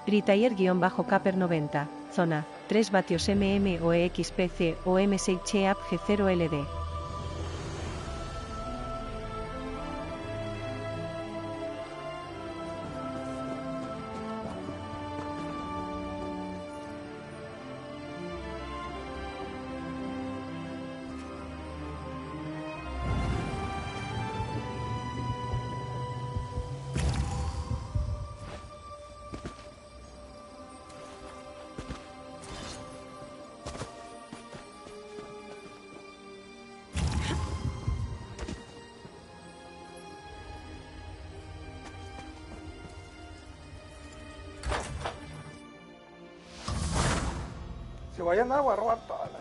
Ritayer-Caper 90, zona, 3 vatios mm o EXPC o M6 APG 0 LD. Si voy a andar, voy a robar toda la...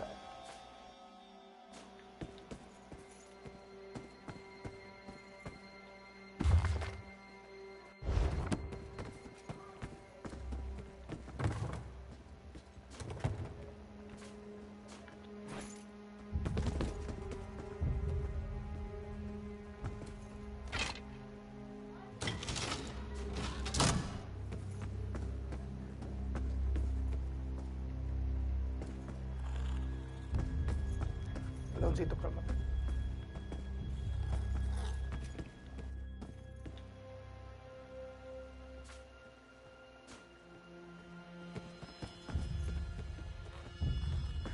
Leoncito, cálmate.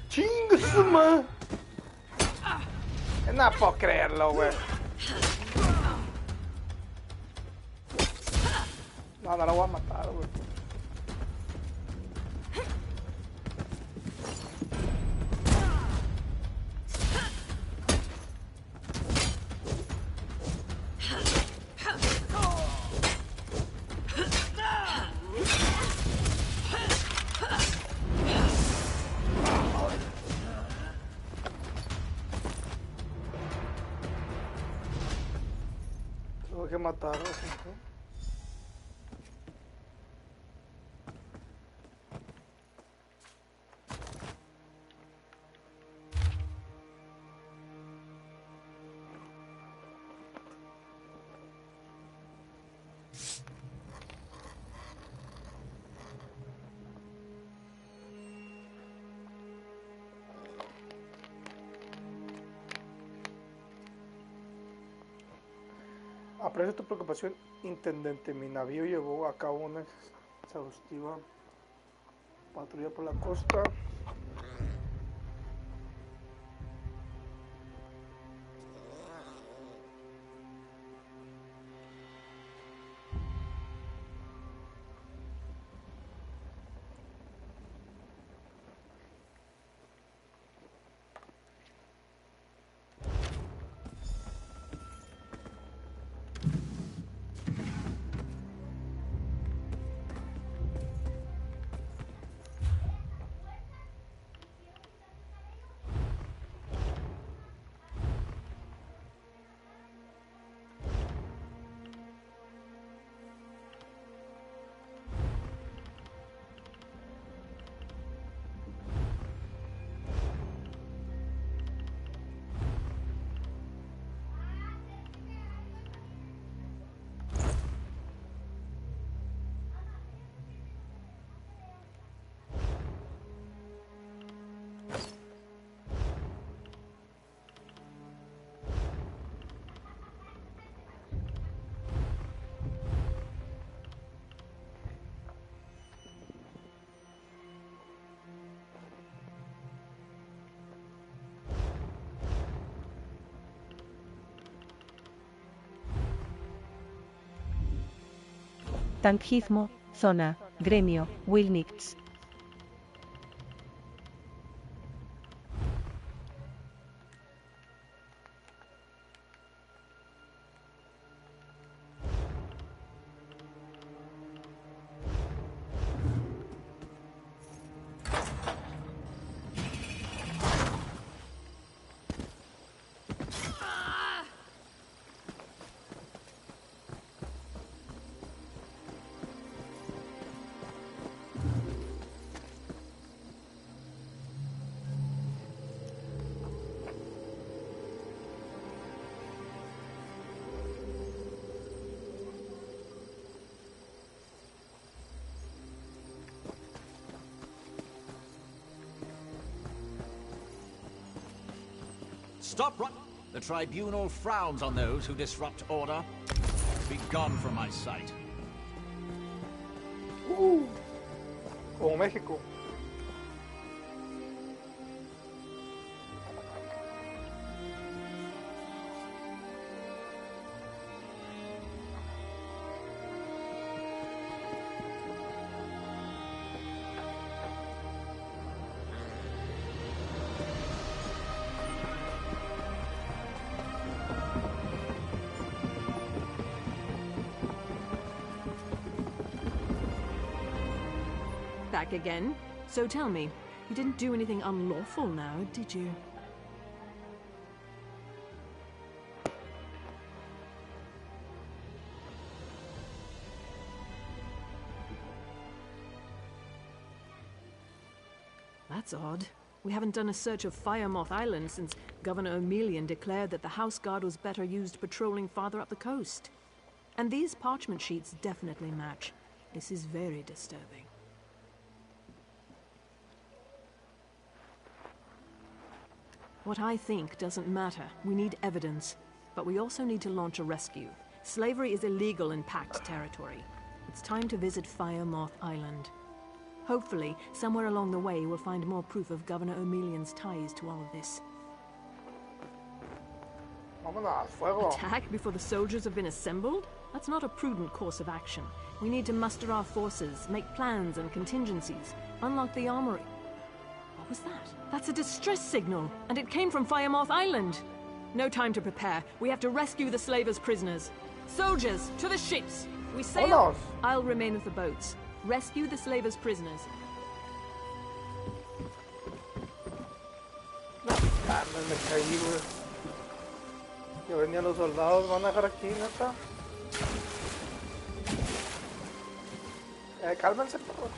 ¡Chingasuma! No puedo creerlo, güey. No, no lo voy a matar, güey. Tengo que matarlo, ¿sí? Aprecio tu preocupación, intendente. Mi navío llevó a cabo una exhaustiva patrulla por la costa. Tanquismo, zona, gremio, Wilnix. Stop run! The tribunal frowns on those who disrupt order. Be gone from my sight. Como México. Back again? So tell me, you didn't do anything unlawful now, did you? That's odd. We haven't done a search of Firemoth Island since Governor O'Melian declared that the House Guard was better used patrolling farther up the coast. And these parchment sheets definitely match. This is very disturbing. What I think doesn't matter. We need evidence. But we also need to launch a rescue. Slavery is illegal in Pact territory. It's time to visit Firemoth Island. Hopefully, somewhere along the way, we'll find more proof of Governor O'Melian's ties to all of this. Vámonos, fuego. Attack before the soldiers have been assembled? That's not a prudent course of action. We need to muster our forces, make plans and contingencies, unlock the armory. What was that? That's a distress signal, and it came from Firemoth Island. No time to prepare. We have to rescue the slavers' prisoners. Soldiers, to the ships! We sail. Vámonos. I'll remain with the boats. Rescue the slavers' prisoners. Me caí, güey. Ya venían los soldados, van a dejar aquí, neta. Cálmense, por favor.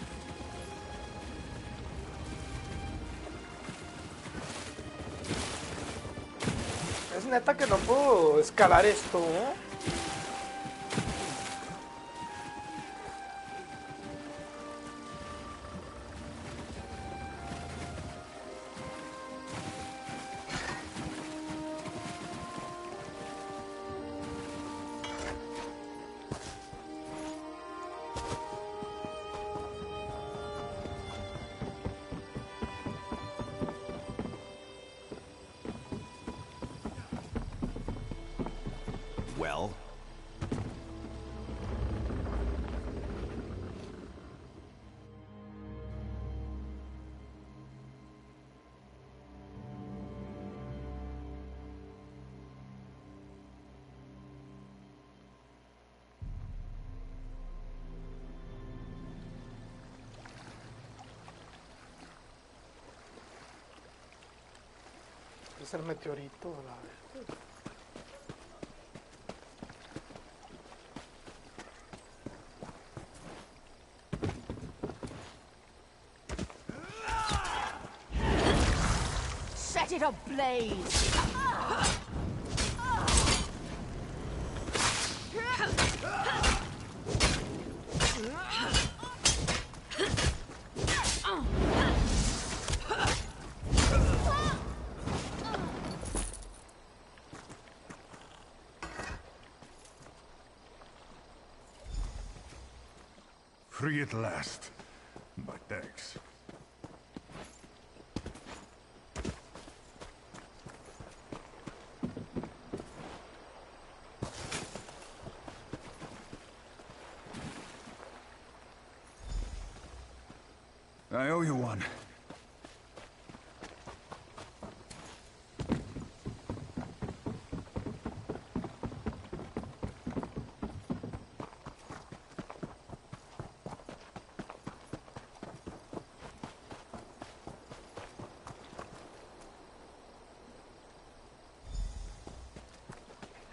Es neta que no puedo escalar esto, ¿eh? Well? Es el meteorito, la verdad. Set it ablaze! Free at last. But thanks. I owe you one.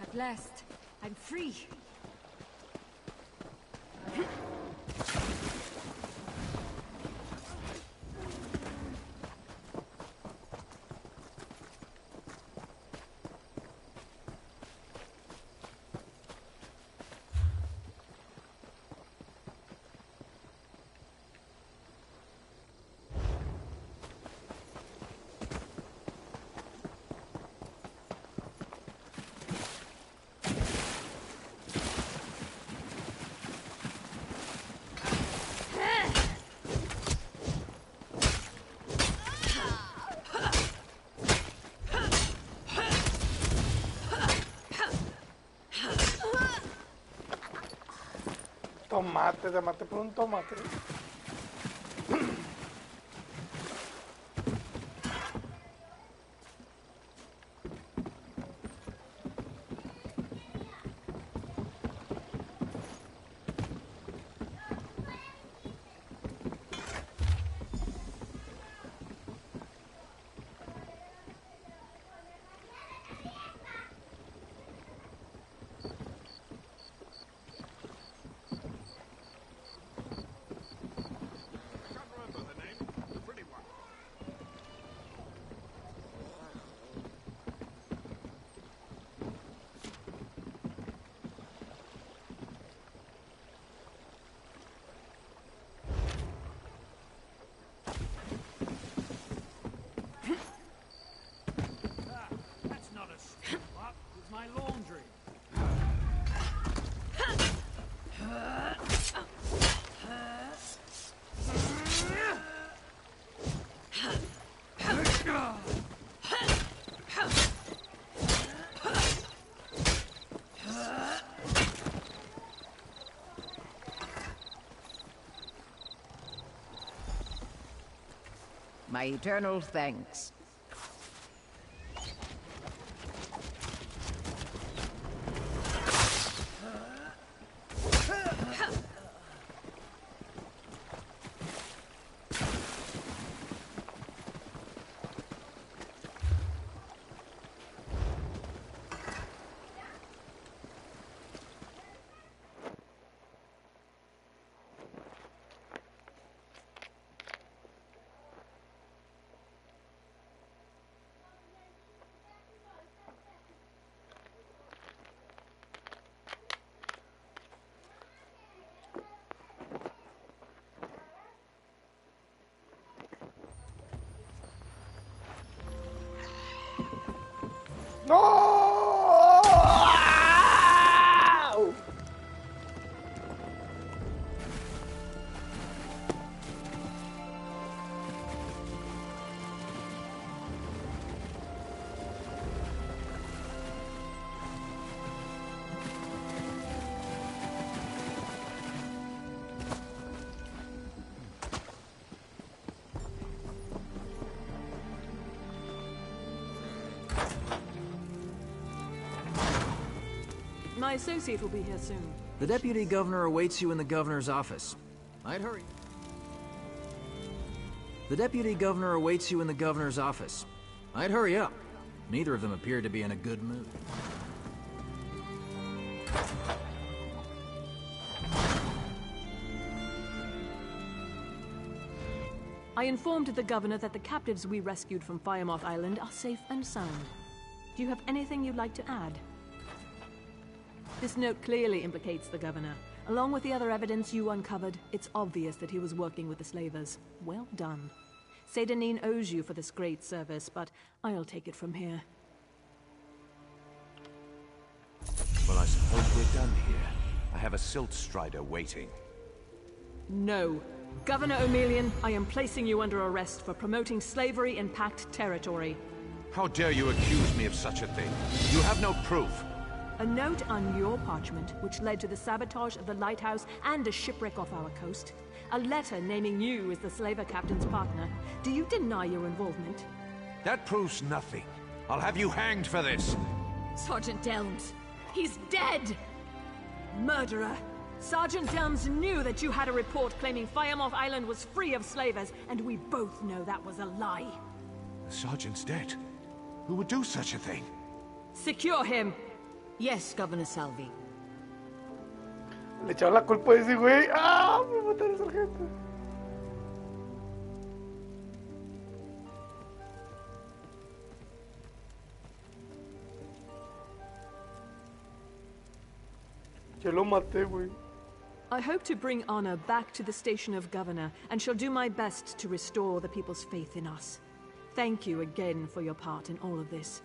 At last, I'm free. Tomate, te maté por un tomate. That's not a step up. It's my laundry. My eternal thanks. ¡No! My associate will be here soon. The deputy governor awaits you in the governor's office. I'd hurry. The deputy governor awaits you in the governor's office. I'd hurry up. Neither of them appeared to be in a good mood. I informed the governor that the captives we rescued from Firemoth Island are safe and sound. Do you have anything you'd like to add? This note clearly implicates the governor. Along with the other evidence you uncovered, it's obvious that he was working with the slavers. Well done. Seydanine owes you for this great service, but I'll take it from here. Well, I suppose we're done here. I have a silt strider waiting. No. Governor O'Melian, I am placing you under arrest for promoting slavery in Pact territory. How dare you accuse me of such a thing? You have no proof. A note on your parchment, which led to the sabotage of the lighthouse and a shipwreck off our coast. A letter naming you as the slaver captain's partner. Do you deny your involvement? That proves nothing. I'll have you hanged for this. Sergeant Delms, he's dead! Murderer! Sergeant Delms knew that you had a report claiming Firemoth Island was free of slavers, and we both know that was a lie. The sergeant's dead. Who would do such a thing? Secure him! Yes, Governor Salvi. Le echaron la culpa a ese güey. ¡Ah! Me mataron al sargento. Yo lo maté, güey. I hope to bring honor back to the station of governor, and shall do my best to restore the people's faith in us. Thank you again for your part in all of this.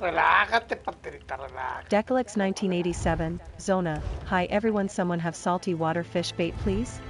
Relájate, panterita, relájate. Decalex 1987, Zona, hi everyone, someone have salty water fish bait please?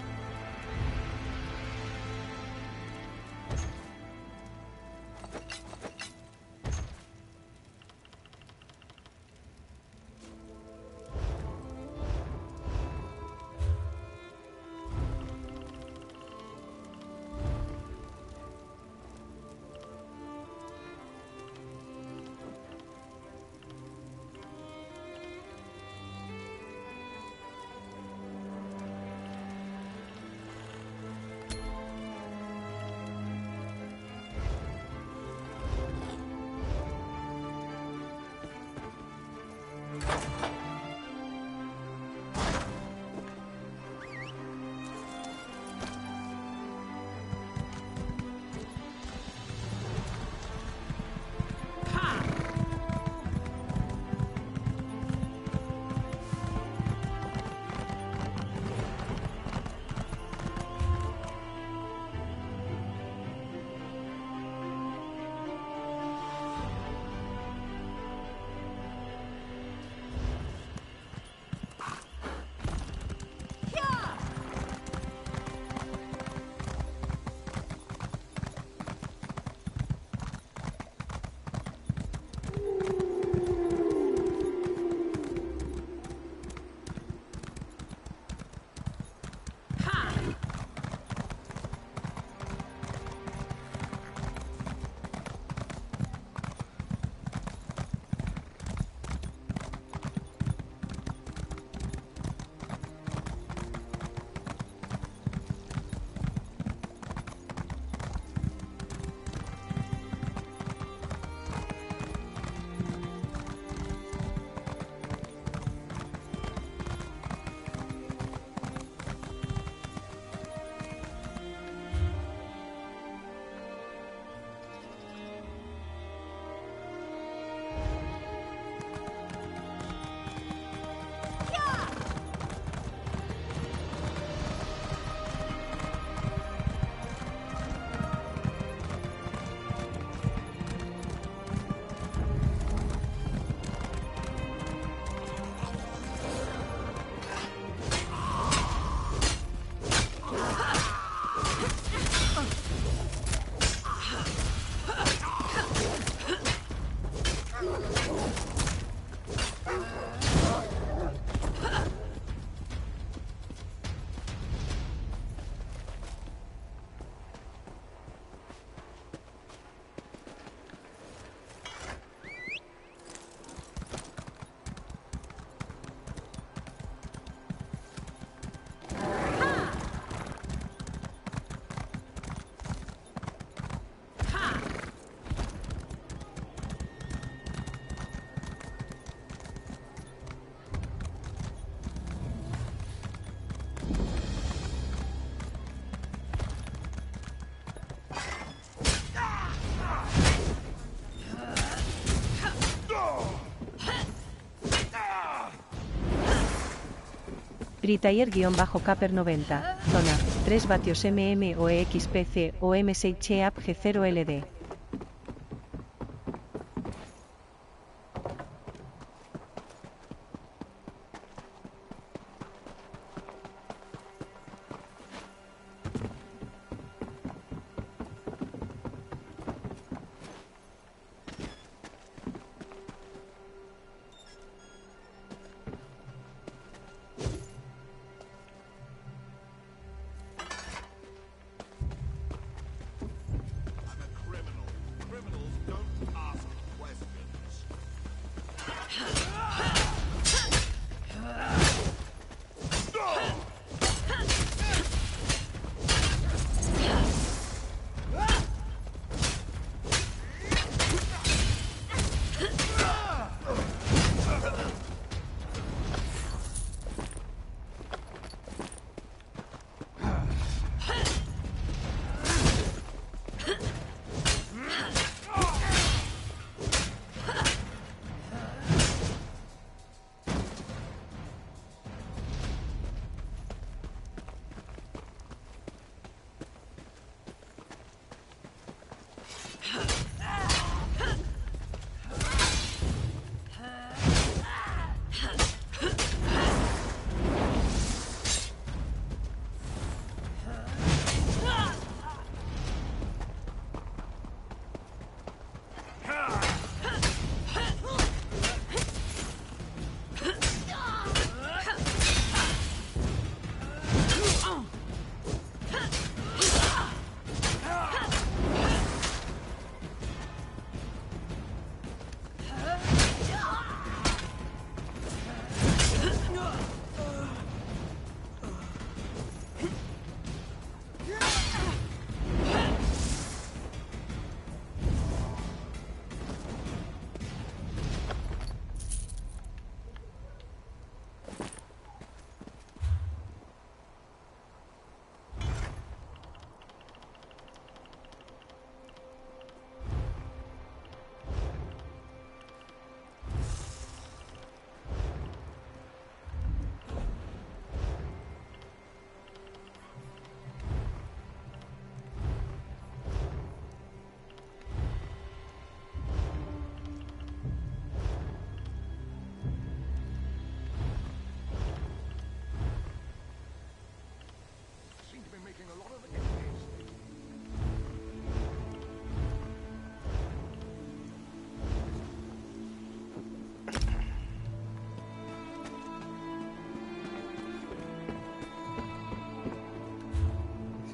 Britayer-Caper90, zona, 3 vatios mm o EXPC o M6 APG 0 LD. I'm a criminal.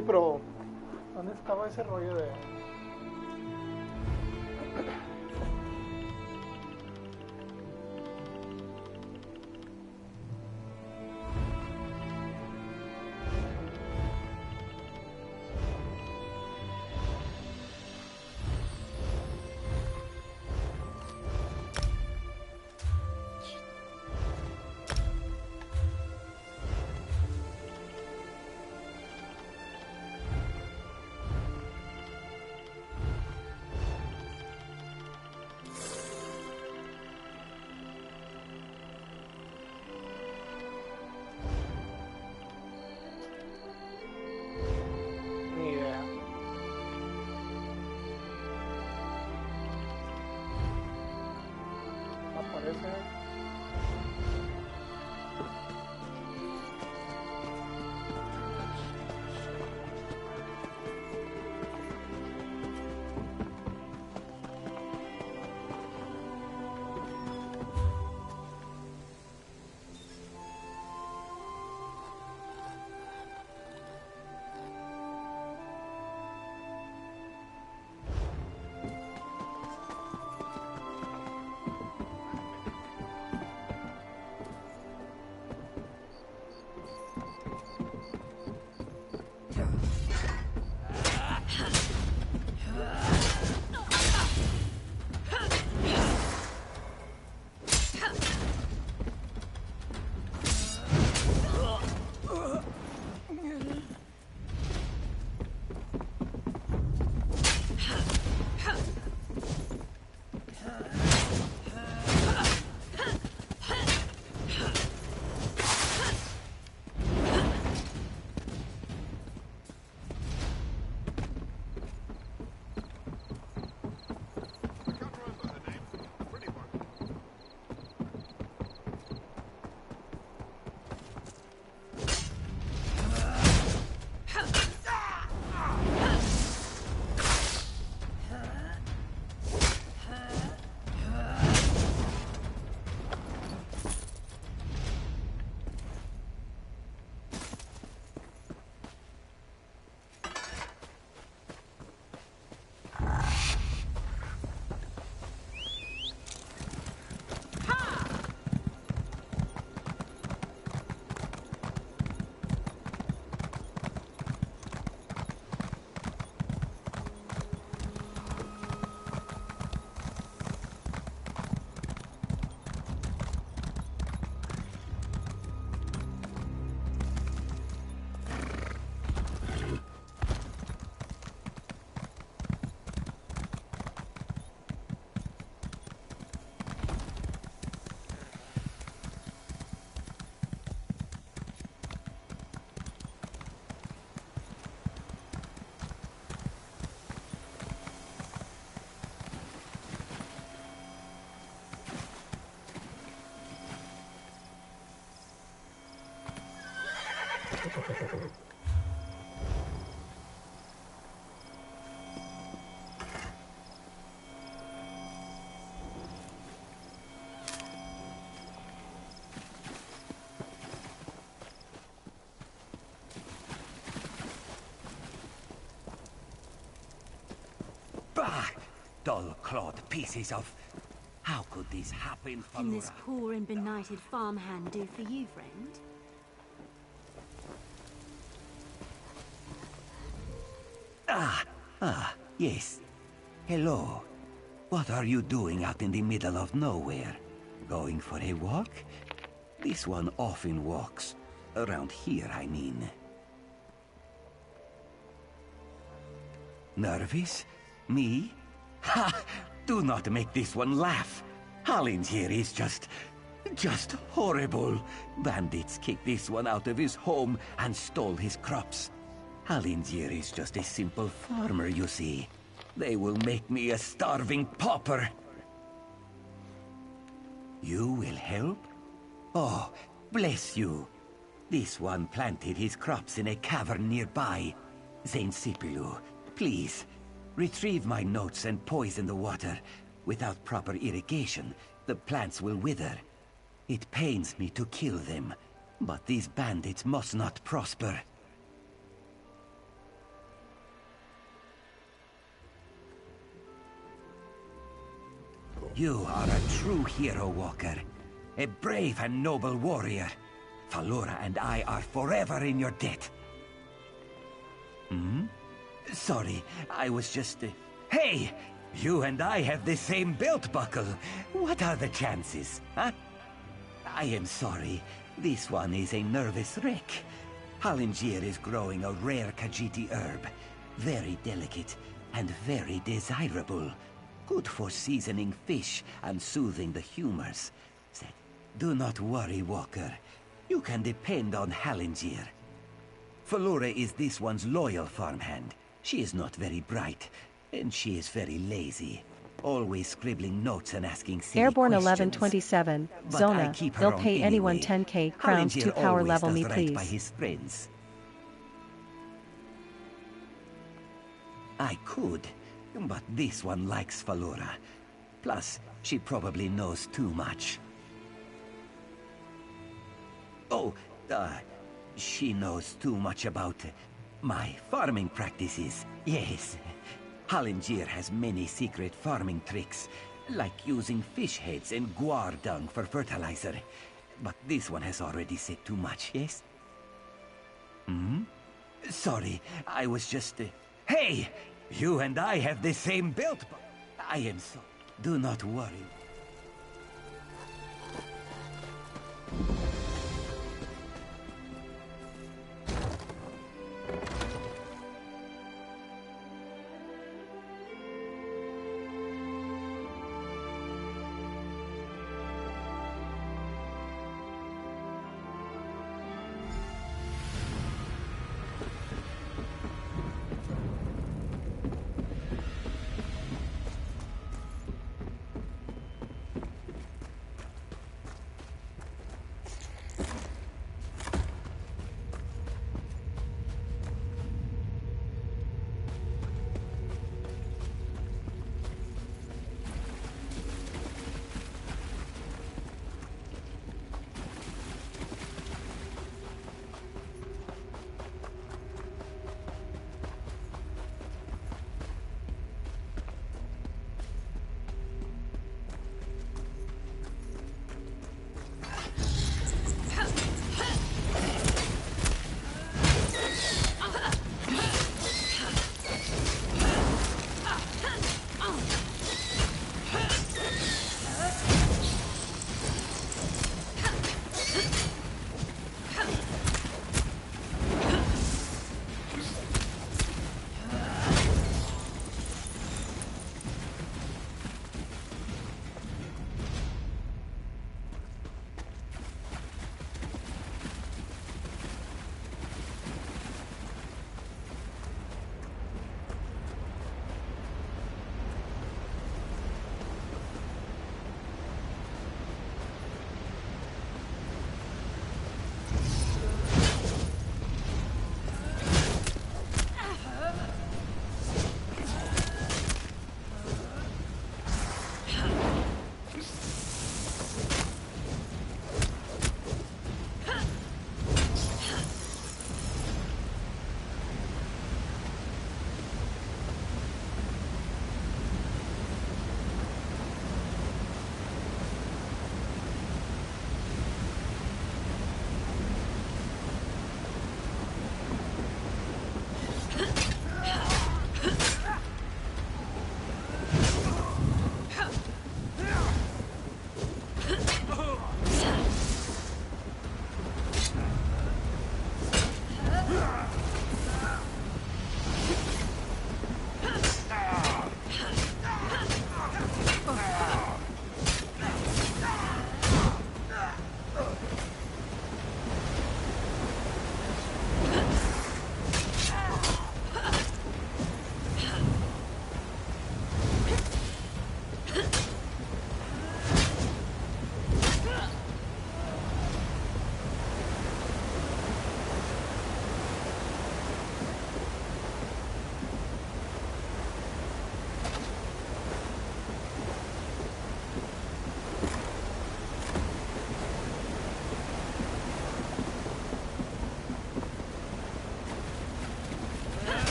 Sí, pero ¿dónde estaba ese rollo de...? Ni idea. Aparece... Bah! Dull-clawed pieces of... How could this happen, Can this Falura? poor and benighted farmhand do for you, friend? Yes. Hello. What are you doing out in the middle of nowhere? Going for a walk? This one often walks. Around here, I mean. Nervous? Me? Ha! Do not make this one laugh. Hallin here is just horrible. Bandits kicked this one out of his home and stole his crops. Hallingier is just a simple farmer, you see. They will make me a starving pauper. You will help? Oh, bless you. This one planted his crops in a cavern nearby. Saint Sipilu, please, retrieve my notes and poison the water. Without proper irrigation, the plants will wither. It pains me to kill them, but these bandits must not prosper. You are a true hero, Walker. A brave and noble warrior. Falora and I are forever in your debt. Hmm? Sorry, I was just... Hey! You and I have the same belt buckle. What are the chances, huh? I am sorry. This one is a nervous wreck. Halingier is growing a rare Khajiiti herb. Very delicate and very desirable. Good for seasoning fish and soothing the humors. Do not worry, Walker. You can depend on Halingier. Falora is this one's loyal farmhand. She is not very bright, and she is very lazy. Always scribbling notes and asking silly Airborne questions. 1127, But I Zona, keep her they'll on pay anyone anyway. 10k crowns Halingier to power always level does me, right by please. his friends. I could, but this one likes Falora. Plus, she probably knows too much. Oh, she knows too much about my farming practices. Yes. Halingier has many secret farming tricks, like using fish heads and guar dung for fertilizer. But this one has already said too much, yes? Hmm? Sorry, I was just... Hey! You and I have the same belt, but I am so... Do not worry.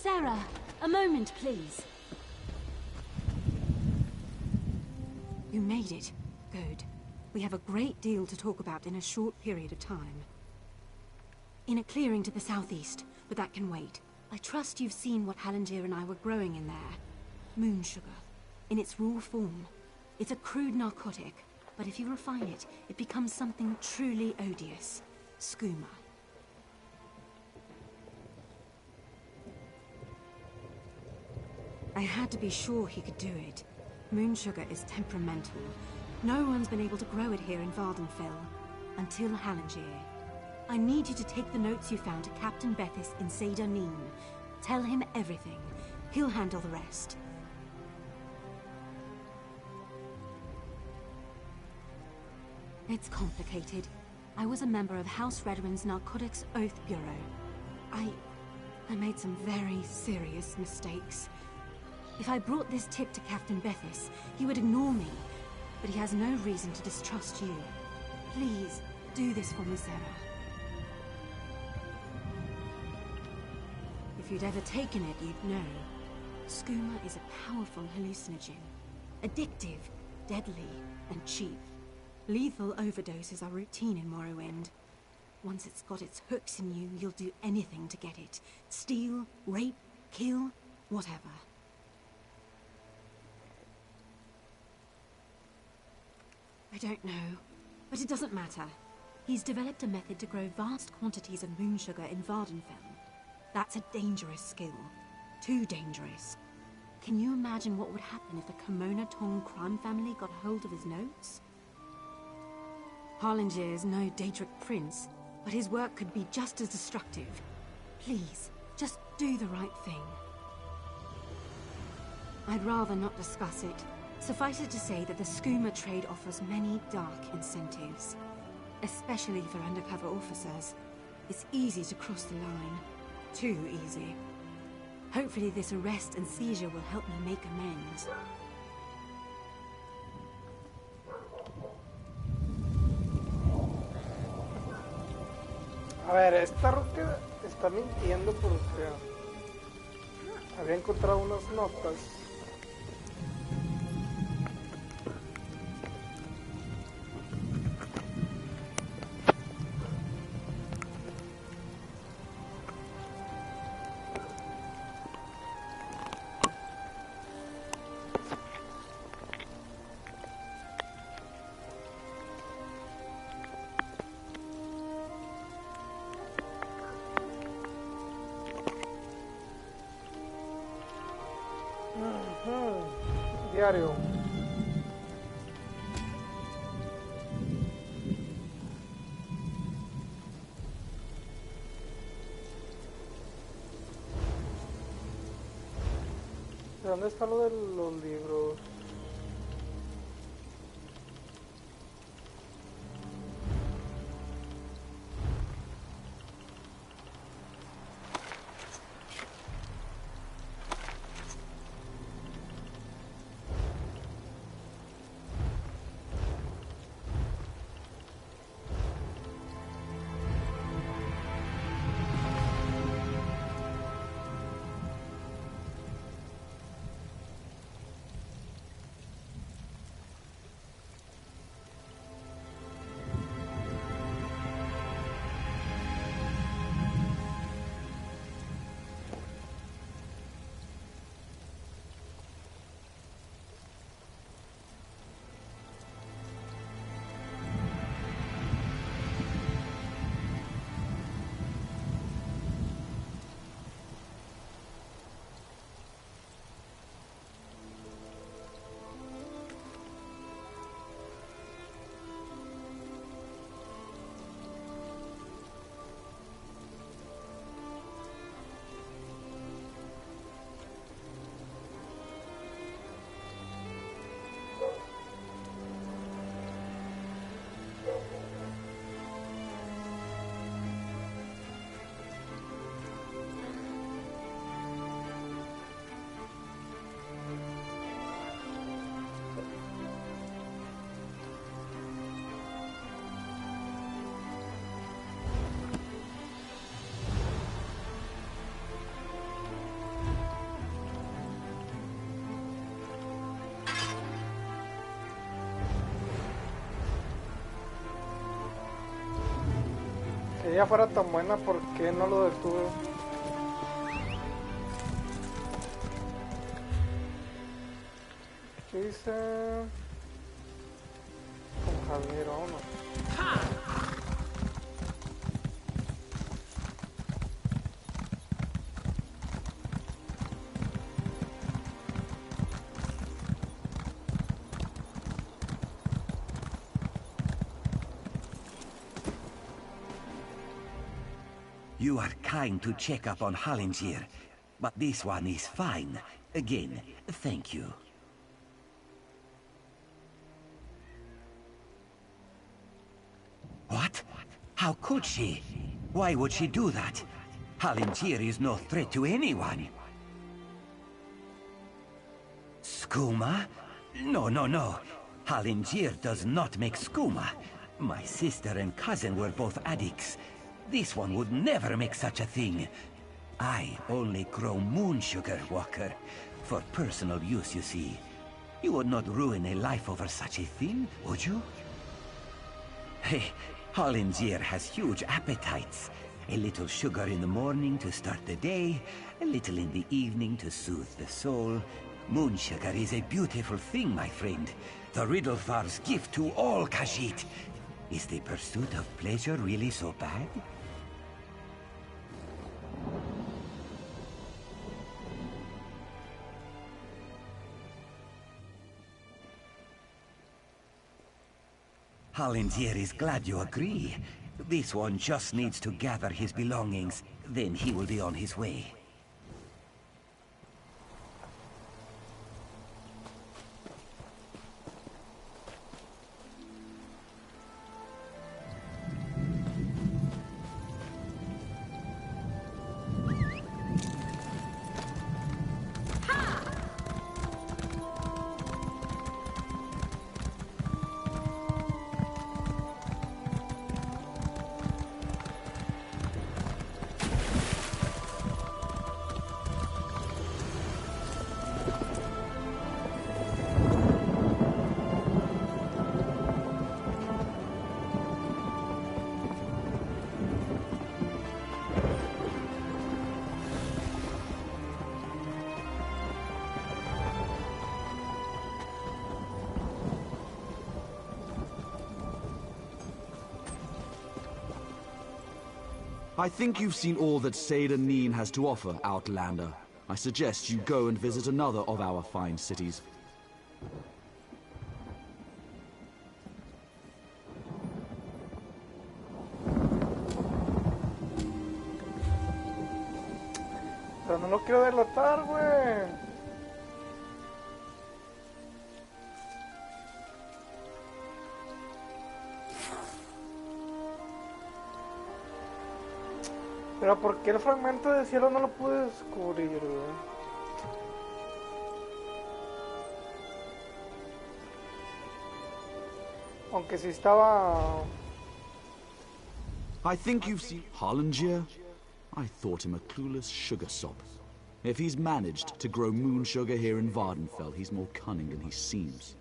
Sarah, a moment, please. You made it. Good. We have a great deal to talk about in a short period of time. In a clearing to the southeast, but that can wait. I trust you've seen what Hallengier and I were growing in there. Moon sugar. In its raw form. It's a crude narcotic, but if you refine it, it becomes something truly odious. Skooma. I had to be sure he could do it. Moon sugar is temperamental. No one's been able to grow it here in Vardenfell. Until Hallengier. I need you to take the notes you found to Captain Bethis in Seyda Neen. Tell him everything. He'll handle the rest. It's complicated. I was a member of House Redwin's Narcotics Oath Bureau. I made some very serious mistakes. If I brought this tip to Captain Bethis, he would ignore me. But he has no reason to distrust you. Please, do this for me, Sarah. If you'd ever taken it, you'd know. Skooma is a powerful hallucinogen. Addictive, deadly, and cheap. Lethal overdoses are routine in Morrowind. Once it's got its hooks in you, you'll do anything to get it. Steal, rape, kill, whatever. I don't know, but it doesn't matter. He's developed a method to grow vast quantities of moon sugar in Vardenfell. That's a dangerous skill. Too dangerous. Can you imagine what would happen if the Kimona Tong crime family got hold of his notes? Harlinger is no Daedric prince, but his work could be just as destructive. Please, just do the right thing. I'd rather not discuss it. Suffice it to say that the skooma trade offers many dark incentives. Especially for undercover officers. It's easy to cross the line. Too easy. Hopefully this arrest and seizure will help me make amends. A ver, esta ruca está mintiendo porque había encontrado unas notas. Diario. ¿De dónde está lo de los libros? ella fuera tan buena, ¿por qué no lo detuve? ¿Qué dice? Con Javier, vámonos. You are kind to check up on Hallingier, but this one is fine. Again, thank you. What? How could she? Why would she do that? Hallingier is no threat to anyone. Skooma? No, no, no. Hallingier does not make skooma. My sister and cousin were both addicts. This one would never make such a thing. I only grow moon sugar, Walker. For personal use, you see. You would not ruin a life over such a thing, would you? Hey, Hallingier has huge appetites. A little sugar in the morning to start the day, a little in the evening to soothe the soul. Moon sugar is a beautiful thing, my friend. The Riddlefar's gift to all Khajiit. Is the pursuit of pleasure really so bad? Hallingier is glad you agree. This one just needs to gather his belongings, then he will be on his way. I think you've seen all that Said and Neen has to offer, Outlander. I suggest you go and visit another of our fine cities. Pero no lo quiero delatar, güey. Pero ¿por qué el fragmento de cielo no lo pude descubrir, güey? Aunque sí estaba... I think you've seen Hallingier? I thought him a clueless sugar sop. If he's managed to grow moon sugar here in Vardenfell, he's more cunning than he seems.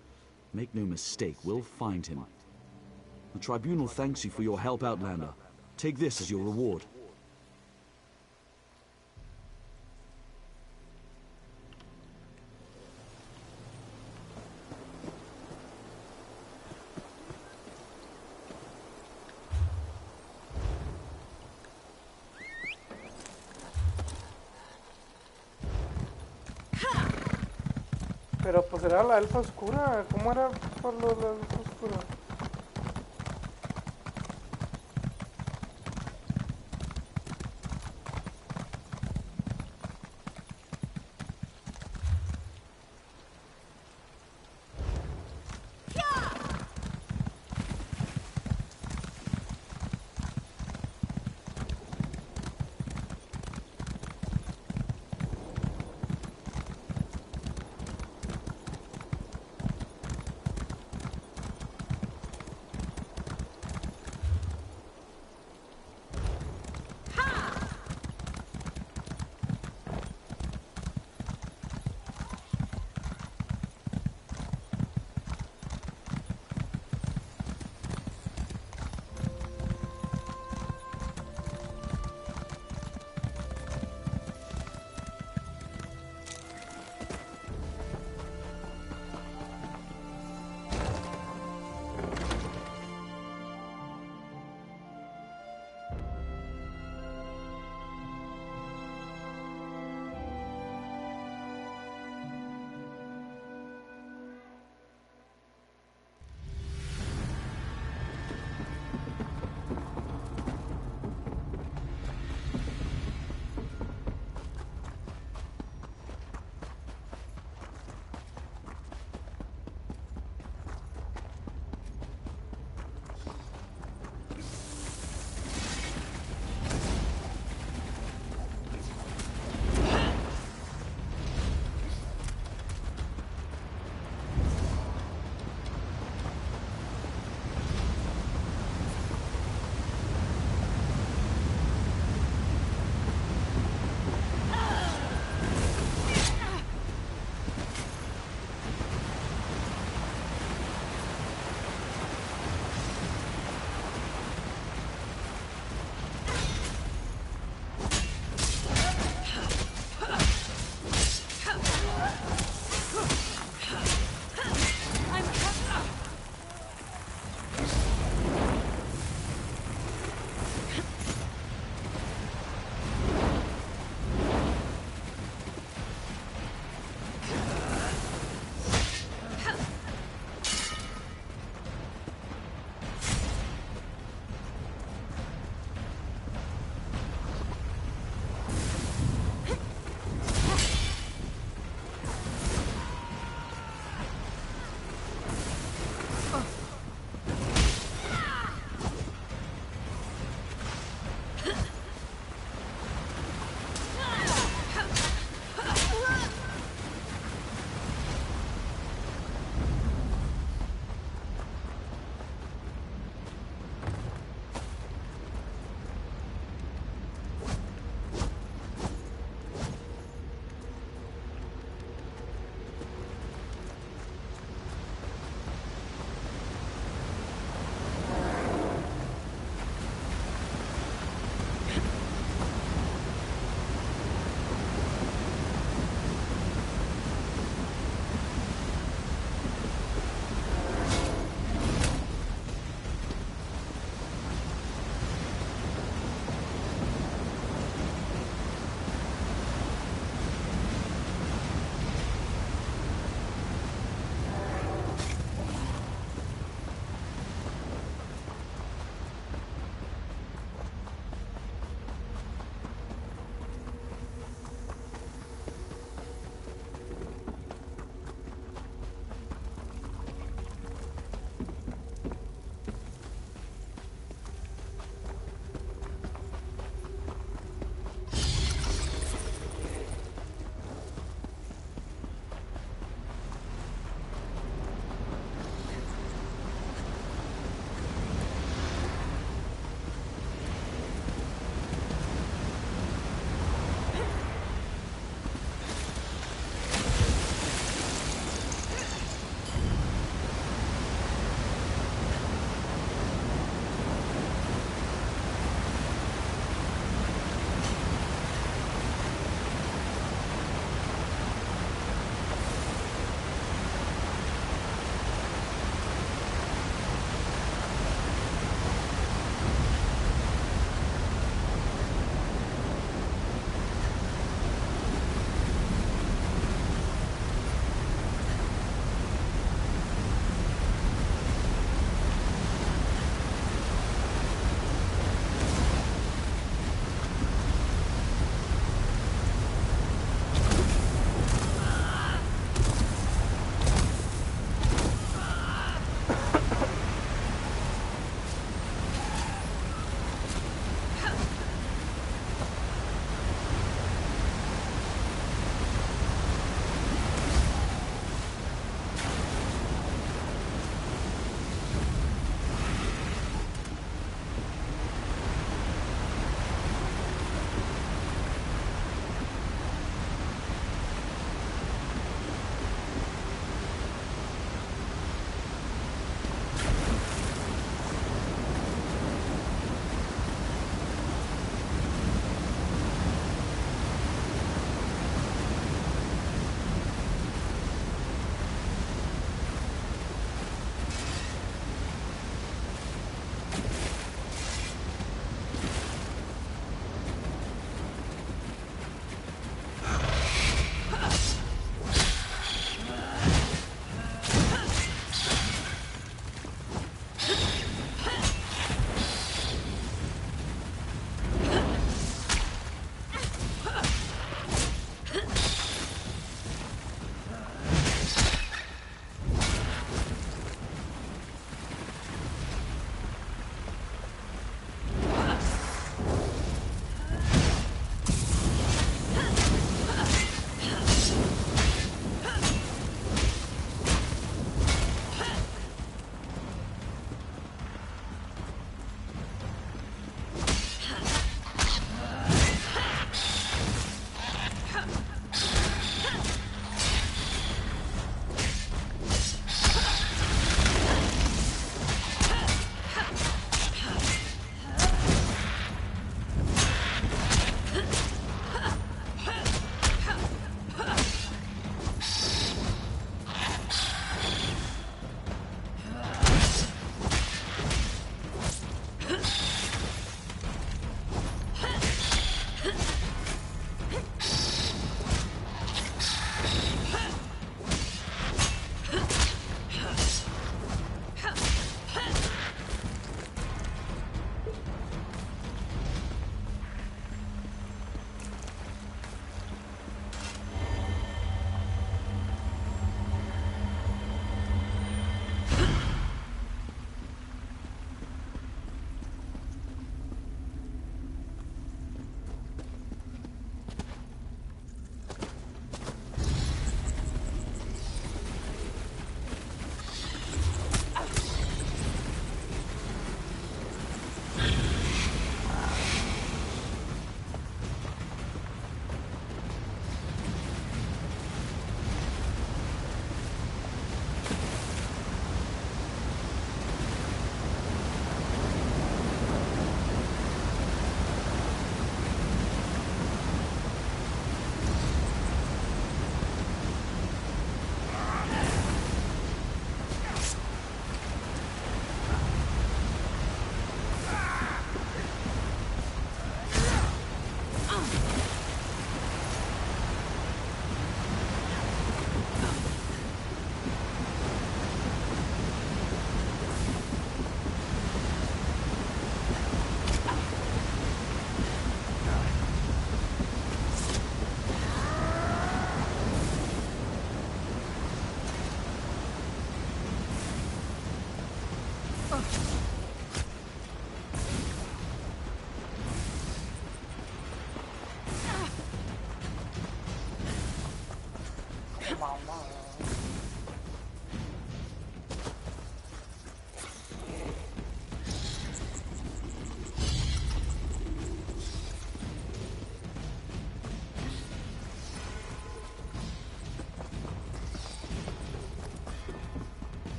Make no mistake, we'll find him. The Tribunal thanks you for your help, Outlander. Take this as your reward. Pero pues era la elfa oscura. ¿Cómo era por lo de la elfa oscura?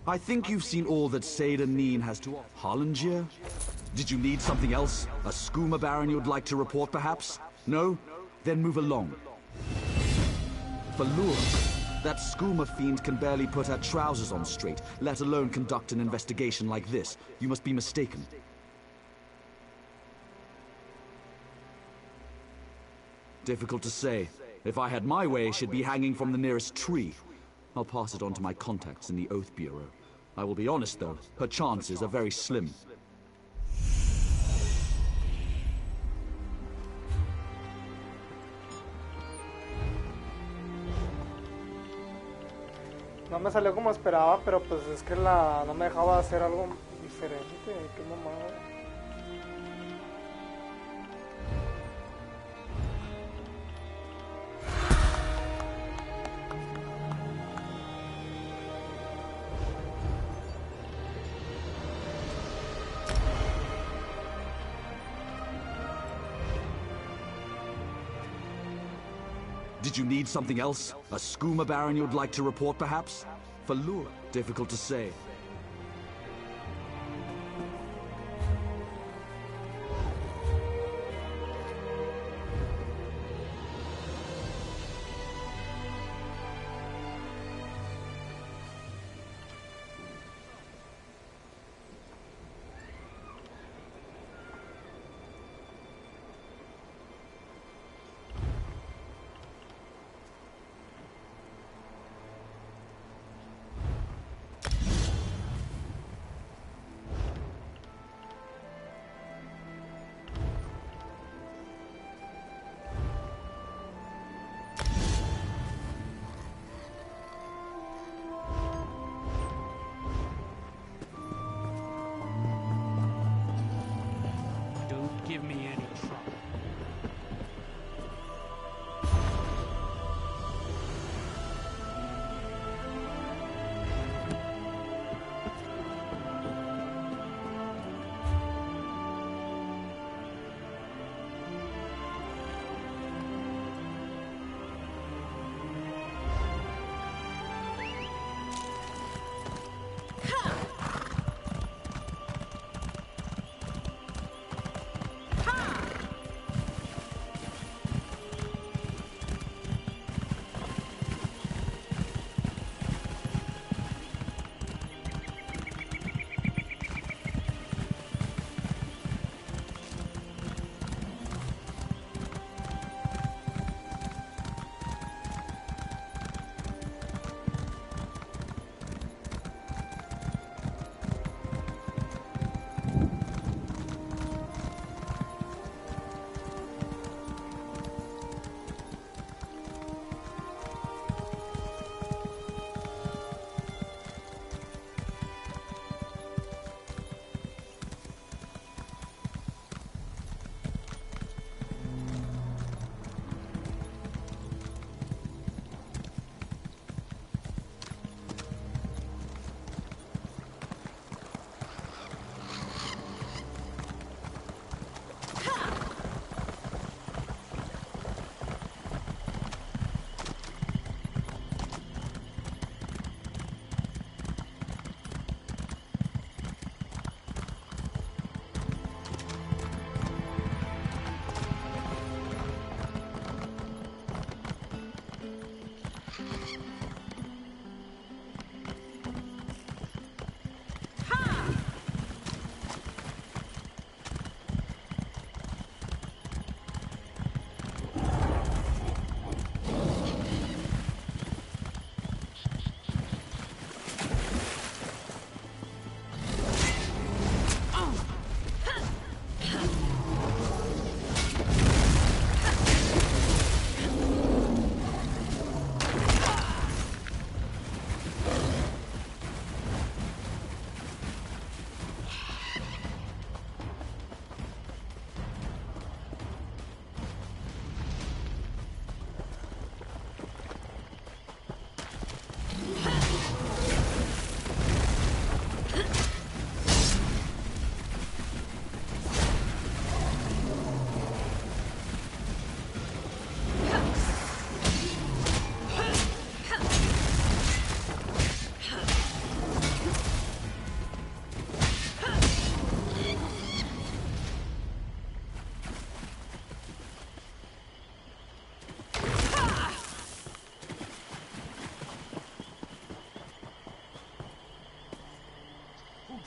I think you've seen all that Said Neen has to offer. Hollandier? Did you need something else? A skooma baron you'd like to report, perhaps? No? Then move along. Falura, that skooma fiend can barely put her trousers on straight, let alone conduct an investigation like this. You must be mistaken. Difficult to say. If I had my way, she'd be hanging from the nearest tree. I'll pass it on to my contacts in the Oath Bureau. I will be honest, though, her chances are very slim. No me salió como esperaba, pero pues es que no me dejaba hacer algo diferente. Qué mamada. Did you need something else? A skooma baron you'd like to report, perhaps? Falura? Difficult to say.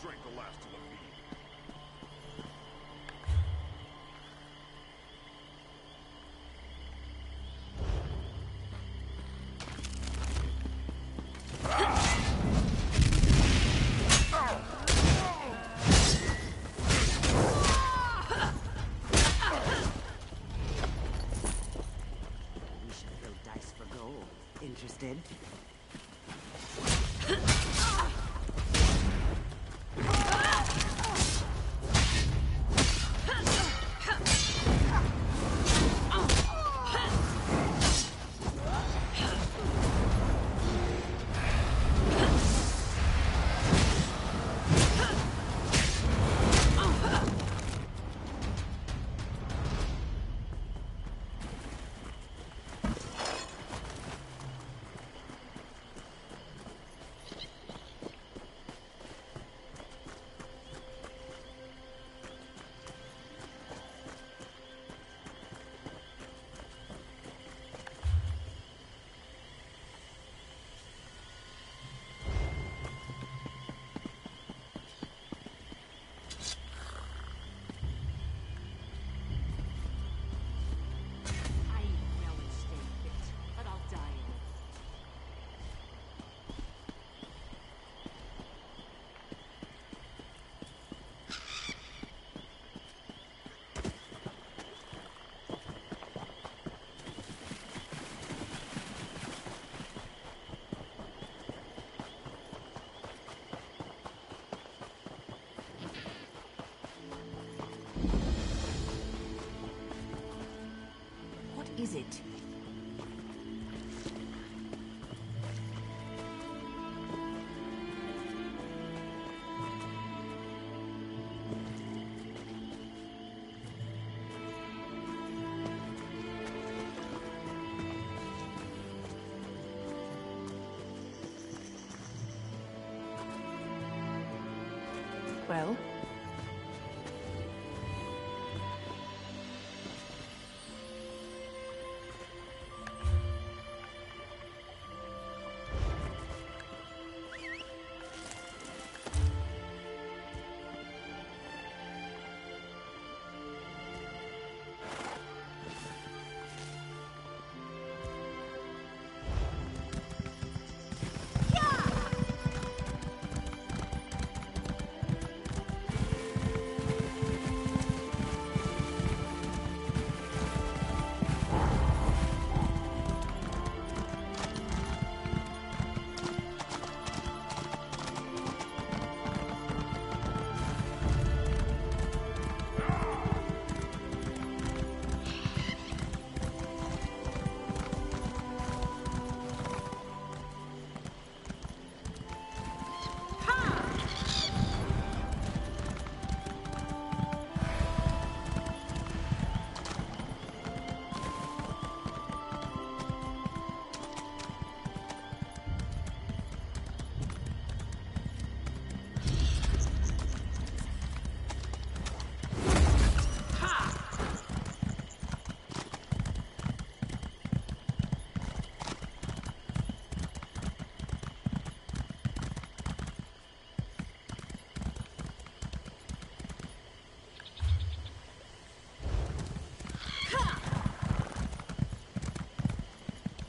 drank the last of the feed. We should throw dice for gold. Interested? Is it? Well?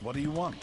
What do you want?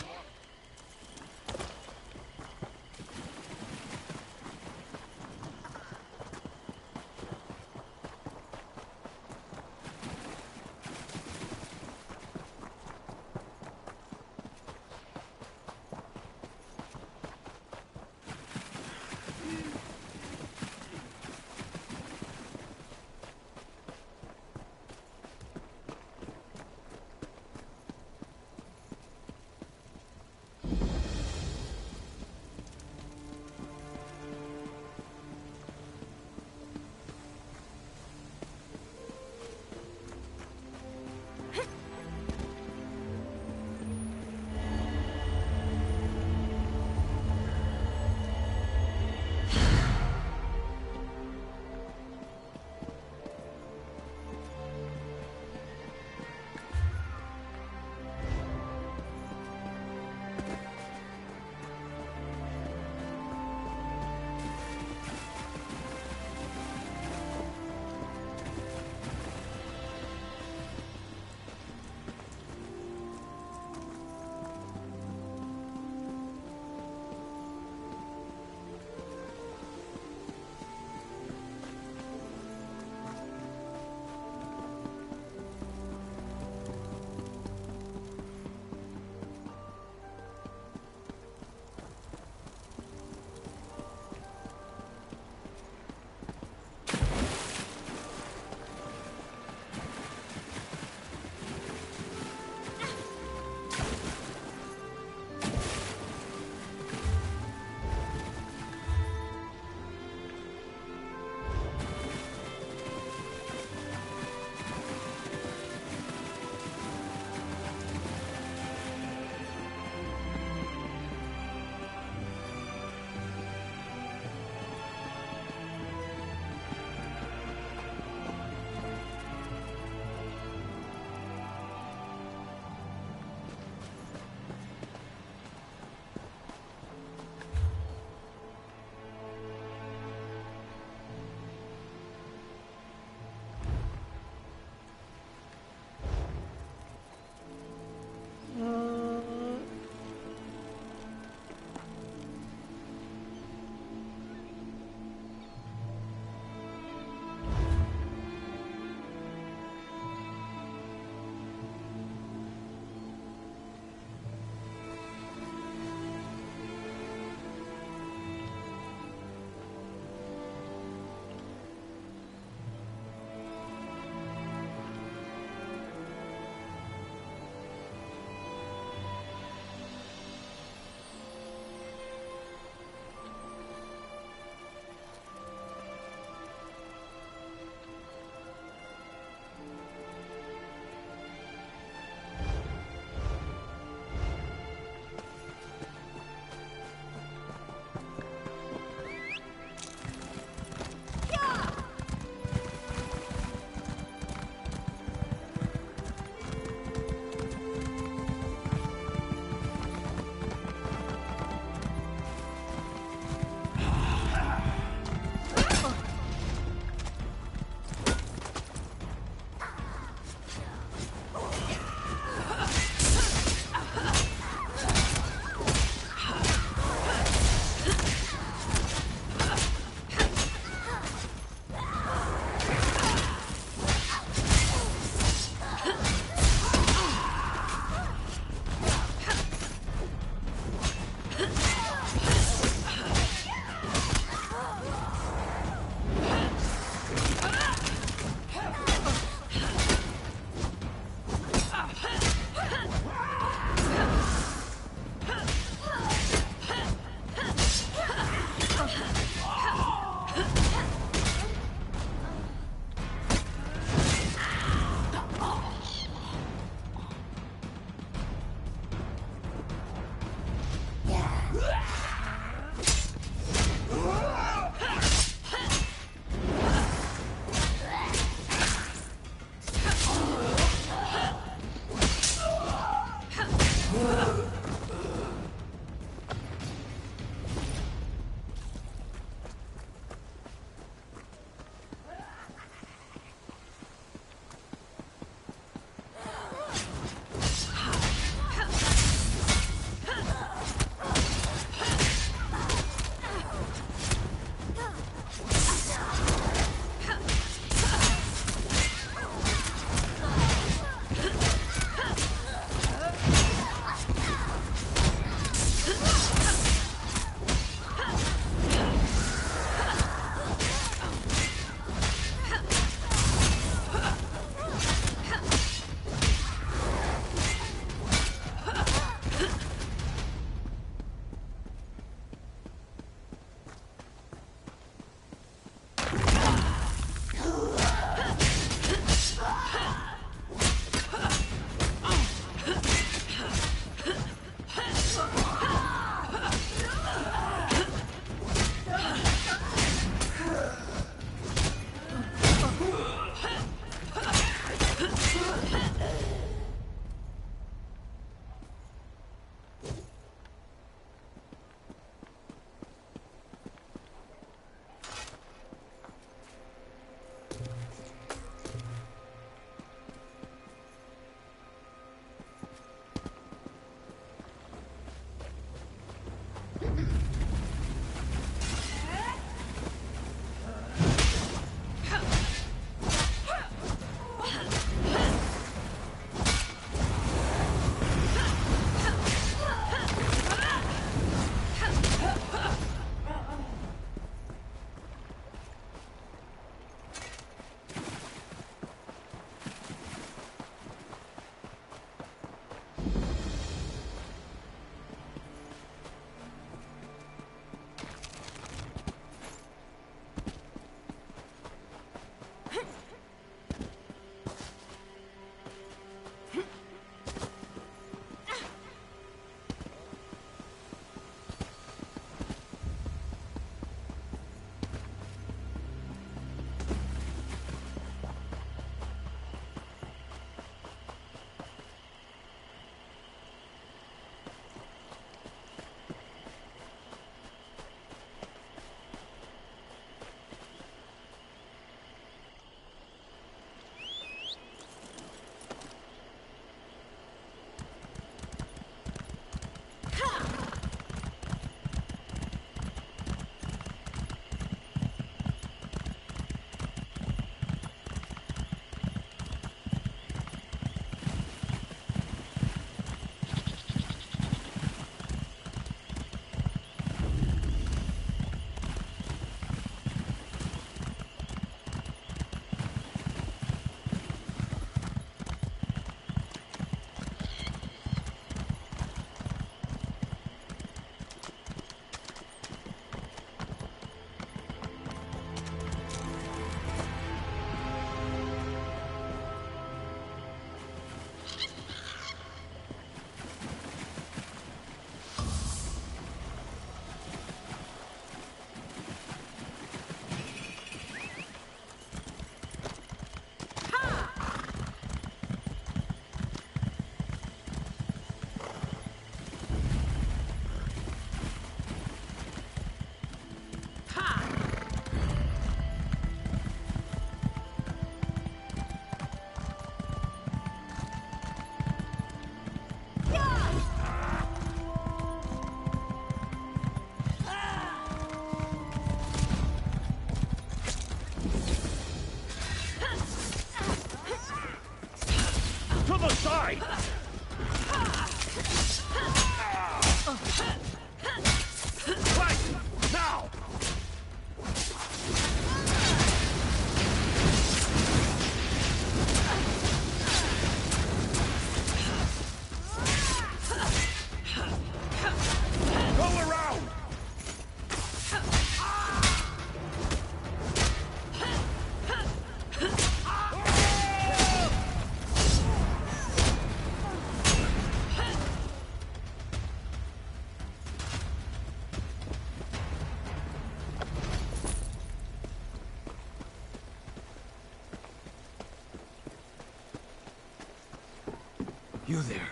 You there.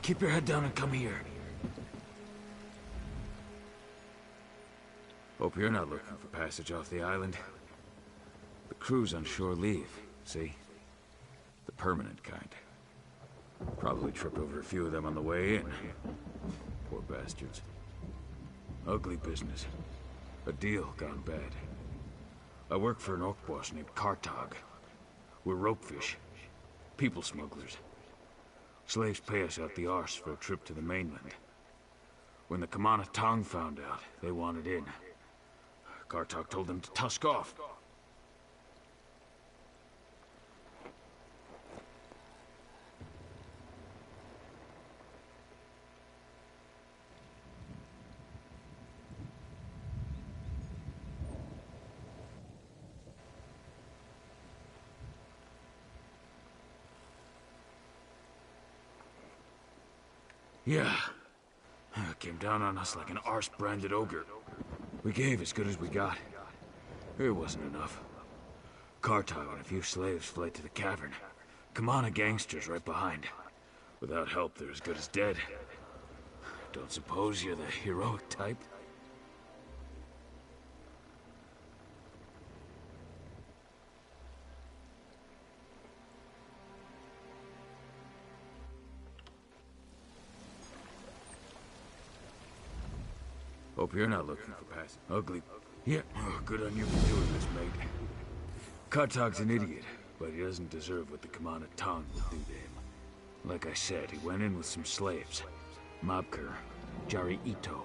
Keep your head down and come here. Hope you're not looking for passage off the island. The crew's on shore leave, see? The permanent kind. Probably tripped over a few of them on the way in. Poor bastards. Ugly business. A deal gone bad. I work for an orc boss named Kartag. We're ropefish. People smugglers. Slaves pay us out the arse for a trip to the mainland. When the Kamana Tong found out, they wanted in. Kartag told them to tusk off. Yeah. Came down on us like an arse-branded ogre. We gave as good as we got. It wasn't enough. Kartag and a few slaves fled to the cavern. Kamana gangsters right behind. Without help, they're as good as dead. Don't suppose you're the heroic type? Hope you're not looking for passing. Ugly. Yeah, good on you for doing this, mate. Kartag's an idiot, but he doesn't deserve what the Kamana Tong will do to him. Like I said, he went in with some slaves. Mabkur, Jari Ito,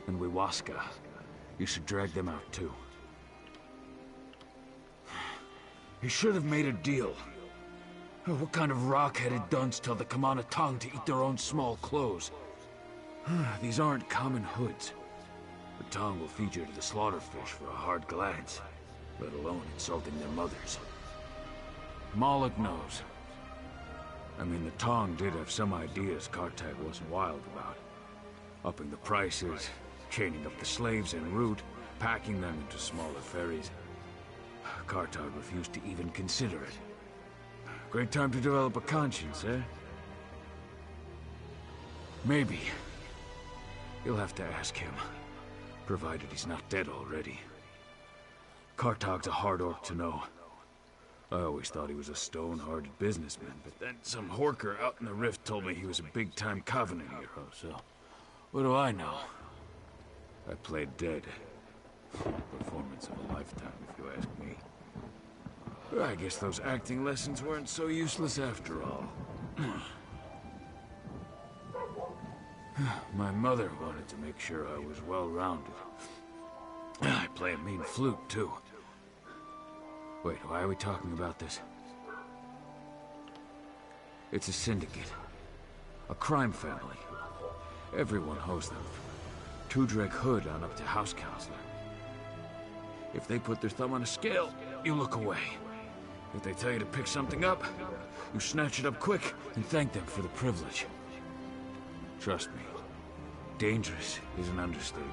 and Wiwaska. You should drag them out too. He should have made a deal. What kind of rock-headed dunce tell the Kamana Tong to eat their own small clothes? These aren't common hoods. The Tong will feed you to the slaughterfish for a hard glance, let alone insulting their mothers. Moloch knows. I mean, the Tong did have some ideas Kartag wasn't wild about. Upping the prices, chaining up the slaves en route, packing them into smaller ferries. Kartag refused to even consider it. Great time to develop a conscience, eh? Maybe. You'll have to ask him. Provided he's not dead already. Kartag's a hard orc to know. I always thought he was a stone-hearted businessman, but then some horker out in the rift told me he was a big-time Covenant hero, so... what do I know? I played dead. Performance of a lifetime, if you ask me. But I guess those acting lessons weren't so useless after all. My mother wanted to make sure I was well-rounded. I play a mean flute, too. Wait, why are we talking about this? It's a syndicate. A crime family. Everyone hosts them. Tudrek Hood on up to House Counselor. If they put their thumb on a scale, you look away. If they tell you to pick something up, you snatch it up quick and thank them for the privilege. Trust me, dangerous is an understatement.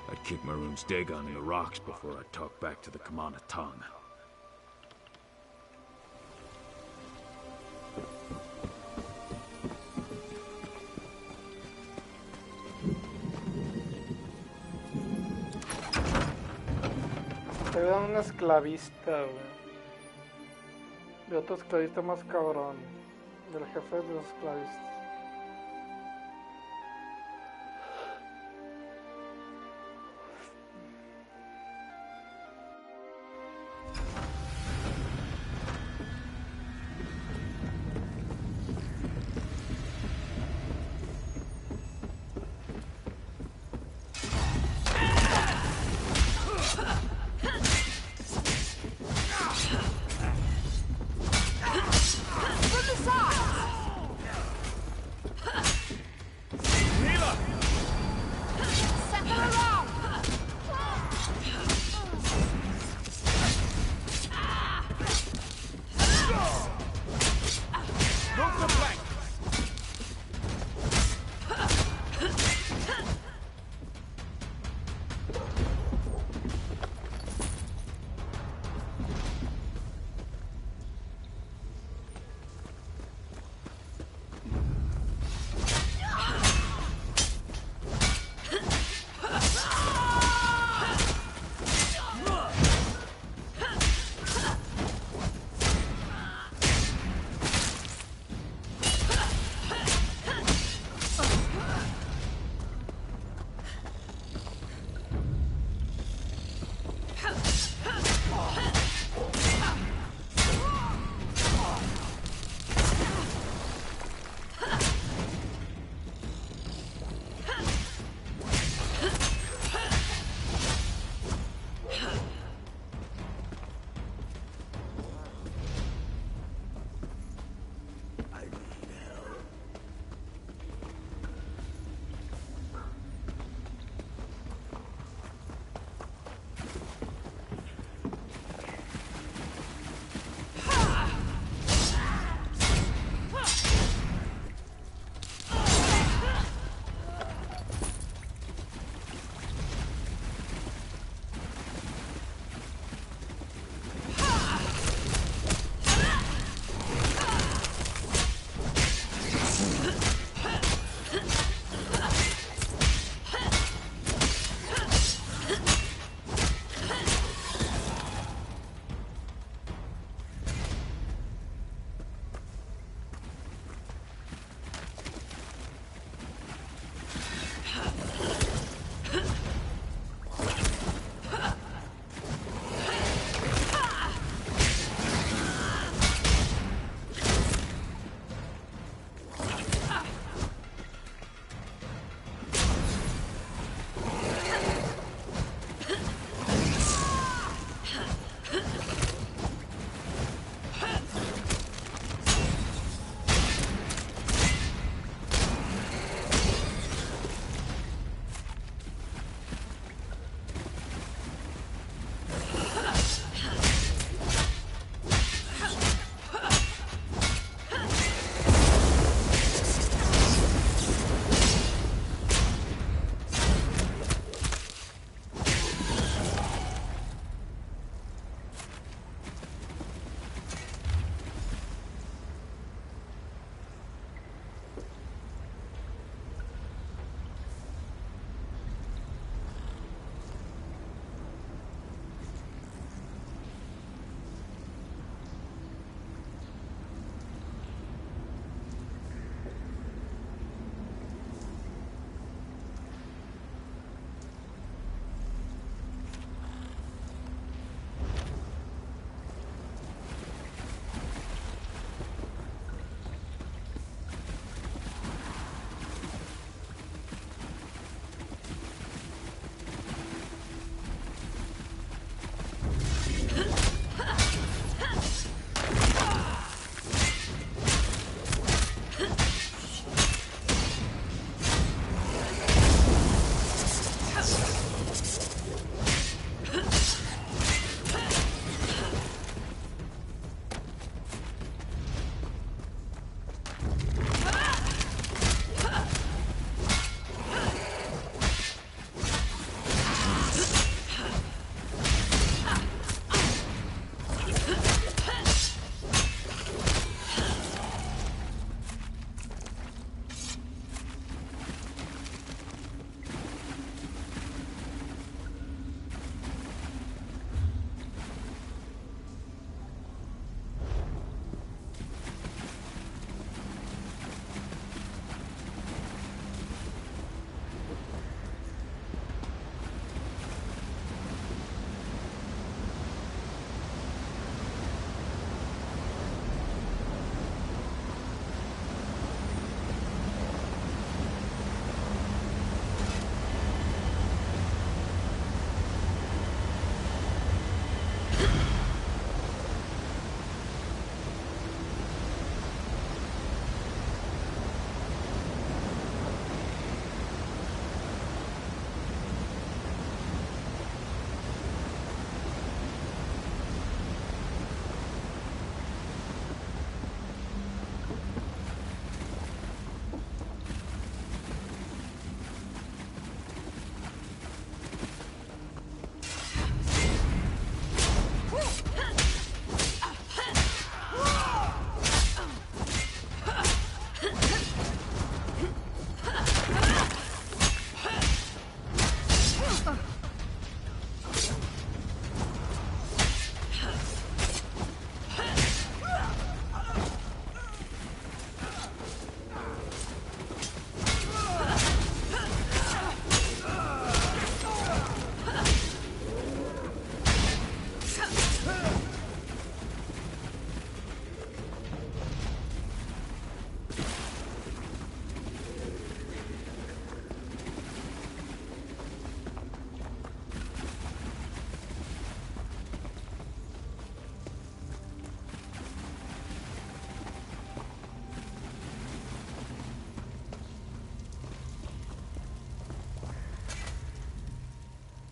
I'd kick Maroon's Dagon in the rocks before I'd talk back to the Kamana Tong. Te dan un esclavista, güey. De otro esclavista más cabrón. Del jefe de los esclavistas.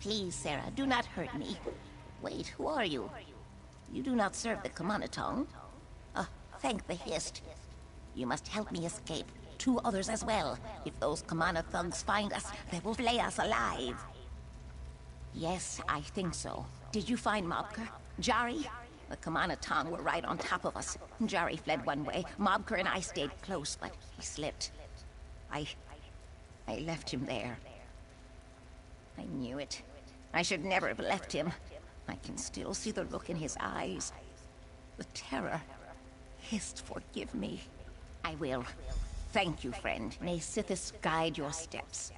Please, Sarah, do not hurt me. Wait, who are you? You do not serve the Comanatong? Ah, thank the Hist. You must help me escape. 2 others as well. If those Kamana thugs find us, they will flay us alive. Yes, I think so. Did you find Mobker? Jari? The Comanatong were right on top of us. Jari fled one way. Mobker and I stayed close, but he slipped. I left him there. I knew it. I should never have left him. I can still see the look in his eyes. The terror. Hist, forgive me. I will. Thank you, friend. May Sithis guide your steps.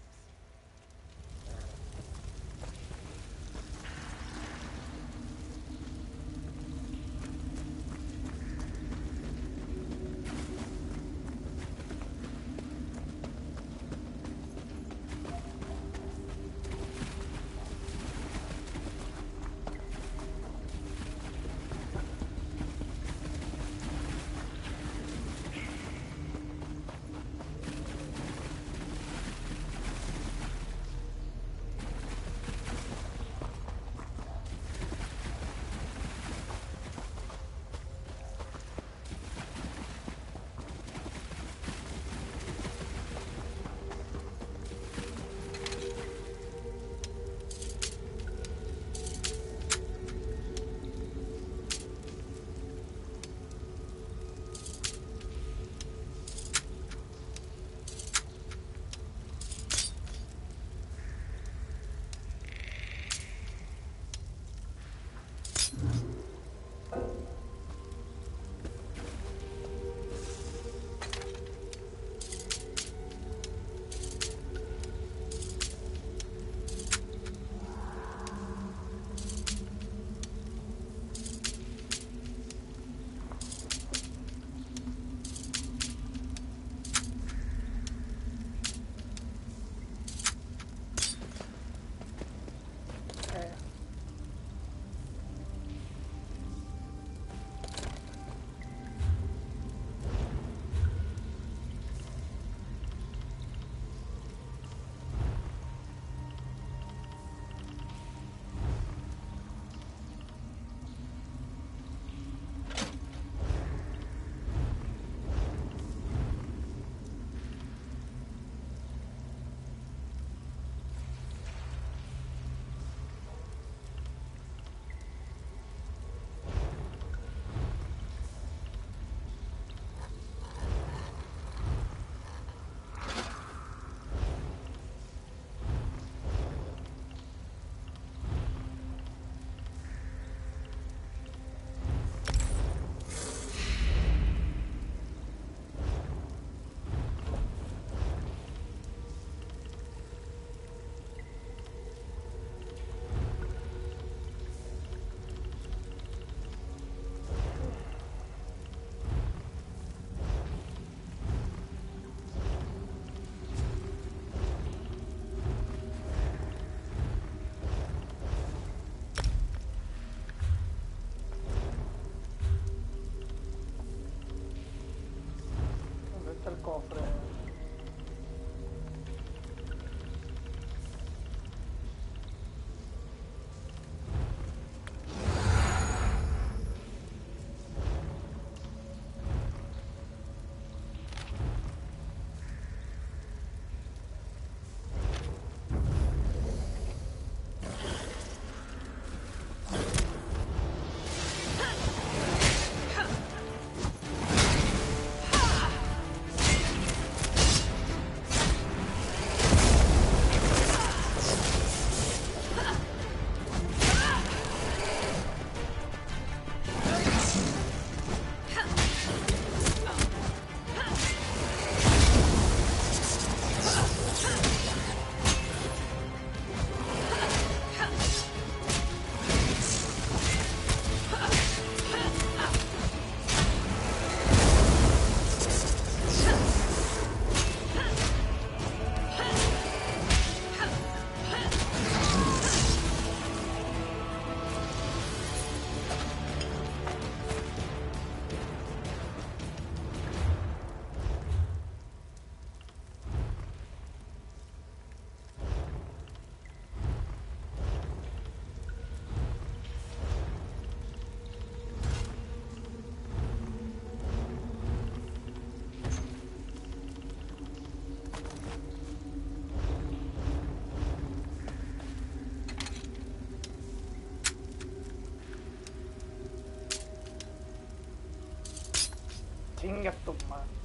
Chinga tu madre.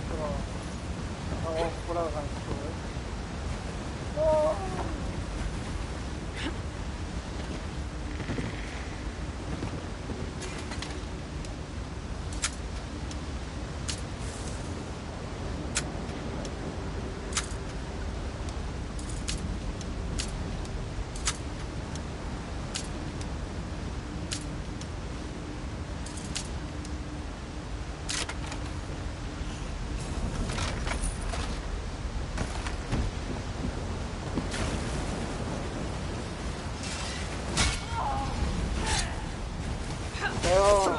pero hago fuera de gancho, ¡Oh!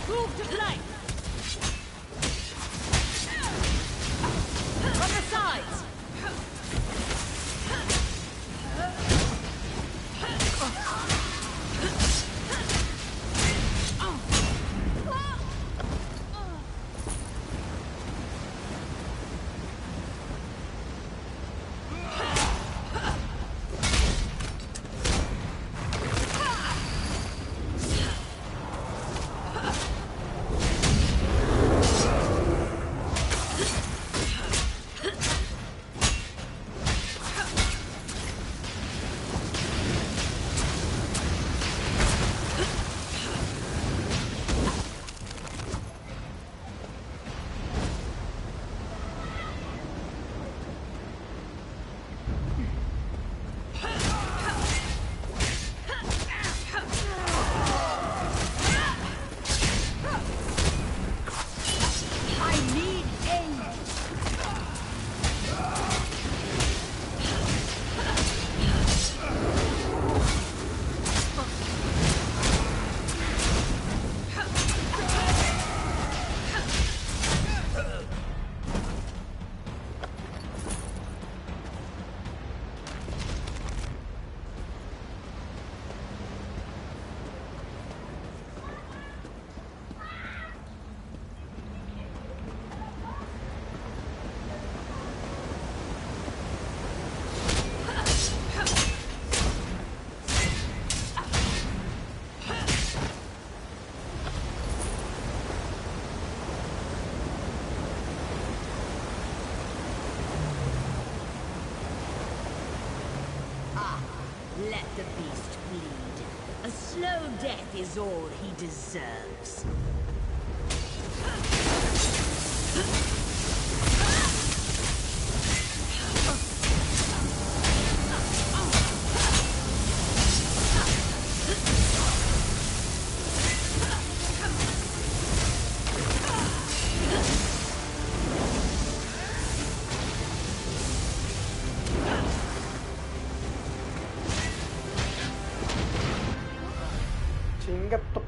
Move to flank! On the sides! Let the beast bleed. A slow death is all he deserves. Chinga tu...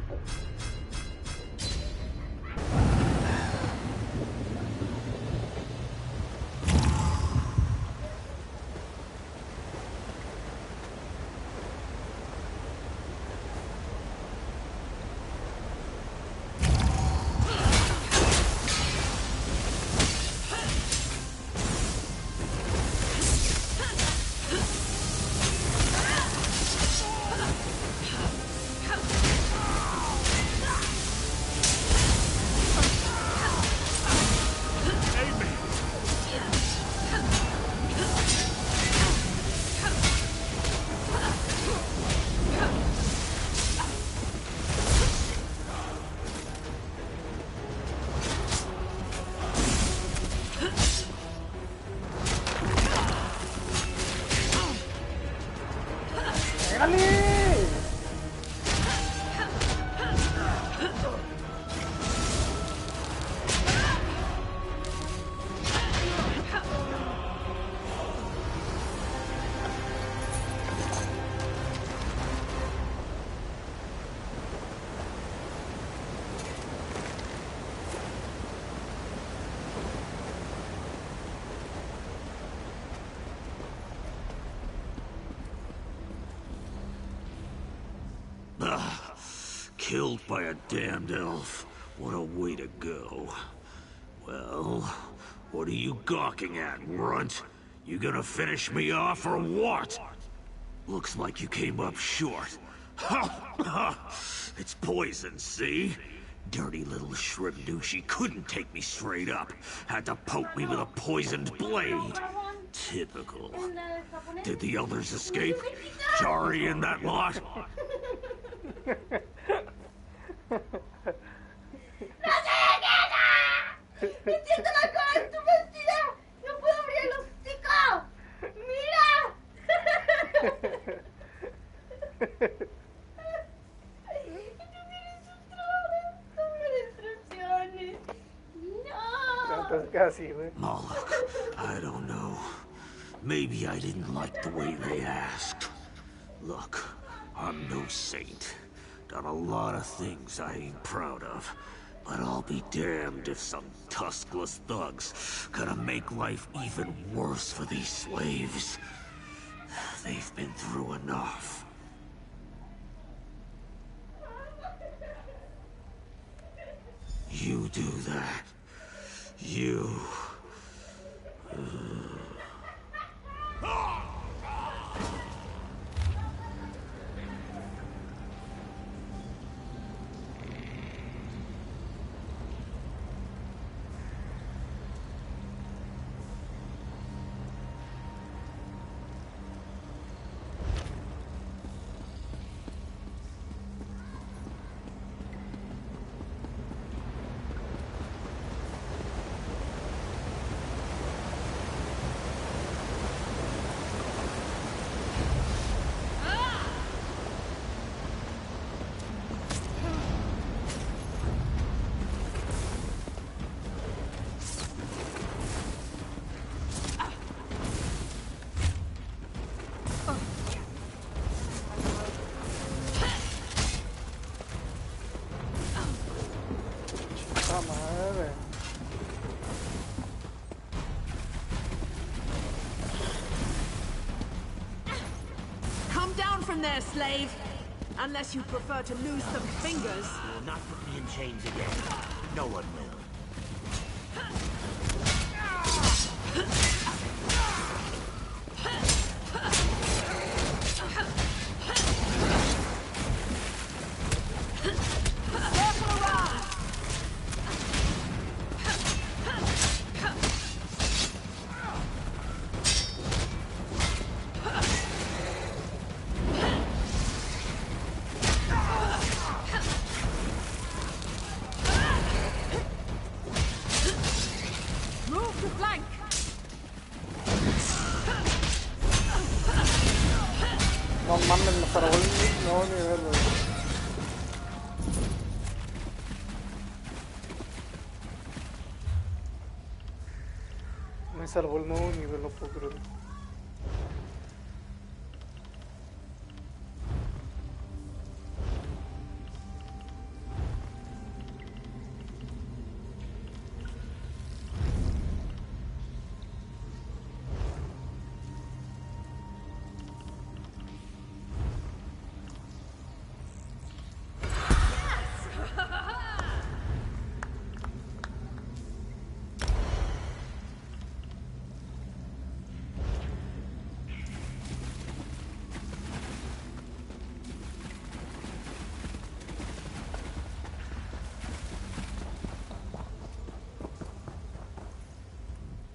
Killed by a damned elf. What a way to go. Well, what are you gawking at, runt? You gonna finish me off or what? Looks like you came up short. It's poison, see? Dirty little shrimp knew she couldn't take me straight up. Had to poke me with a poisoned blade. Typical. Did the others escape? Jari and that lot? Moloch, I don't know. Maybe I didn't like the way they asked. Look, I'm no saint. Done a lot of things I ain't proud of. But I'll be damned if some tuskless thugs gonna make life even worse for these slaves. They've been through enough. You do that. You... Come down from there, slave! Unless you prefer to lose some fingers. You will not put me in chains again. No one will. No mames, me salvó el nuevo nivel, güey. Me salvó el nuevo nivel, no puedo creerlo.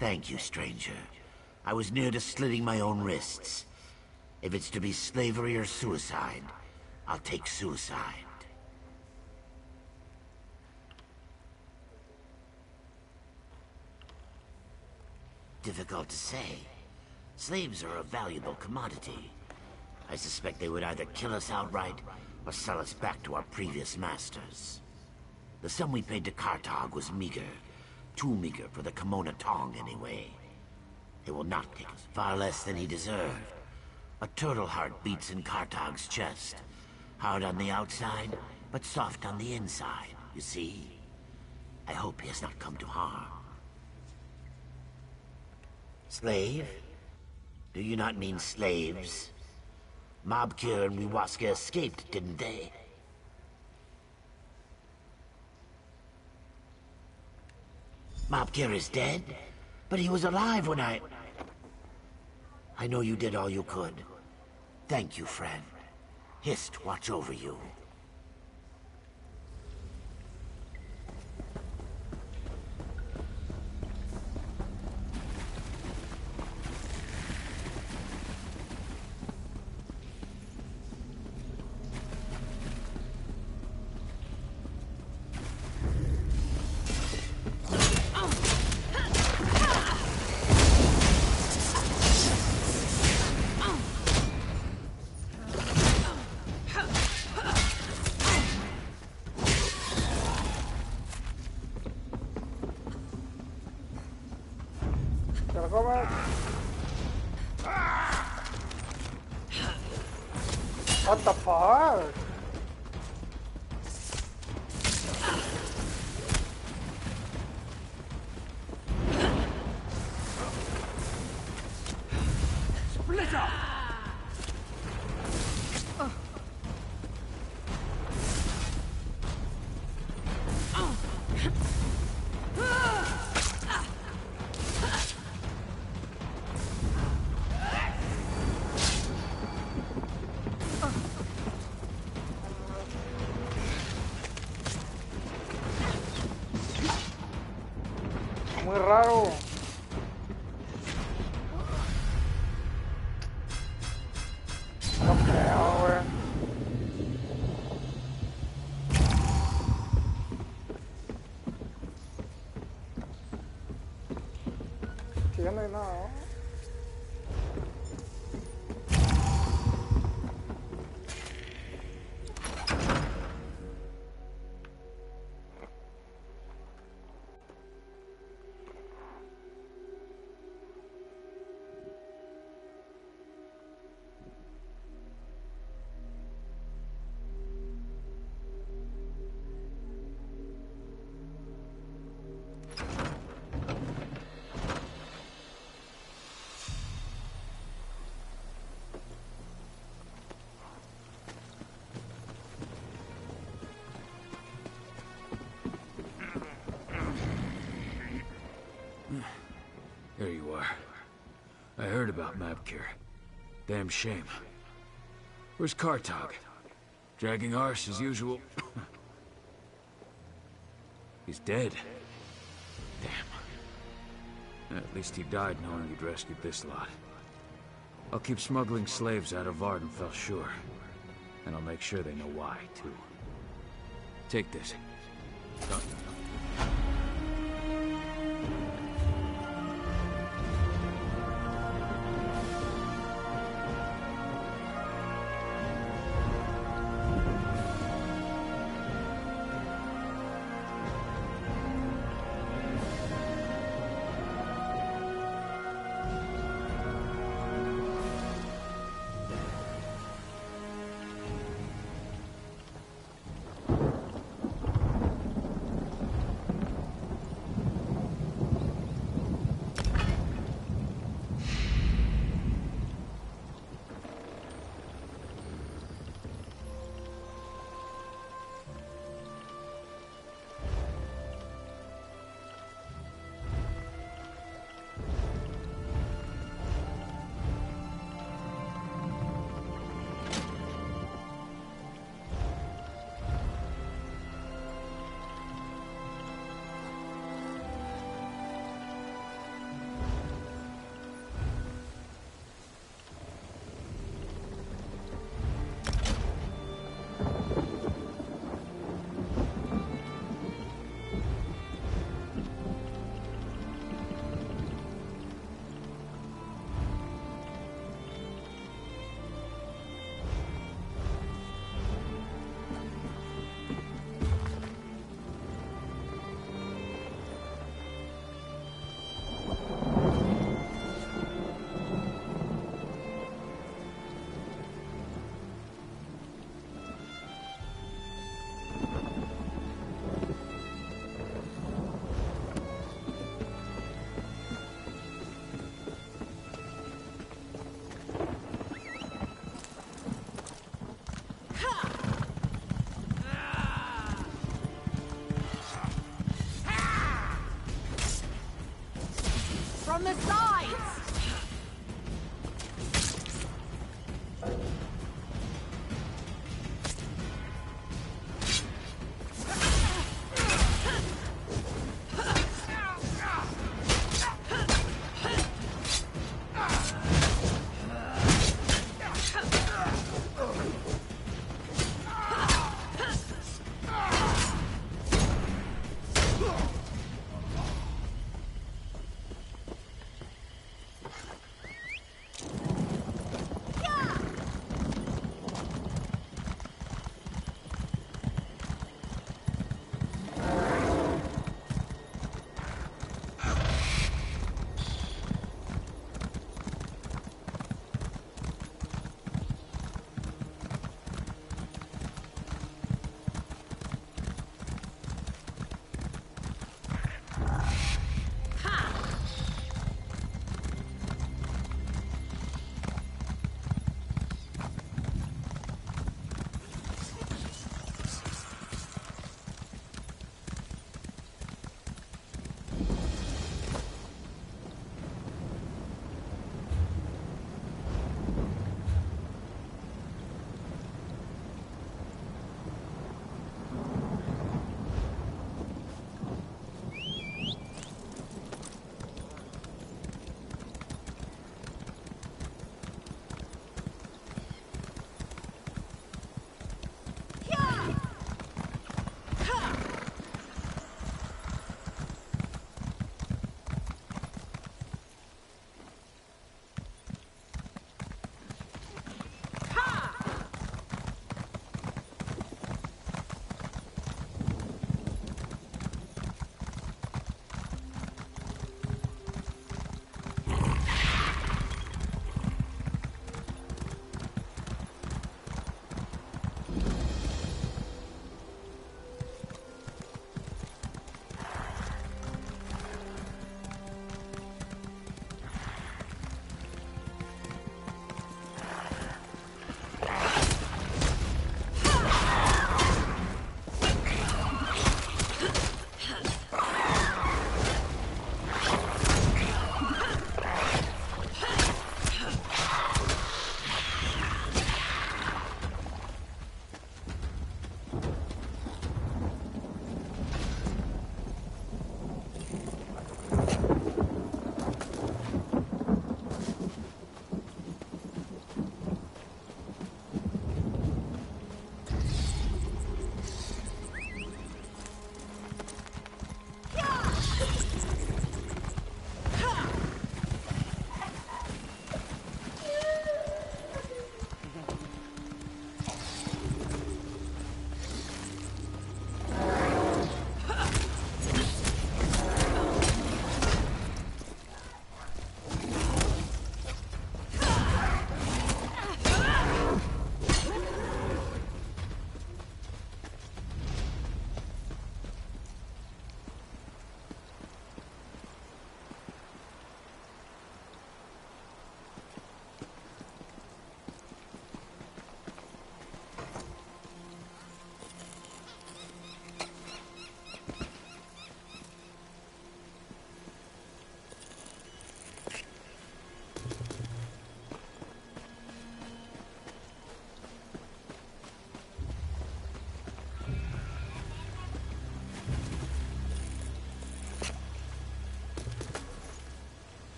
Thank you, stranger. I was near to slitting my own wrists. If it's to be slavery or suicide, I'll take suicide. Difficult to say. Slaves are a valuable commodity. I suspect they would either kill us outright or sell us back to our previous masters. The sum we paid to Kartag was meager. Too meager for the Kimona Tong, anyway. They will not take us far less than he deserved. A turtle heart beats in Kartag's chest. Hard on the outside, but soft on the inside, you see? I hope he has not come to harm. Slave? Do you not mean slaves? Mobkir and Wiwaska escaped, didn't they? Mobkir is dead? But he was alive when I know you did all you could. Thank you, friend. Hist, watch over you. la comes. What the fuck? Split up! Muy raro. No creo, güey. Que ya no hay nada, ¿no? There you are. I heard about Mabkir. Damn shame. Where's Kartag? Dragging arse as usual. He's dead. Damn. At least he died knowing he'd rescued this lot. I'll keep smuggling slaves out of Vardenfell, sure. And I'll make sure they know why, too. Take this.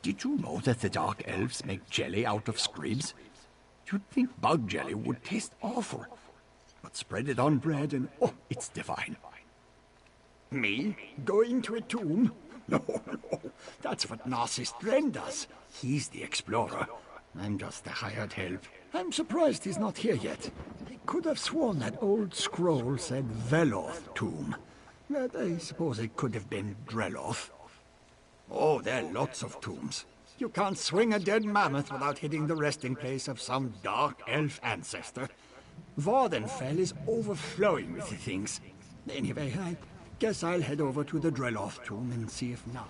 Did you know that the Dark Elves make jelly out of scribs? You'd think bug jelly would taste awful. But spread it on bread and, oh, it's divine. Me? Going to a tomb? No, no. That's what Narcissus Dren does. He's the explorer. I'm just the hired help. I'm surprised he's not here yet. I could have sworn that old scroll said Veloth tomb. But I suppose it could have been Dreloth. Oh, there are lots of tombs. You can't swing a dead mammoth without hitting the resting place of some dark elf ancestor. Vardenfell is overflowing with the things. Anyway, I guess I'll head over to the Dreloth tomb and see if now.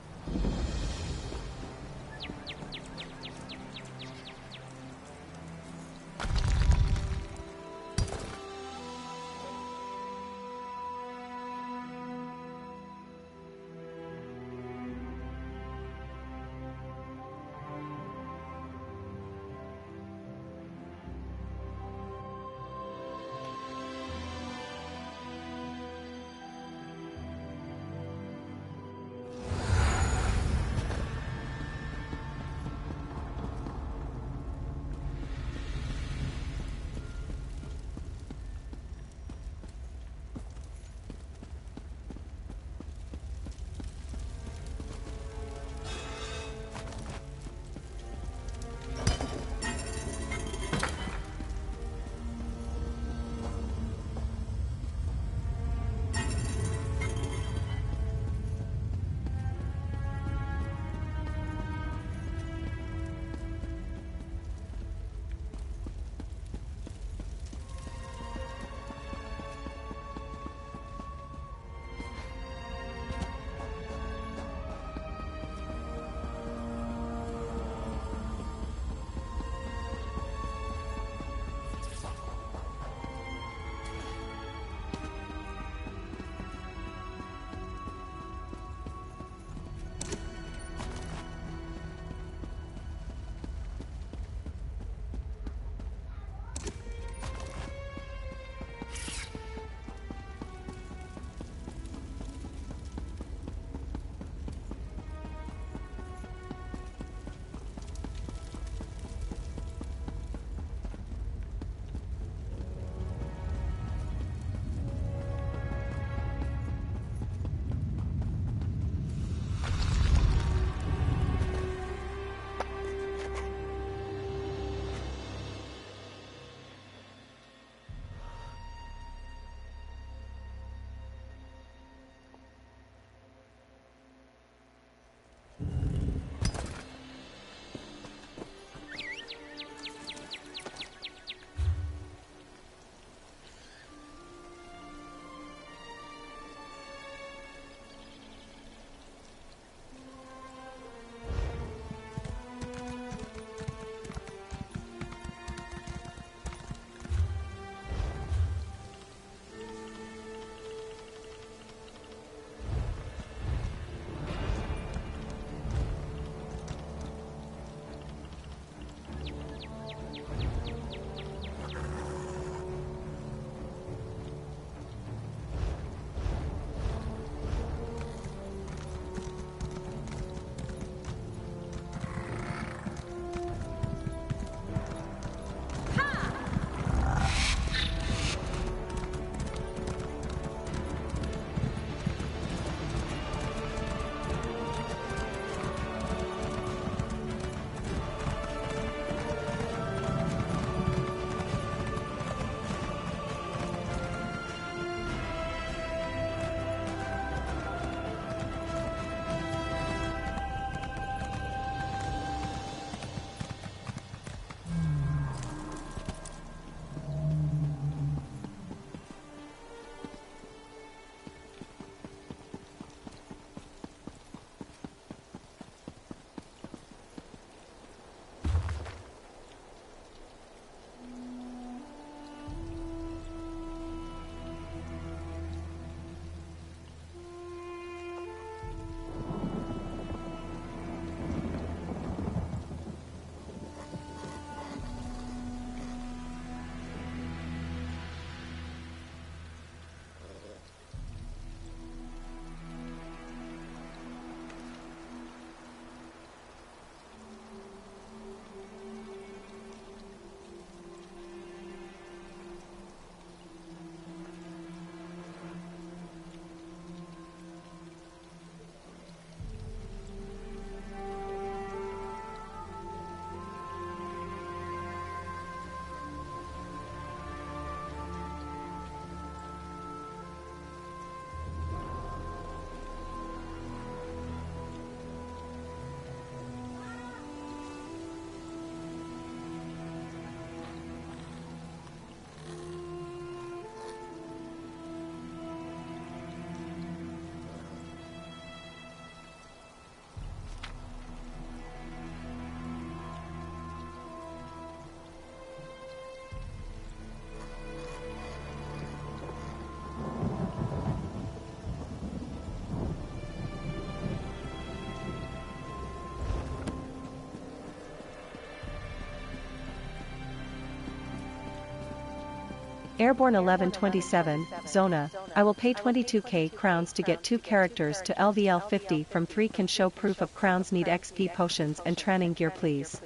Airborne 1127, Zona, I will pay 22k crowns to get 2 characters to LVL 50 from 3 can show proof of crowns need XP potions and training gear please.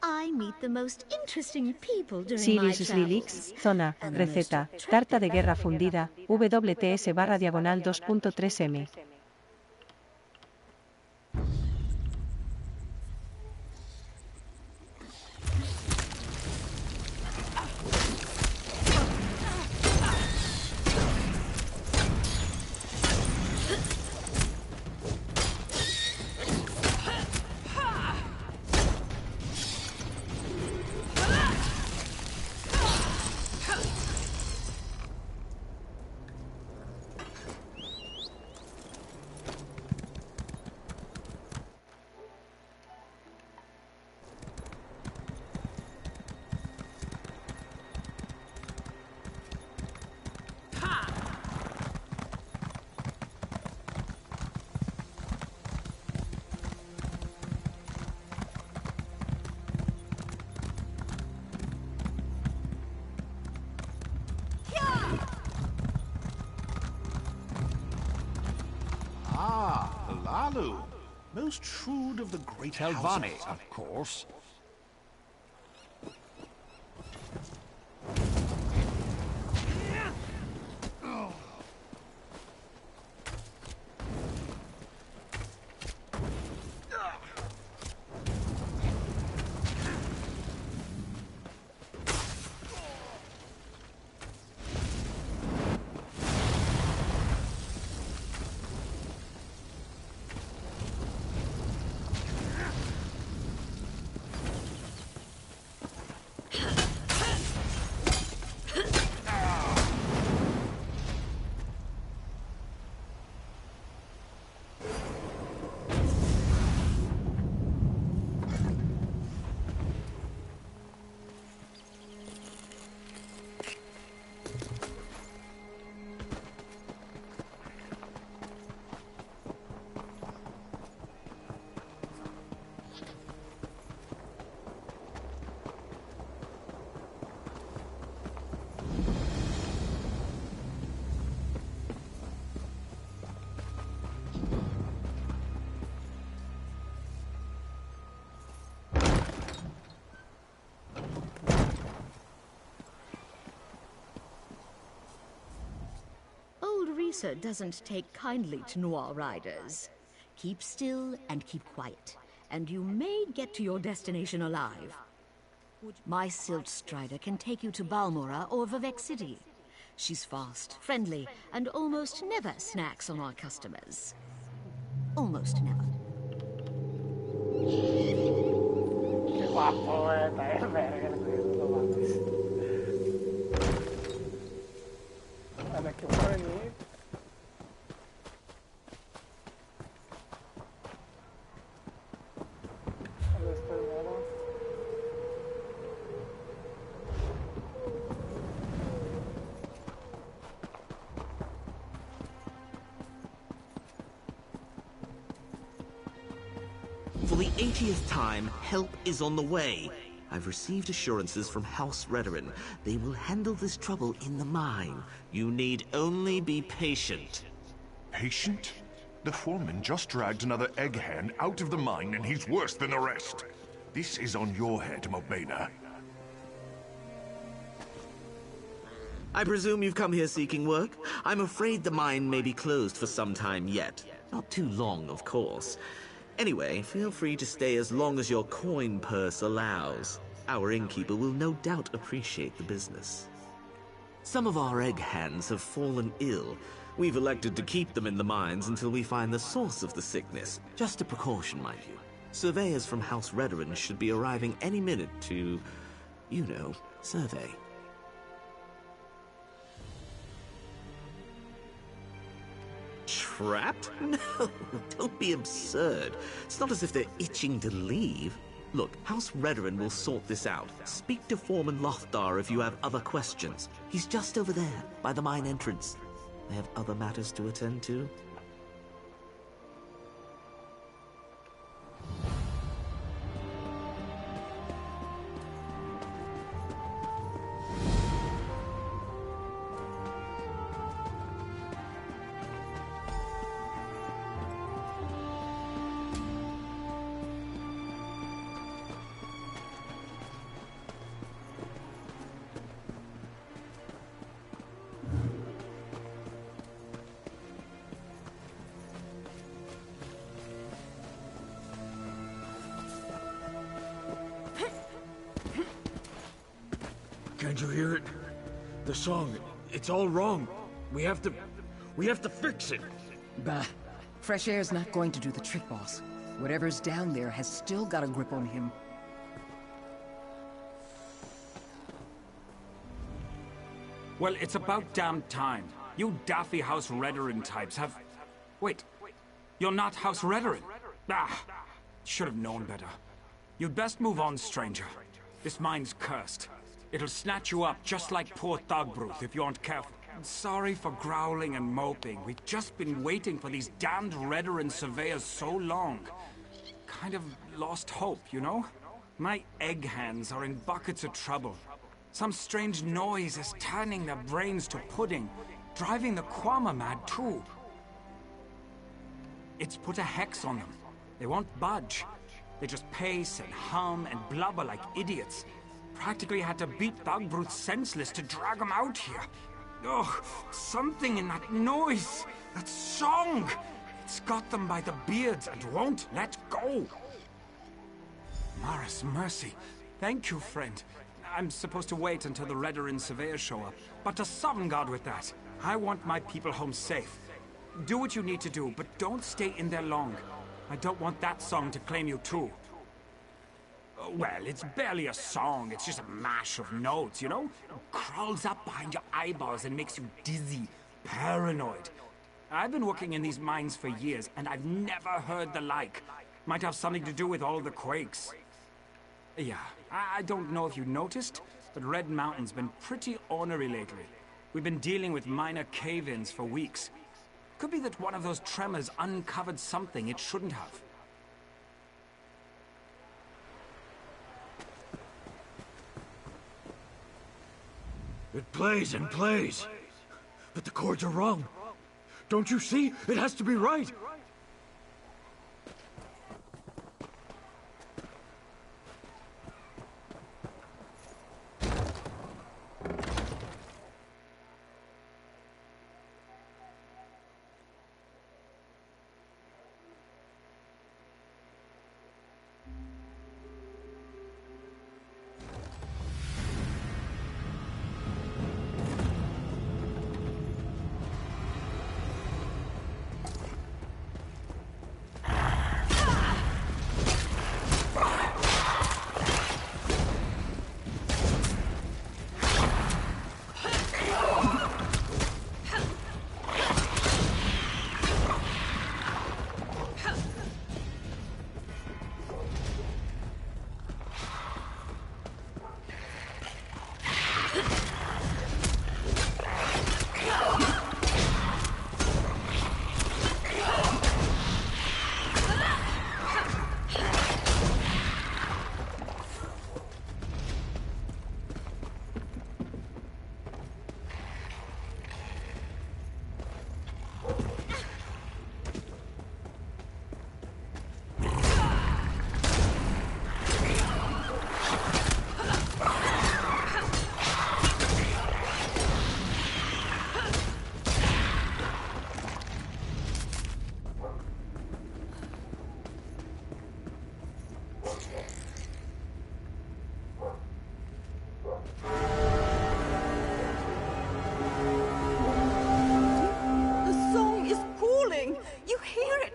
I meet the most interesting people during my Sirius travels. Lilix, zona, receta, tarta de guerra fundida, WTS/2.3M. Lalu, most shrewd of the great Helvani, of course. Risa doesn't take kindly to noir riders. Keep still and keep quiet, and you may get to your destination alive. My Silt Strider can take you to Balmora or Vivek City. She's fast, friendly, and almost never snacks on our customers. Almost never. Qué guapo, está bien verga el juego, no mames. A la que va a venir. ¿Dónde está el mono? For the 80th time, help is on the way. I've received assurances from House Redoran. They will handle this trouble in the mine. You need only be patient. Patient? The foreman just dragged another egg hen out of the mine and he's worse than the rest. This is on your head, Mobena. I presume you've come here seeking work? I'm afraid the mine may be closed for some time yet. Not too long, of course. Anyway, feel free to stay as long as your coin purse allows. Our innkeeper will no doubt appreciate the business. Some of our egg hens have fallen ill. We've elected to keep them in the mines until we find the source of the sickness. Just a precaution, mind you. Surveyors from House Redoran should be arriving any minute to, you know, survey. trapped? No, don't be absurd. It's not as if they're itching to leave. Look, House Redoran will sort this out. Speak to Foreman Lothdar if you have other questions. He's just over there, by the mine entrance. They have other matters to attend to. Can't you hear it? The song, it's all wrong. We have to fix it. Bah. Fresh air's not going to do the trick, boss. Whatever's down there has still got a grip on him. Well, it's about damn time. You daffy House Redoran types have... Wait, you're not House Redoran? Ah, should have known better. You'd best move on, stranger. This mine's cursed. It'll snatch you up just like poor Thogbruth if you aren't careful. Sorry for growling and moping. We've just been waiting for these damned Redoran surveyors so long. Kind of lost hope, you know? My egg hands are in buckets of trouble. Some strange noise is turning their brains to pudding, driving the Kwama mad too. It's put a hex on them. They won't budge. They just pace and hum and blubber like idiots. Practically had to beat Thogbruth senseless to drag him out here. Ugh, something in that noise, that song. It's got them by the beards and won't let go. Maris mercy. Thank you, friend. I'm supposed to wait until the Redoran surveyors show up. But to Sovngarde with that. I want my people home safe. Do what you need to do, but don't stay in there long. I don't want that song to claim you too. Well, it's barely a song. It's just a mash of notes, you know? It crawls up behind your eyeballs and makes you dizzy, paranoid. I've been working in these mines for years, and I've never heard the like. Might have something to do with all the quakes. Yeah, I don't know if you noticed, but Red Mountain's been pretty ornery lately. We've been dealing with minor cave-ins for weeks. Could be that one of those tremors uncovered something it shouldn't have. It plays and plays. But the chords are wrong. Don't you see? It has to be right.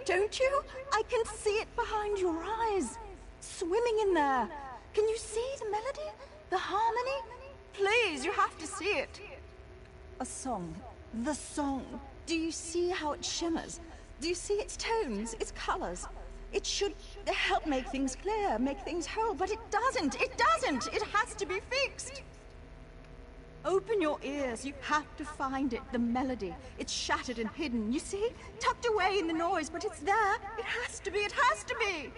Don't you? I can see it behind your eyes. Swimming in there. Can you see the melody? The harmony? Please, you have to see it. A song. The song. Do you see how it shimmers? Do you see its tones, its colors? It should help make things clear, make things whole, but it doesn't. It doesn't. It has to be fixed. Open your ears. You have to find it, the melody. It's shattered and hidden, you see? Tucked away in the noise, but it's there. It has to be. It has to be.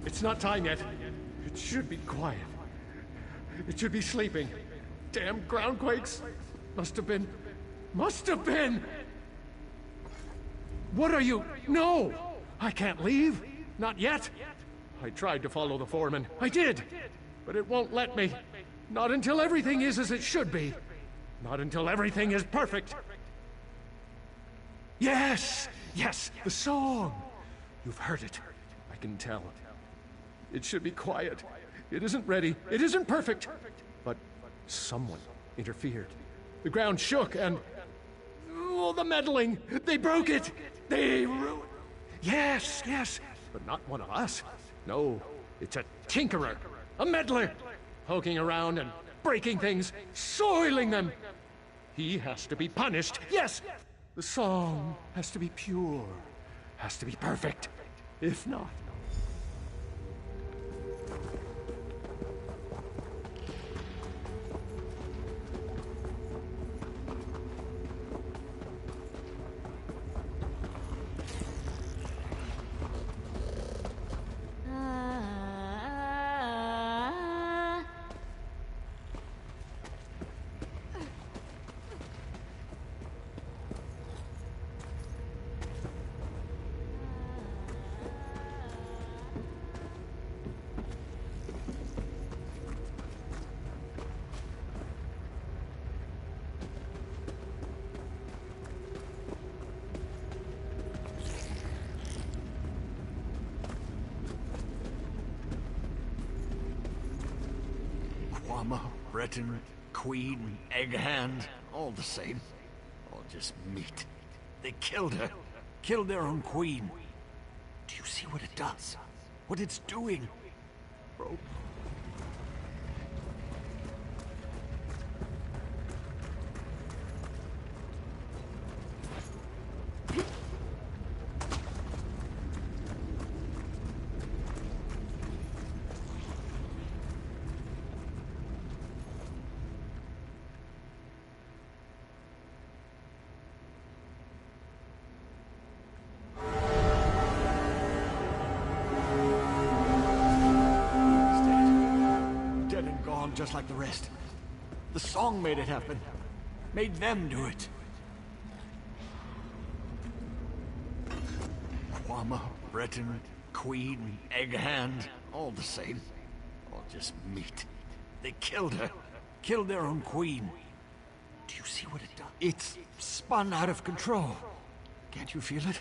It's not time yet. It should be quiet. It should be sleeping. Damn groundquakes. Must have been. What are you? No! I can't leave. Not yet. I tried to follow the foreman. I did. But it won't let me. Not until everything is as it should be. Not until everything is perfect. Yes! Yes, the song! You've heard it. I can tell. It should be quiet. It isn't ready. It isn't perfect. But someone interfered. The ground shook and... Oh, the meddling! They broke it! They ruined... Yes, yes, but not one of us. No, it's a tinkerer, a meddler, poking around and breaking things, soiling them. He has to be punished. Yes, the song has to be pure, has to be perfect. If not... Breton, Queen, Egg Hand, all the same. All just meat. They killed her. Killed their own queen. Do you see what it does? What it's doing? Bro. Just like the rest. The song made it happen. Made them do it. Quama, Breton, Queen, Egg Hand, all the same. All just meat. They killed her. Killed their own queen. Do you see what it does? It's spun out of control. Can't you feel it?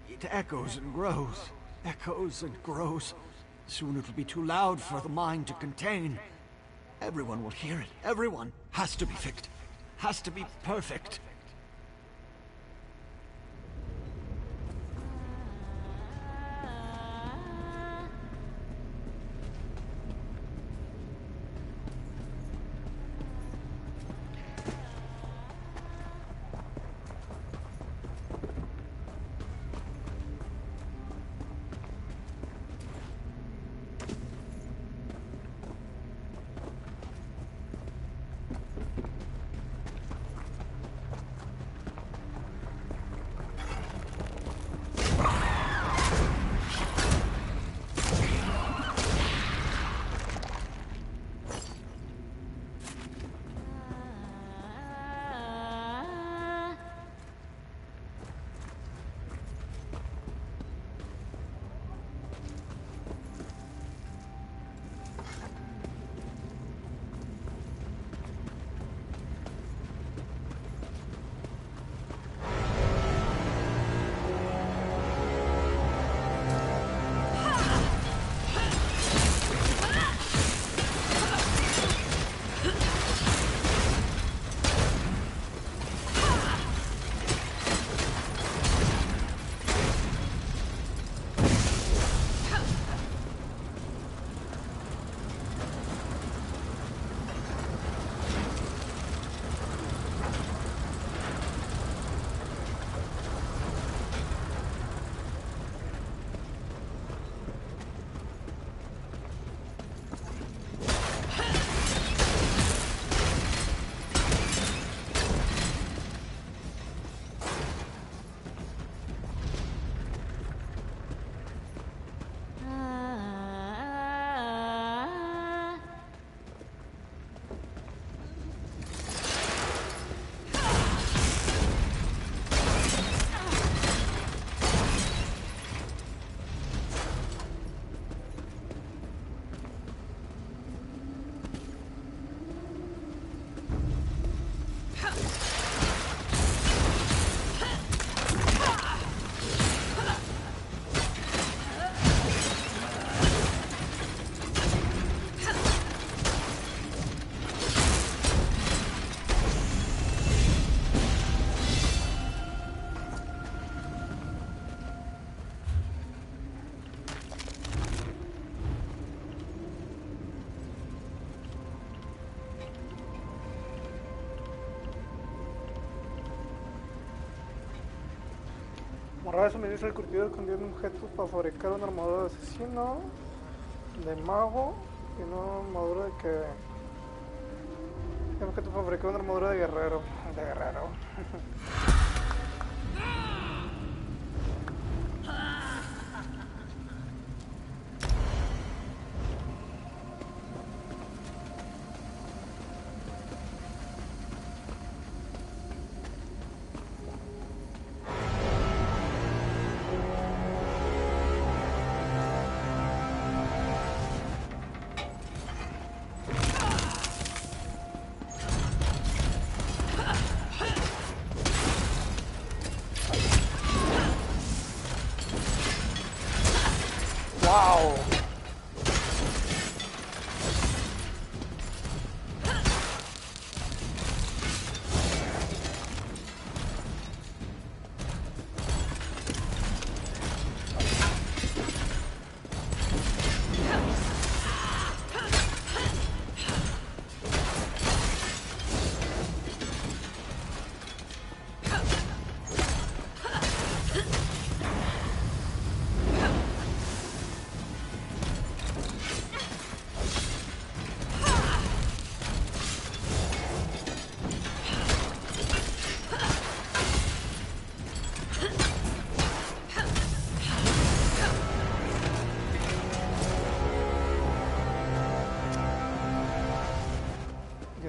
It echoes and grows. Echoes and grows. Soon it'll be too loud for the mind to contain. Everyone will hear it. Everyone has to be fixed. Has to be perfect. Morra eso me dice el curtido escondiendo objetos para fabricar una armadura de asesino, de mago y una armadura de que... Un objeto para fabricar una armadura de guerrero. De guerrero. Wow.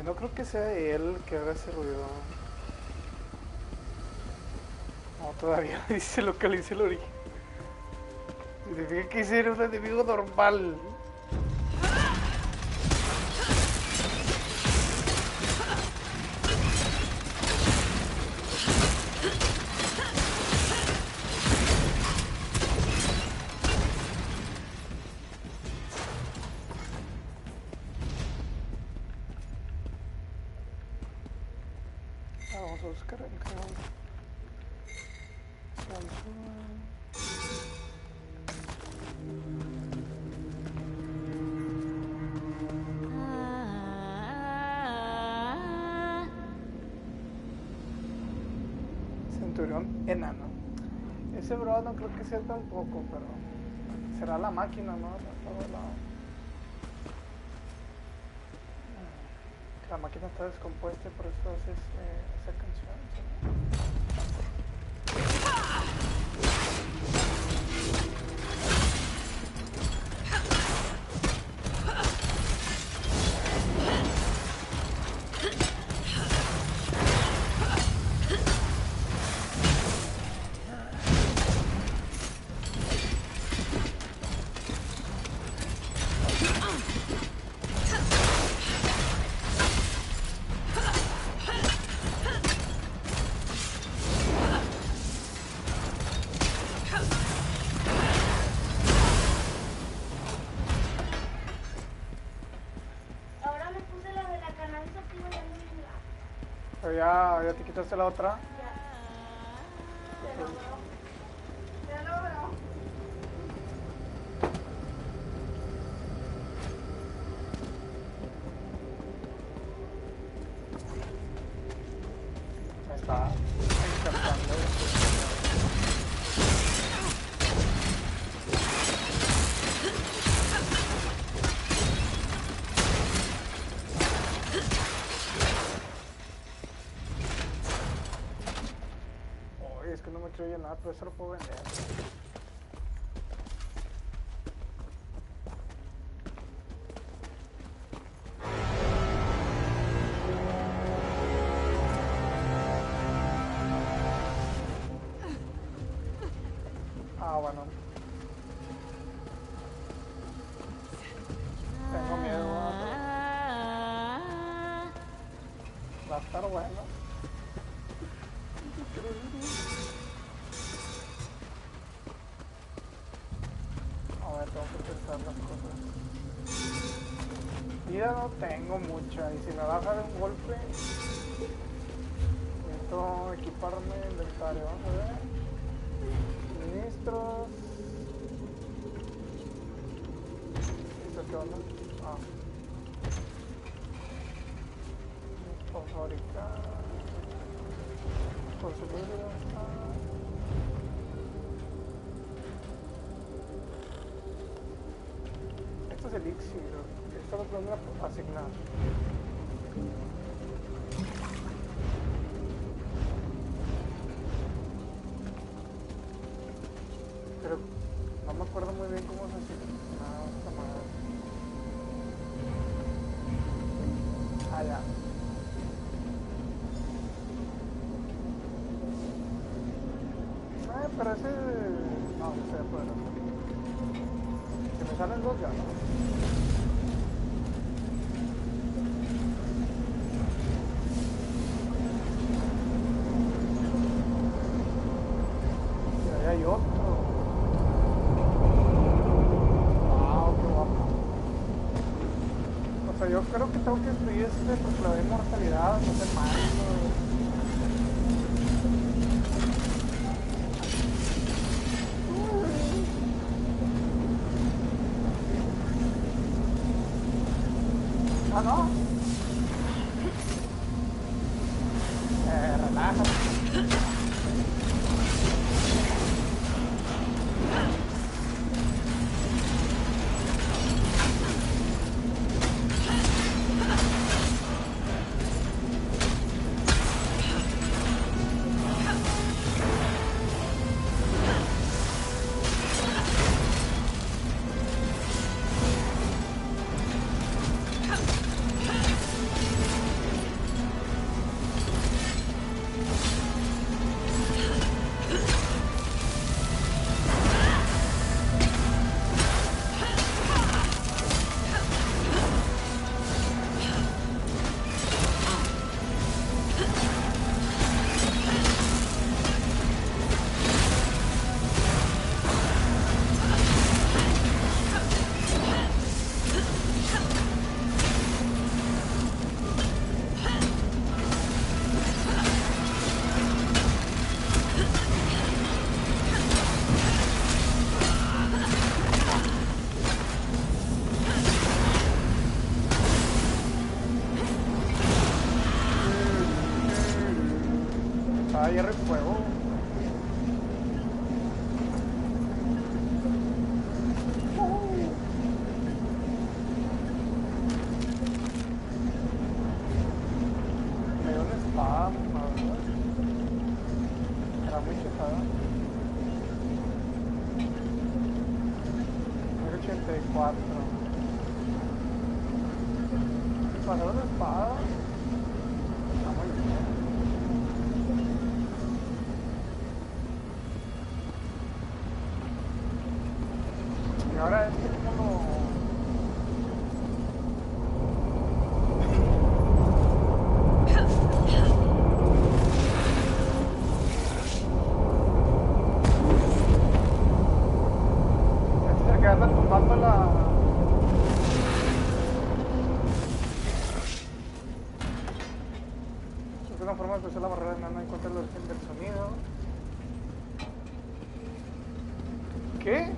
No creo que sea él que haga ese ruido. No, todavía dice localice el origen. Significa que ese era un enemigo normal. Vamos a buscar en Centurión enano. Ese bro no creo que sea tampoco, pero será la máquina, ¿no? La máquina está descompuesta y por eso haces esa canción, ¿sí? Pero ya te quitaste la otra. Ya logró. Me está encantando. Es que no me quiero llenar, pero eso lo puedo vender. Ah, bueno. Tengo miedo. Va a estar bueno. A ver, tengo que pensar las cosas. Vida no tengo mucha, y si me baja de un golpe necesito equiparme el inventario. Vamos a ver. Ministros. ¿Esto qué onda? Ah. Por fabricar. Consumir. difícil. Esto lo podemos asignar. Pero no me acuerdo muy bien cómo se asignaba esta madre. Ah, ya. Pero ese... No, no se puede hacer. Que me salen dos ya, ¿no? Y ahí hay otro. Wow, qué guapo. O sea, yo creo que tengo que destruir este porque le da inmortalidad, no sé mal, ¿no? Ah, no. Relájate. Hierro y fuego. Me dio una espada, ¿verdad? Era muy chifada. 1084. Pasar una espada. Está muy bien. Y ahora este como este es el que anda tumbando la... Es una forma de usar la barrera enana en contra del origen del sonido. ¿Qué?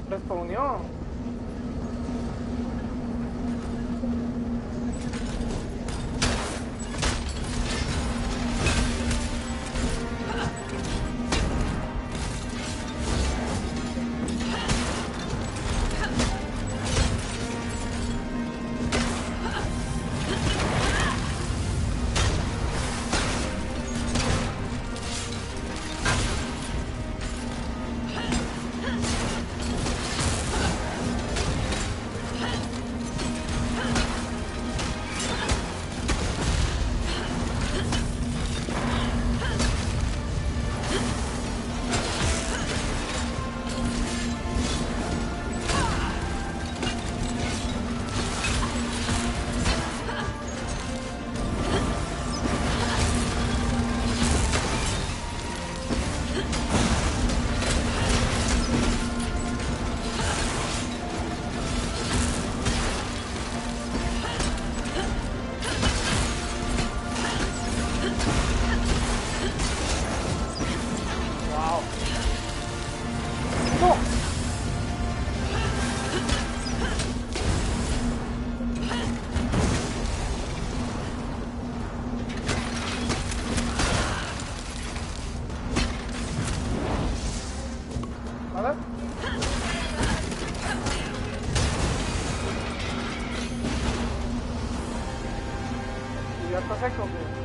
Respawneó. ¿Ya está seco o qué?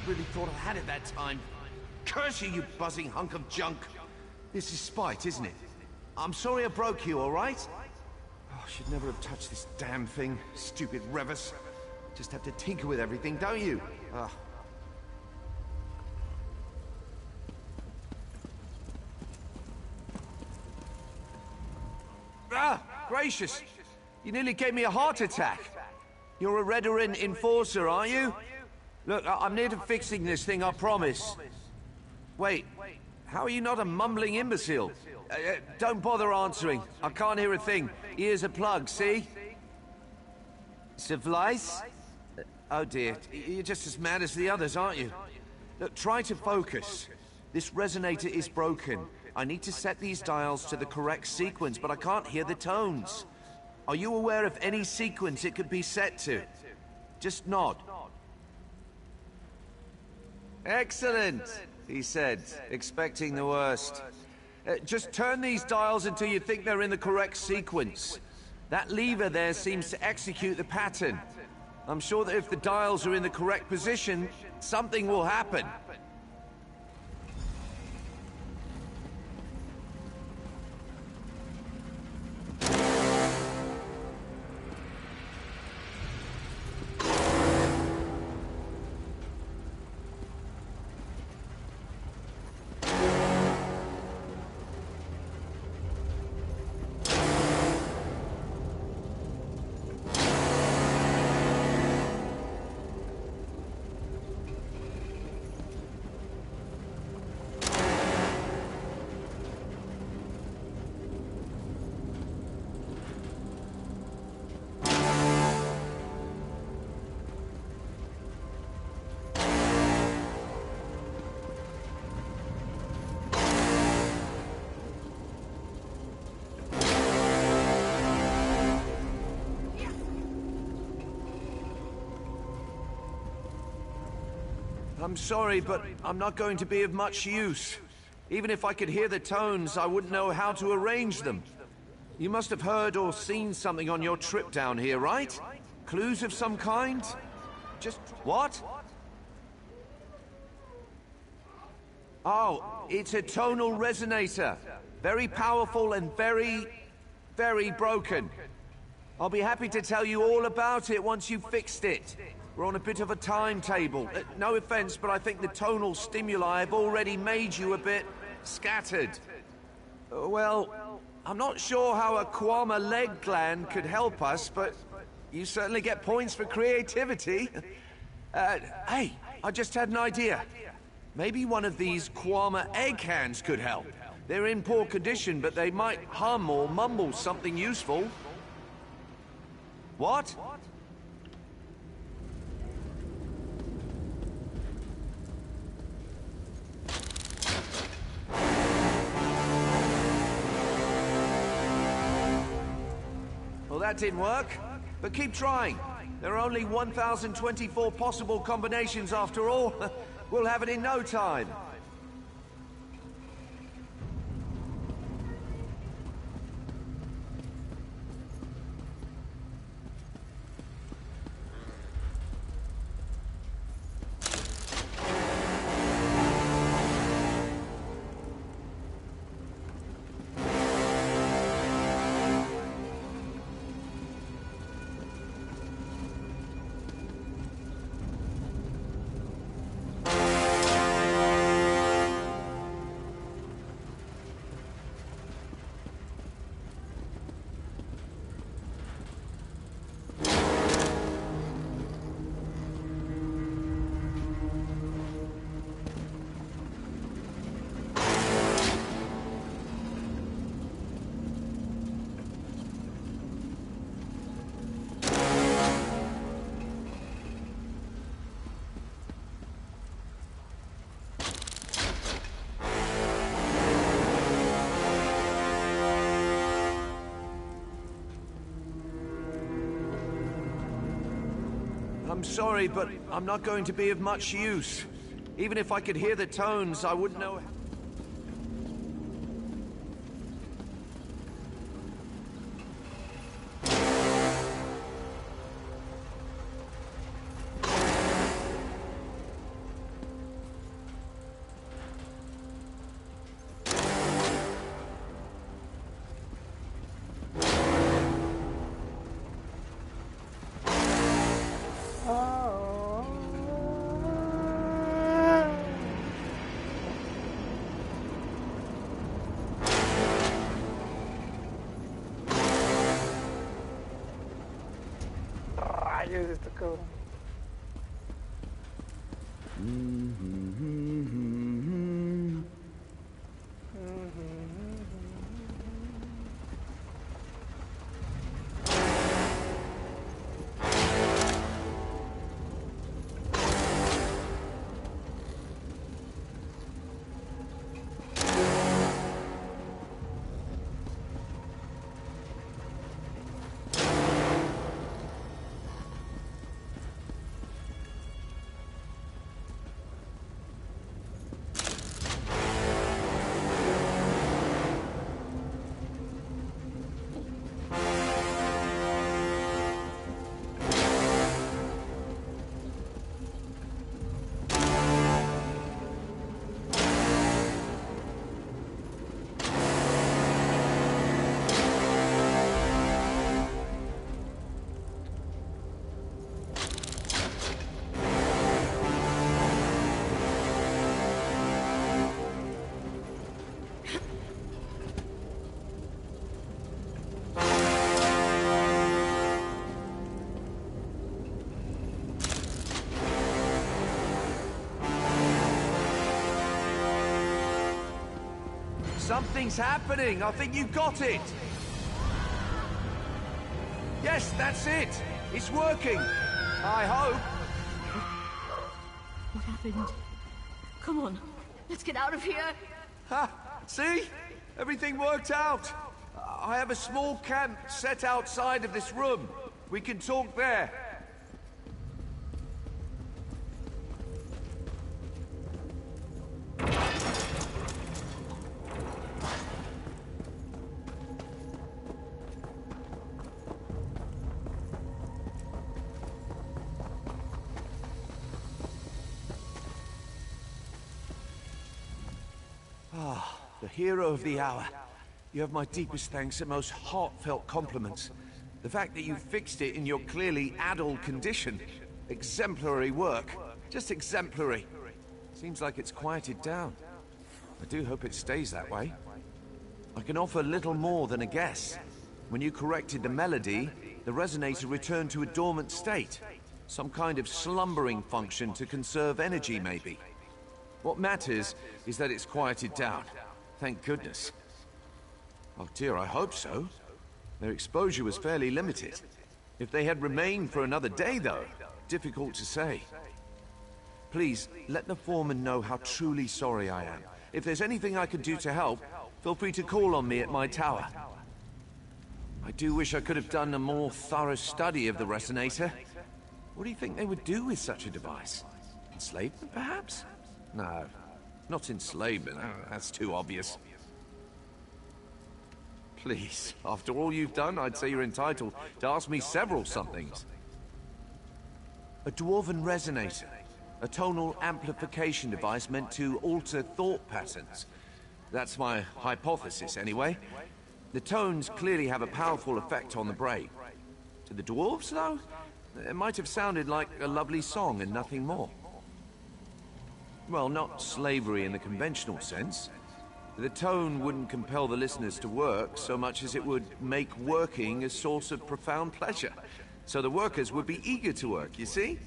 really thought I had it that time. Curse you, you buzzing hunk of junk. This is spite, isn't it? I'm sorry I broke you, all right? Oh, I should never have touched this damn thing. Stupid Revis. Just have to tinker with everything, don't you? Ugh. Ah, gracious. You nearly gave me a heart attack. You're a Redoran enforcer, aren't you? Look, I'm near to fixing this thing, I promise. Wait, how are you not a mumbling imbecile? Don't bother answering. I can't hear a thing. Ears are plugged, see? Supplies? Oh dear, you're just as mad as the others, aren't you? Look, try to focus. This resonator is broken. I need to set these dials to the correct sequence, but I can't hear the tones. Are you aware of any sequence it could be set to? Just nod. Excellent, he said, expecting the worst. Just turn these dials until you think they're in the correct sequence. That lever there seems to execute the pattern. I'm sure that if the dials are in the correct position, something will happen. I'm sorry, but I'm not going to be of much use. Even if I could hear the tones, I wouldn't know how to arrange them. You must have heard or seen something on your trip down here, right? Clues of some kind? Just what? Oh, it's a tonal resonator. Very powerful and very broken. I'll be happy to tell you all about it once you've fixed it. We're on a bit of a timetable. No offense, but I think the tonal stimuli have already made you a bit scattered. Well, I'm not sure how a Kwama leg gland could help us, but you certainly get points for creativity. Hey, I just had an idea. Maybe one of these Kwama egg hands could help. They're in poor condition, but they might hum or mumble something useful. What? Well, that didn't work, but keep trying. There are only 1,024 possible combinations after all. We'll have it in no time. I'm sorry, but I'm not going to be of much use. Even if I could hear the tones, I wouldn't know... cabrón. Something's happening. I think you got it. Yes, that's it. It's working. I hope. What happened? Come on, let's get out of here. Ha! See? Everything worked out. I have a small camp set outside of this room. We can talk there. The hero of the hour. You have my deepest thanks and most heartfelt compliments. The fact that you fixed it in your clearly addled condition. Exemplary work. Just exemplary. Seems like it's quieted down. I do hope it stays that way. I can offer little more than a guess. When you corrected the melody, the resonator returned to a dormant state. Some kind of slumbering function to conserve energy, maybe. What matters is that it's quieted down. Thank goodness. Oh dear, I hope so. Their exposure was fairly limited. If they had remained for another day, though, difficult to say. Please, let the foreman know how truly sorry I am. If there's anything I can do to help, feel free to call on me at my tower. I do wish I could have done a more thorough study of the resonator. What do you think they would do with such a device? Enslavement, perhaps? No, not enslavement. That's too obvious. Please, after all you've done, I'd say you're entitled to ask me several somethings. A dwarven resonator. A tonal amplification device meant to alter thought patterns. That's my hypothesis, anyway. The tones clearly have a powerful effect on the brain. To the dwarves, though, it might have sounded like a lovely song and nothing more. Well, not slavery in the conventional sense. The tone wouldn't compel the listeners to work so much as it would make working a source of profound pleasure. So the workers would be eager to work, you see?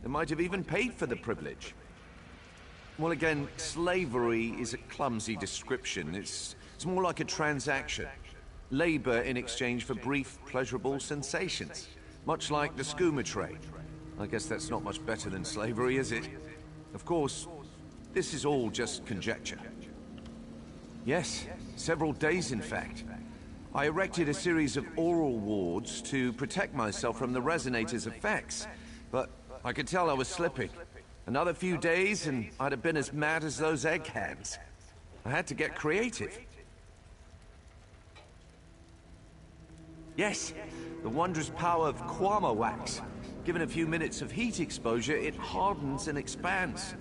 They might have even paid for the privilege. Well, again, slavery is a clumsy description. It's more like a transaction. Labor in exchange for brief, pleasurable sensations. Much like the skooma trade. I guess that's not much better than slavery, is it? Of course, this is all just conjecture. Yes, several days in fact. I erected a series of oral wards to protect myself from the resonator's effects, but I could tell I was slipping. Another few days and I'd have been as mad as those eggheads. I had to get creative. Yes, the wondrous power of Kwama wax. Given a few minutes of heat exposure, it hardens and expands.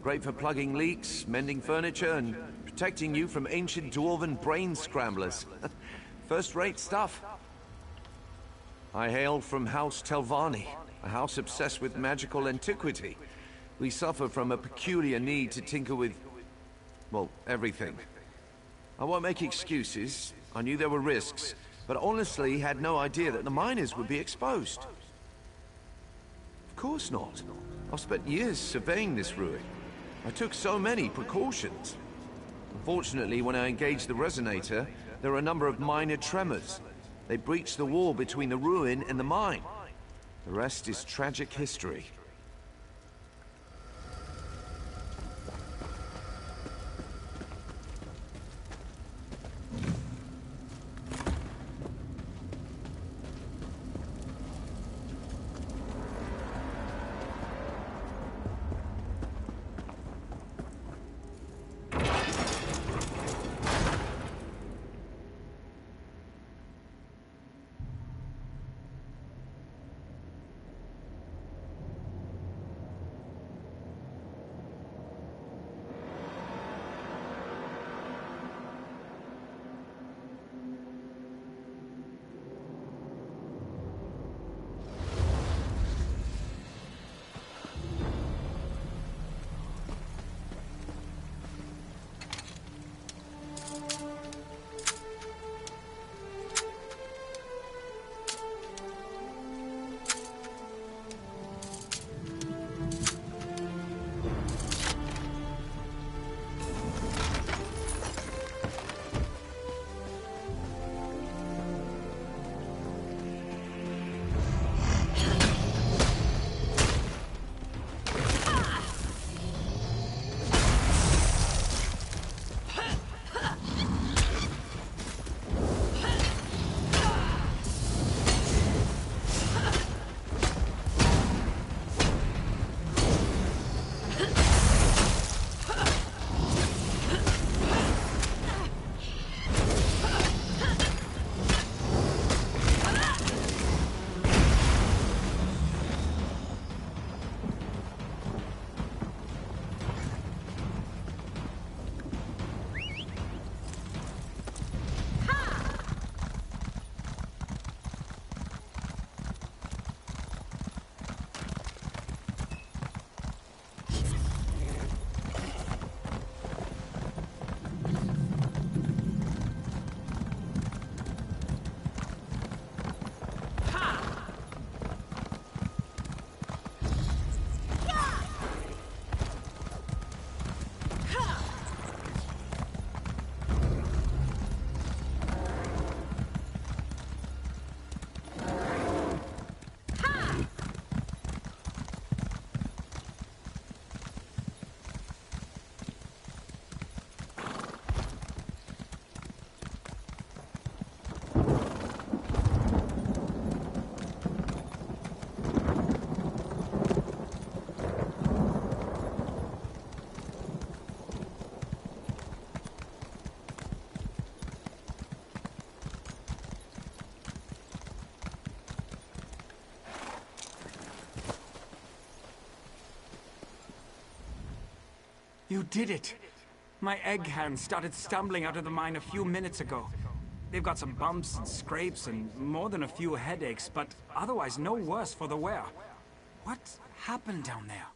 Great for plugging leaks, mending furniture, and protecting you from ancient dwarven brain scramblers. First-rate stuff. I hail from House Telvanni, a house obsessed with magical antiquity. We suffer from a peculiar need to tinker with, well, everything. I won't make excuses. I knew there were risks, but honestly had no idea that the miners would be exposed. Of course not. I've spent years surveying this ruin. I took so many precautions. Unfortunately, when I engaged the resonator, there were a number of minor tremors. They breached the wall between the ruin and the mine. The rest is tragic history. You did it! My egg hands started stumbling out of the mine a few minutes ago. They've got some bumps and scrapes and more than a few headaches, but otherwise no worse for the wear. What happened down there?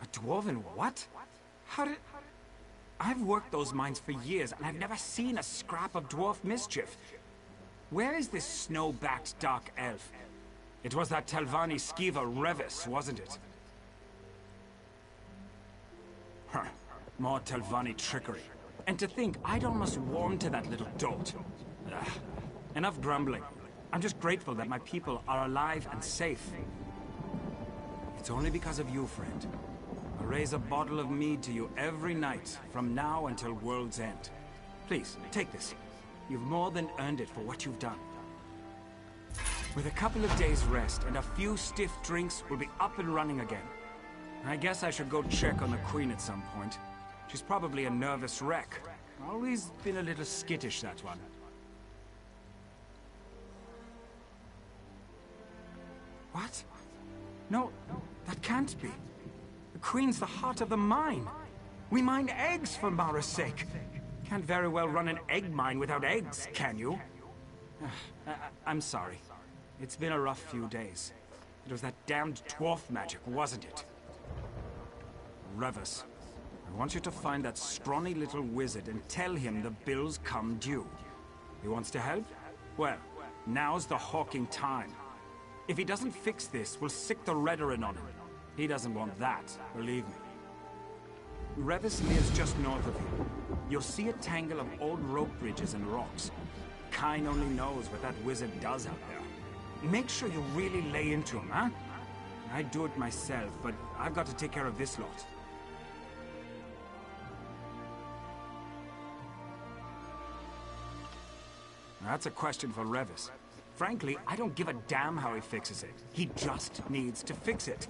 A dwarven what? How did... I've worked those mines for years, and I've never seen a scrap of dwarf mischief. Where is this snow-backed dark elf? It was that Telvanni skeever Revis, wasn't it? Huh. More Telvanni trickery. And to think I'd almost warmed to that little dolt. Ugh. Enough grumbling. I'm just grateful that my people are alive and safe. It's only because of you, friend. I'll raise a bottle of mead to you every night, from now until world's end. Please, take this. You've more than earned it for what you've done. With a couple of days' rest and a few stiff drinks, we'll be up and running again. I guess I should go check on the Queen at some point. She's probably a nervous wreck. Always been a little skittish, that one. What? No, that can't be. The Queen's the heart of the mine. We mine eggs for Mara's sake. Can't very well run an egg mine without eggs, can you? I'm sorry. It's been a rough few days. It was that damned dwarf magic, wasn't it? Revis, I want you to find that scrawny little wizard and tell him the bill's come due. He wants to help? Well, now's the hawking time. If he doesn't fix this, we'll sick the Redoran on him. He doesn't want that, believe me. Revis lives just north of here. You'll see a tangle of old rope bridges and rocks. Kine only knows what that wizard does out there. Make sure you really lay into him, huh? I'd do it myself, but I've got to take care of this lot. That's a question for Revis. Frankly, I don't give a damn how he fixes it. He just needs to fix it.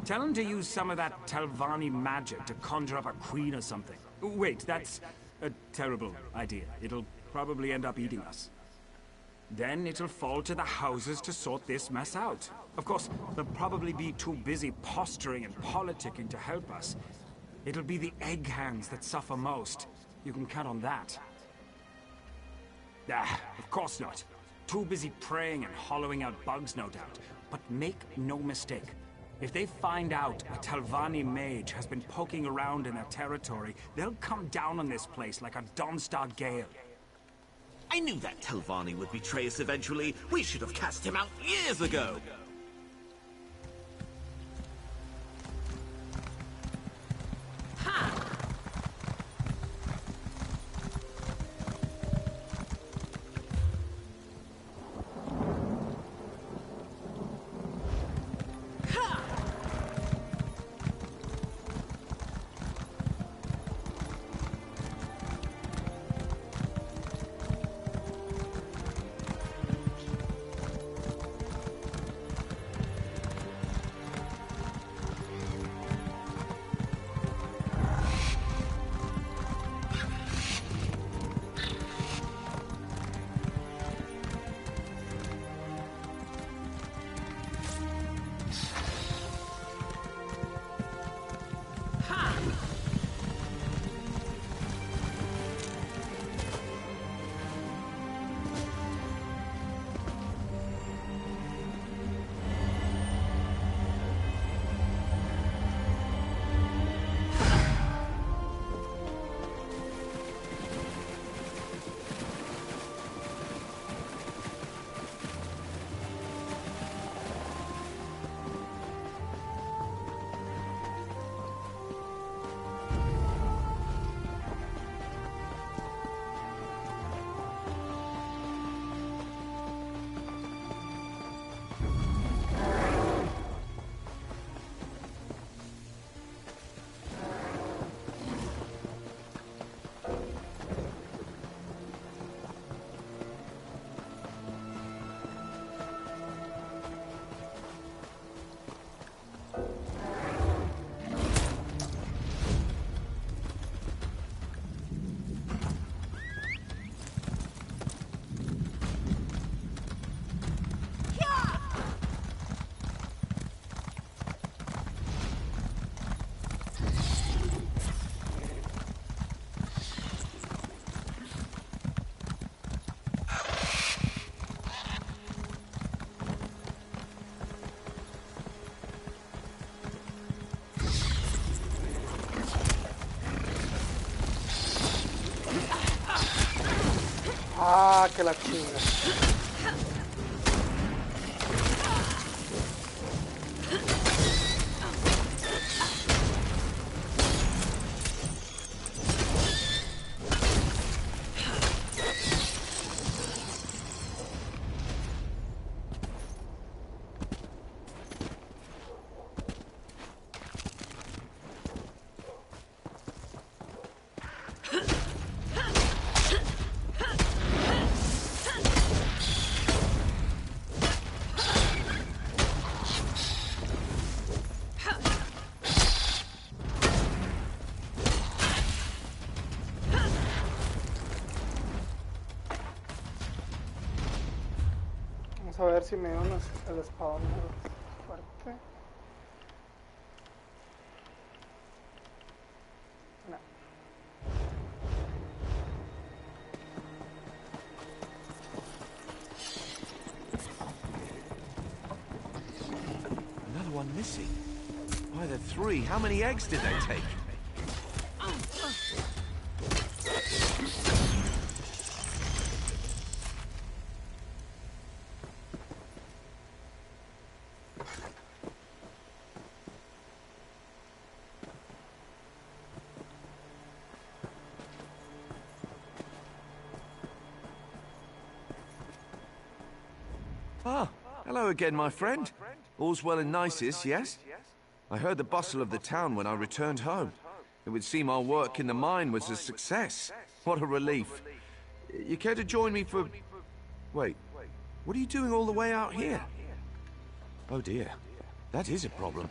Tell him to use some of that Telvanni magic to conjure up a queen or something. Wait, that's a terrible idea. It'll probably end up eating us. Then it'll fall to the houses to sort this mess out. Of course, they'll probably be too busy posturing and politicking to help us. It'll be the egg hands that suffer most. You can count on that. Ah, of course not. Too busy praying and hollowing out bugs, no doubt. But make no mistake. If they find out a Telvanni mage has been poking around in their territory, they'll come down on this place like a Dawnstar Gale. I knew that Telvanni would betray us eventually. We should have cast him out years ago. Ah, que la chinga. A ver si me dio el espadón fuerte. No. Another one missing. Why, there are 3. How many eggs did they take? Ah, hello again, my friend. All's well and nicest, yes? I heard the bustle of the town when I returned home. It would seem our work in the mine was a success. What a relief. You care to join me for... Wait, what are you doing all the way out here? Oh dear, that is a problem.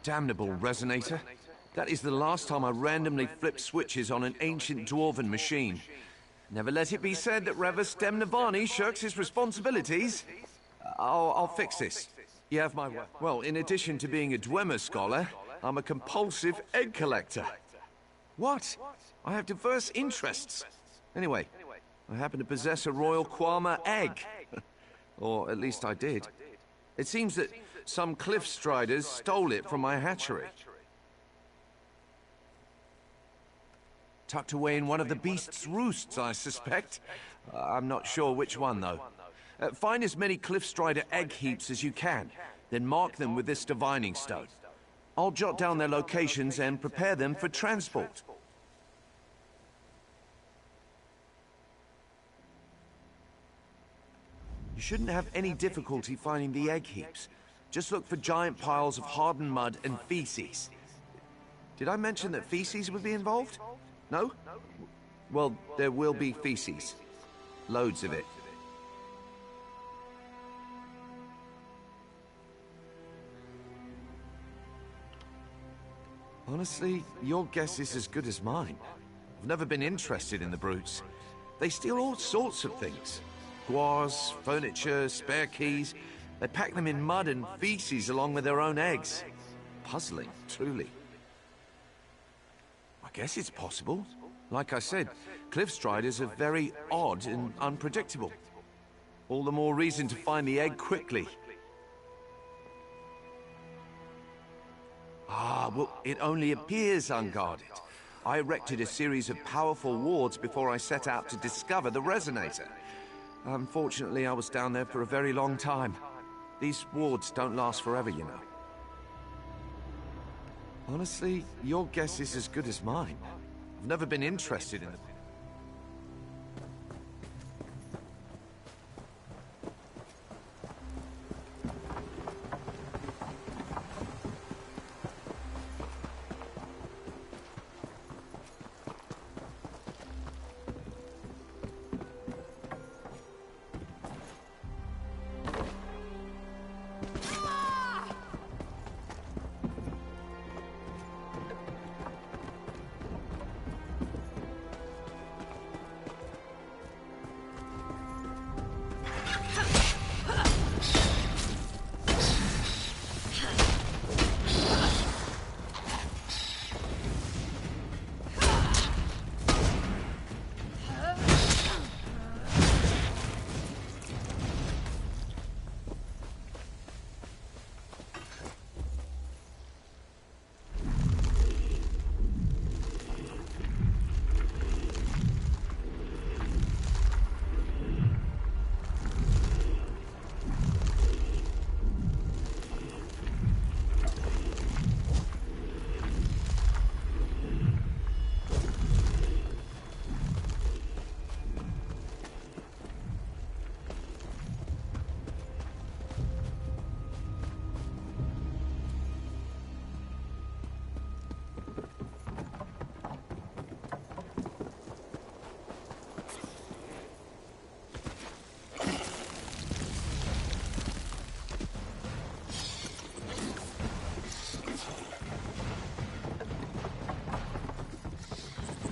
Damnable resonator. That is the last time I randomly flipped switches on an ancient dwarven machine. Never let it be said that Revis Demnavani shirks his responsibilities. I'll fix this. You have my word. Well, in addition to being a Dwemer scholar, I'm a compulsive egg collector. What? I have diverse interests. Anyway, I happen to possess a Royal Quama egg. Or at least I did. It seems that some cliff striders stole it from my hatchery. Tucked away in one of the beast's roosts, I suspect. I'm not sure which one, though. Find as many cliffstrider egg heaps as you can, then mark them with this divining stone. I'll jot down their locations and prepare them for transport. You shouldn't have any difficulty finding the egg heaps. Just look for giant piles of hardened mud and feces. Did I mention that feces would be involved? No? Well, there will be feces. Loads of it. Honestly, your guess is as good as mine. I've never been interested in the brutes. They steal all sorts of things. Guars, furniture, spare keys. They pack them in mud and feces along with their own eggs. Puzzling, truly. I guess it's possible. Like I said, cliffstriders are very odd and unpredictable. All the more reason to find the egg quickly. Ah, well, it only appears unguarded. I erected a series of powerful wards before I set out to discover the resonator. Unfortunately, I was down there for a very long time. These wards don't last forever, you know. Honestly, your guess is as good as mine. I've never been interested in it.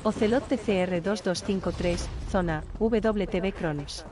Ocelot TCR2253, zona, WTB Crones.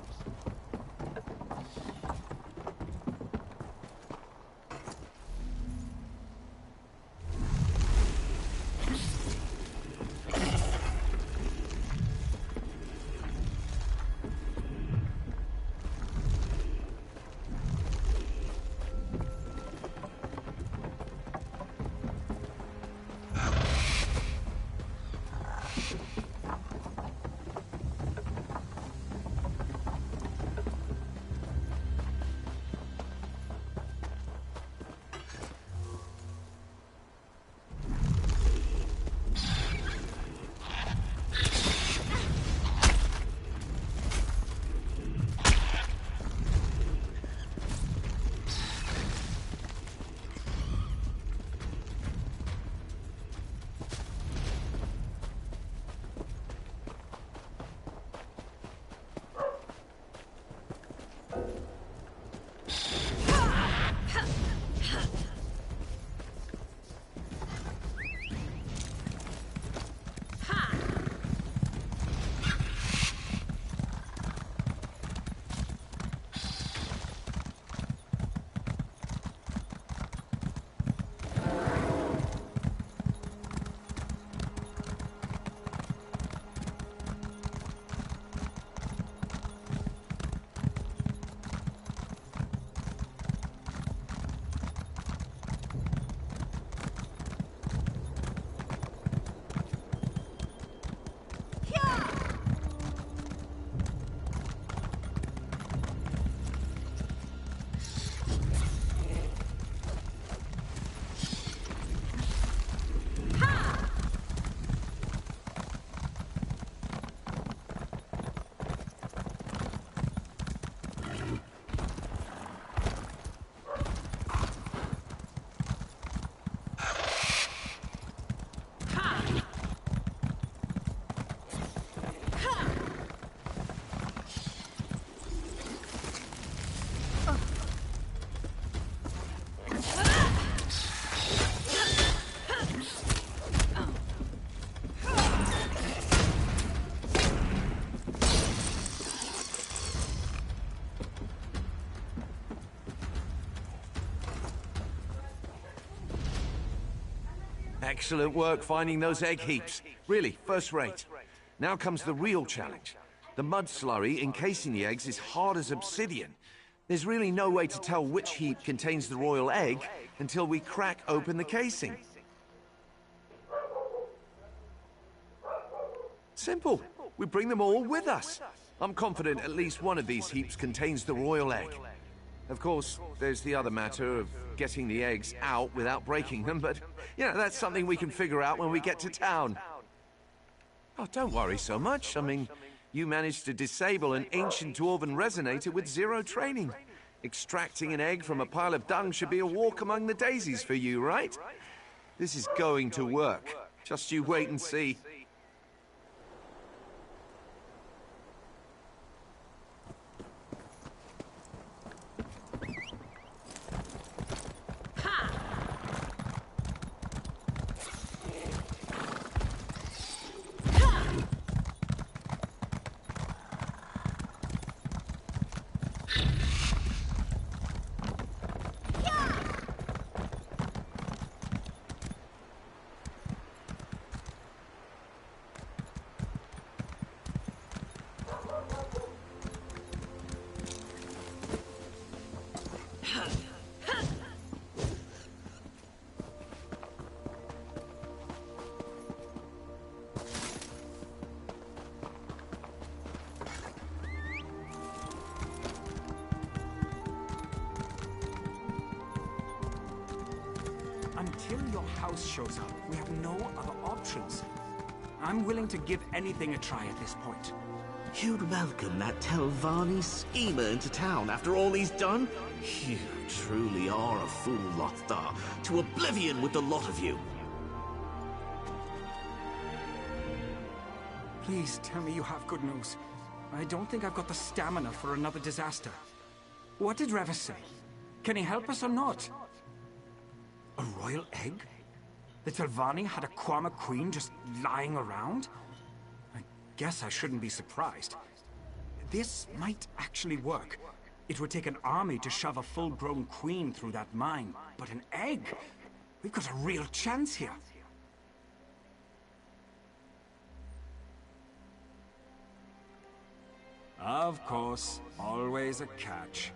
Excellent work finding those egg heaps. Really, first rate. Now comes the real challenge. The mud slurry encasing the eggs is hard as obsidian. There's really no way to tell which heap contains the royal egg until we crack open the casing. Simple. We bring them all with us. I'm confident at least one of these heaps contains the royal egg. Of course, there's the other matter of getting the eggs out without breaking them, but, that's something we can figure out when we get to town. Oh, don't worry so much. I mean, you managed to disable an ancient dwarven resonator with 0 training. Extracting an egg from a pile of dung should be a walk among the daisies for you, right? This is going to work. Just you wait and see. Until your house shows up, we have no other options. I'm willing to give anything a try at this point. You'd welcome that Telvanni schemer into town after all he's done? You truly are a fool, Lothar. To oblivion with the lot of you. Please tell me you have good news. I don't think I've got the stamina for another disaster. What did Revis say? Can he help us or not? A royal egg? The Telvanni had a Kwama queen just lying around? I guess I shouldn't be surprised. This might actually work. It would take an army to shove a full-grown queen through that mine. But an egg? We've got a real chance here. Of course, always a catch.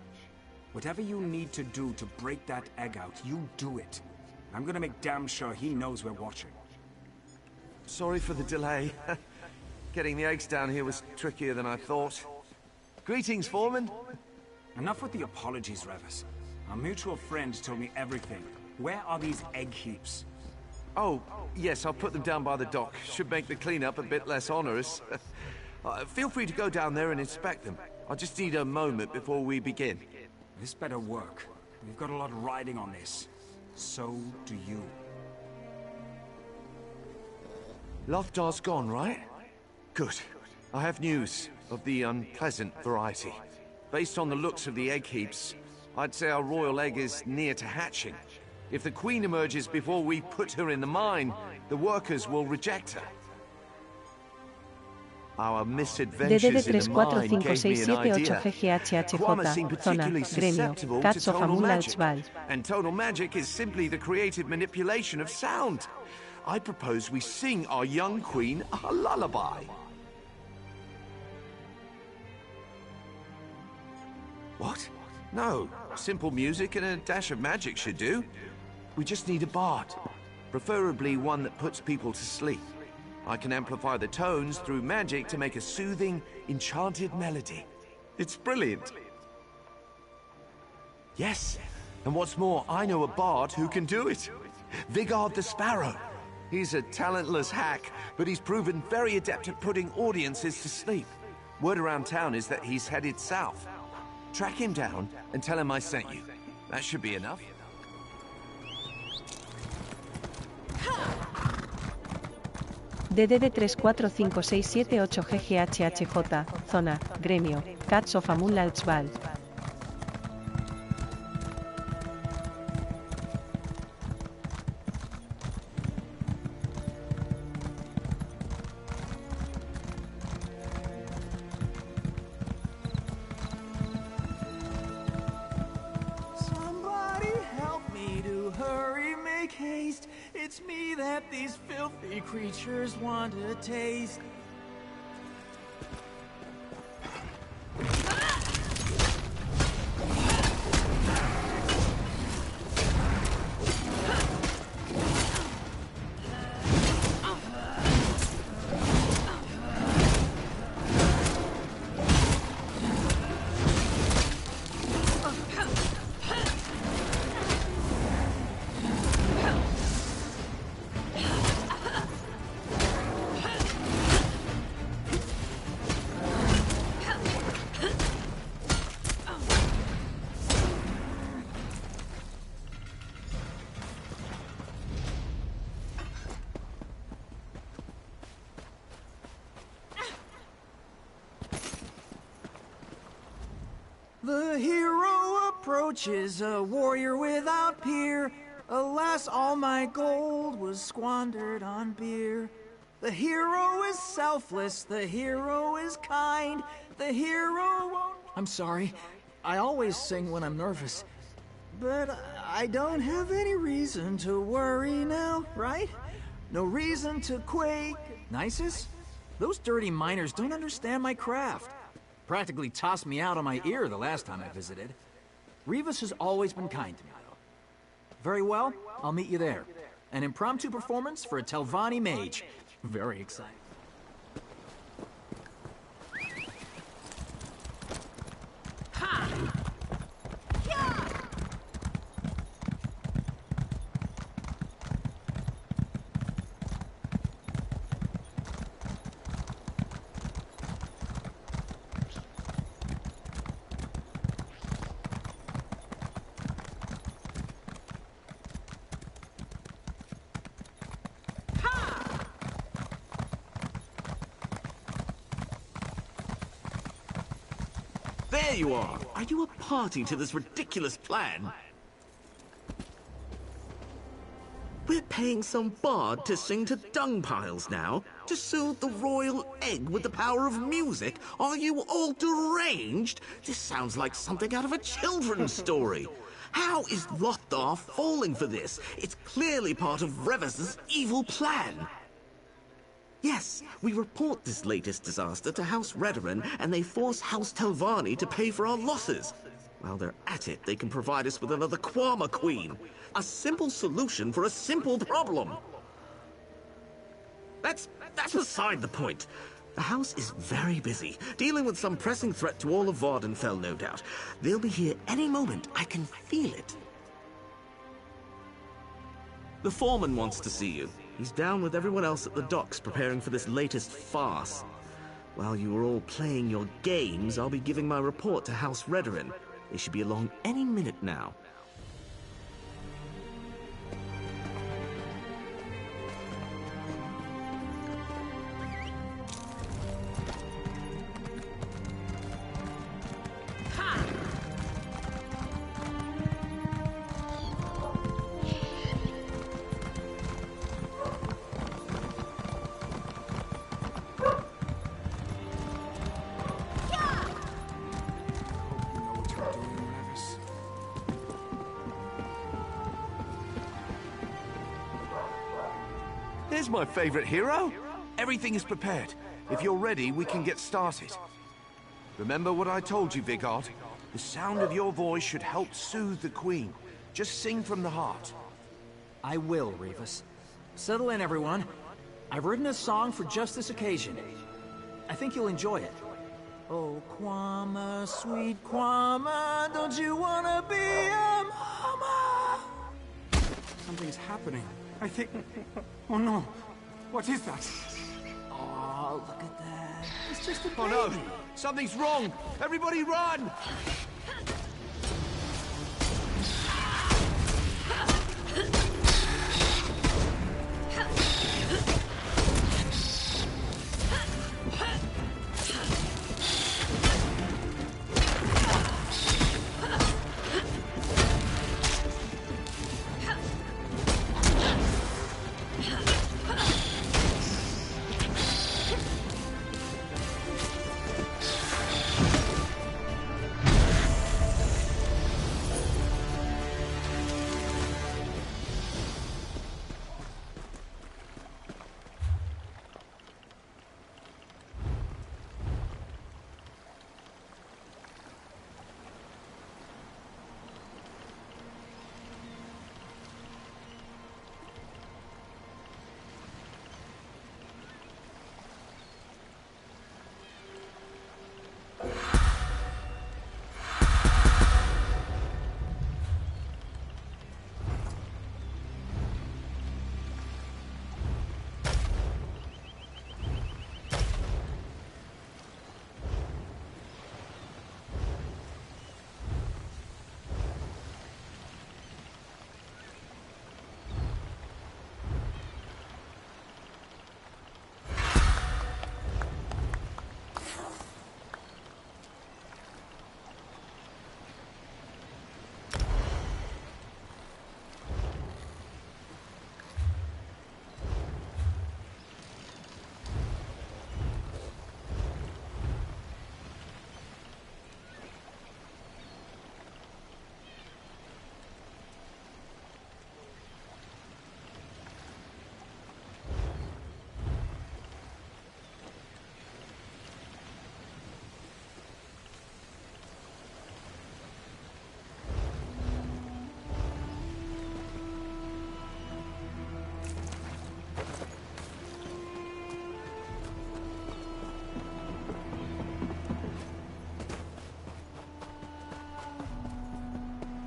Whatever you need to do to break that egg out, you do it. I'm gonna make damn sure he knows we're watching. Sorry for the delay. Getting the eggs down here was trickier than I thought. Greetings, Foreman. Enough with the apologies, Revis. Our mutual friend told me everything. Where are these egg heaps? Oh, yes, I'll put them down by the dock. Should make the cleanup a bit less onerous. Feel free to go down there and inspect them. I just need a moment before we begin. This better work. We've got a lot riding on this. So do you. Lothar's gone, right? Good. I have news of the unpleasant variety. Based on the looks of the egg heaps, I'd say our royal egg is near to hatching. If the queen emerges before we put her in the mine, the workers will reject her. Our misadventures in the mine gave me an idea. Kwama seem particularly susceptible to tonal magic, and tonal magic is simply the creative manipulation of sound. I propose we sing our young queen a lullaby. What? No. Simple music and a dash of magic should do. We just need a bard. Preferably one that puts people to sleep. I can amplify the tones through magic to make a soothing, enchanted melody. It's brilliant. Yes, and what's more, I know a bard who can do it. Vigard the Sparrow. He's a talentless hack, but he's proven very adept at putting audiences to sleep. Word around town is that he's headed south. Track him down and tell him I sent you. That should be enough. DDD 345678 GGHHJ, Zona, Gremio, Cats of Amul Altsval. Somebody help me to hurry, make haste. It's me that that these filthy creatures want to taste. The hero approaches, a warrior without peer. Alas, all my gold was squandered on beer. The hero is selfless, the hero is kind, the hero won't... I'm sorry, I always sing when I'm nervous. But I don't have any reason to worry now, right? No reason to quake. Nisus? Those dirty miners don't understand my craft. Practically tossed me out on my ear the last time I visited. Rivas has always been kind to me, though. Very well, I'll meet you there. An impromptu performance for a Telvanni mage. Very exciting. There you are! Are you a party to this ridiculous plan? We're paying some bard to sing to dung piles now? To soothe the royal egg with the power of music? Are you all deranged? This sounds like something out of a children's story. How is Lothar falling for this? It's clearly part of Revis's evil plan. Yes, we report this latest disaster to House Redoran, and they force House Telvanni to pay for our losses. While they're at it, they can provide us with another Quama Queen. A simple solution for a simple problem. That's beside the point. The house is very busy, dealing with some pressing threat to all of Vardenfell, no doubt. They'll be here any moment. I can feel it. The foreman wants to see you. He's down with everyone else at the docks preparing for this latest farce. While you are all playing your games, I'll be giving my report to House Redoran. They should be along any minute now. There's my favorite hero. Everything is prepared. If you're ready, we can get started. Remember what I told you, Vigard? The sound of your voice should help soothe the Queen. Just sing from the heart. I will, Rivas. Settle in, everyone. I've written a song for just this occasion. I think you'll enjoy it. Oh, Quama, sweet Quama, don't you wanna be a mama? Something's happening. I think... Oh no. What is that? Oh, look at that. It's just a baby. Oh no! Something's wrong! Everybody run!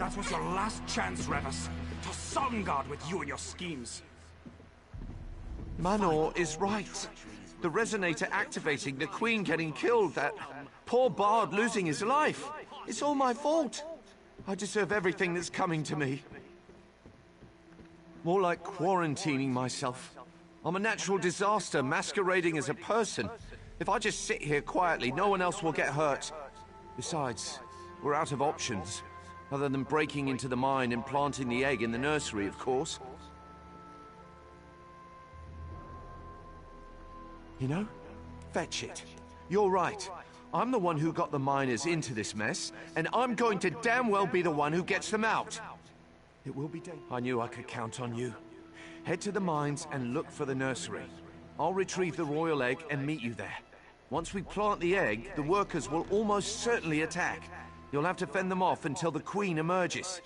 That was your last chance, Remus. To sun God with you and your schemes. Manor is right. The resonator activating, the Queen getting killed, that poor Bard losing his life. It's all my fault. I deserve everything that's coming to me. More like quarantining myself. I'm a natural disaster masquerading as a person. If I just sit here quietly, no one else will get hurt. Besides, we're out of options. Other than breaking into the mine and planting the egg in the nursery, of course. You know, fetch it. You're right. I'm the one who got the miners into this mess, and I'm going to damn well be the one who gets them out. It will be done. I knew I could count on you. Head to the mines and look for the nursery. I'll retrieve the royal egg and meet you there. Once we plant the egg, the workers will almost certainly attack. You'll have to fend them off until the Queen emerges.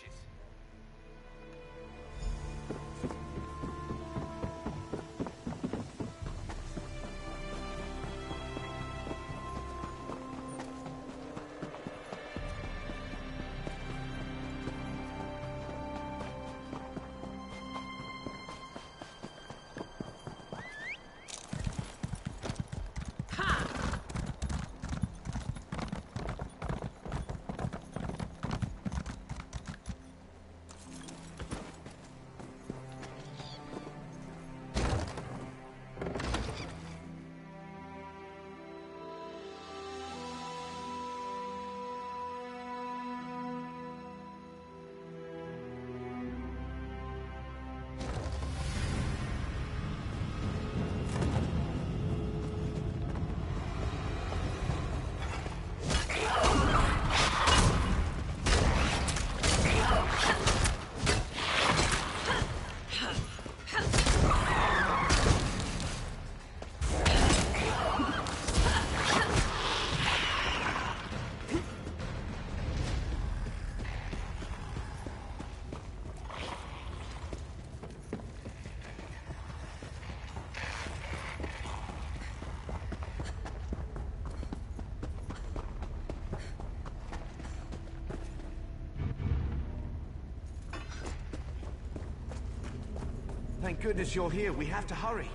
Thank goodness you're here. We have to hurry.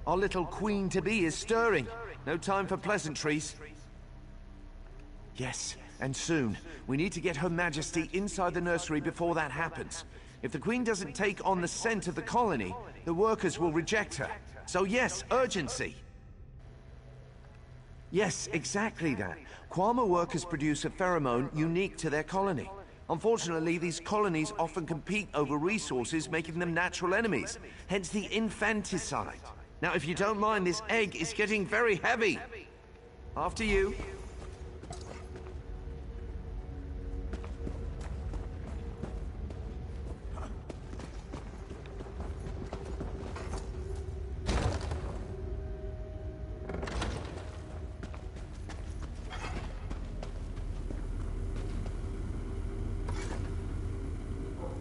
Our little queen-to-be is stirring. No time for pleasantries. Yes, and soon. We need to get Her Majesty inside the nursery before that happens. If the Queen doesn't take on the scent of the colony, the workers will reject her. So yes, urgency. Yes, exactly that. Kwama workers produce a pheromone unique to their colony. Unfortunately, these colonies often compete over resources, making them natural enemies. Hence the infanticide. Now, if you don't mind, this egg is getting very heavy. After you.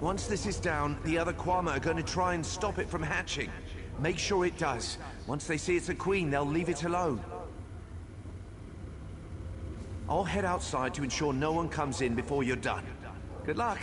Once this is down, the other Kwama are going to try and stop it from hatching. Make sure it does. Once they see it's a queen, they'll leave it alone. I'll head outside to ensure no one comes in before you're done. Good luck.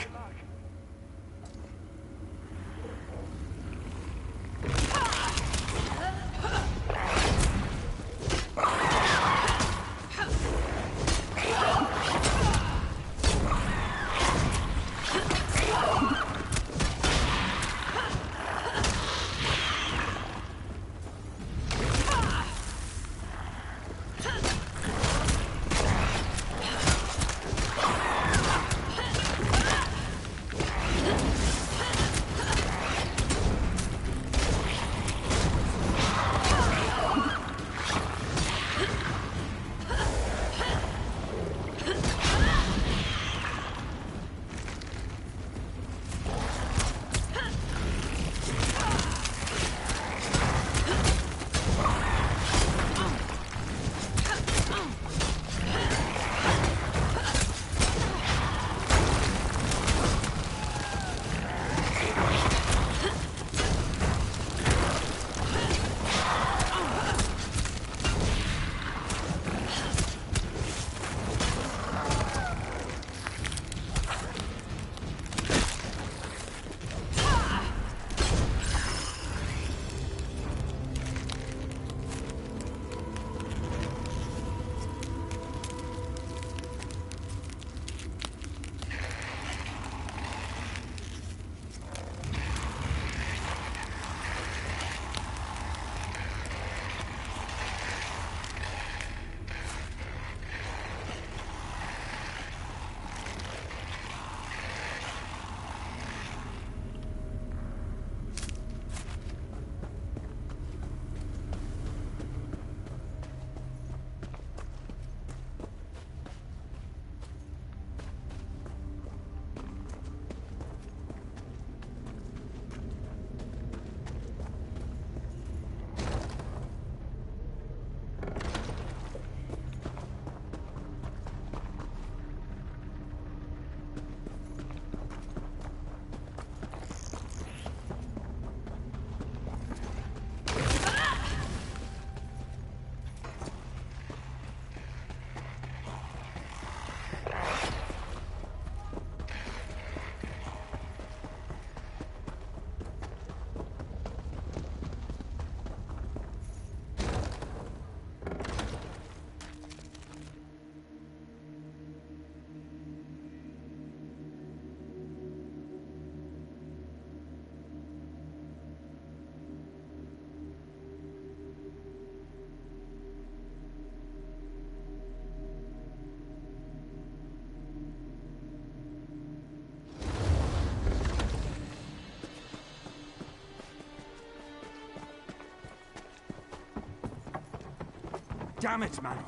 Damn it, man.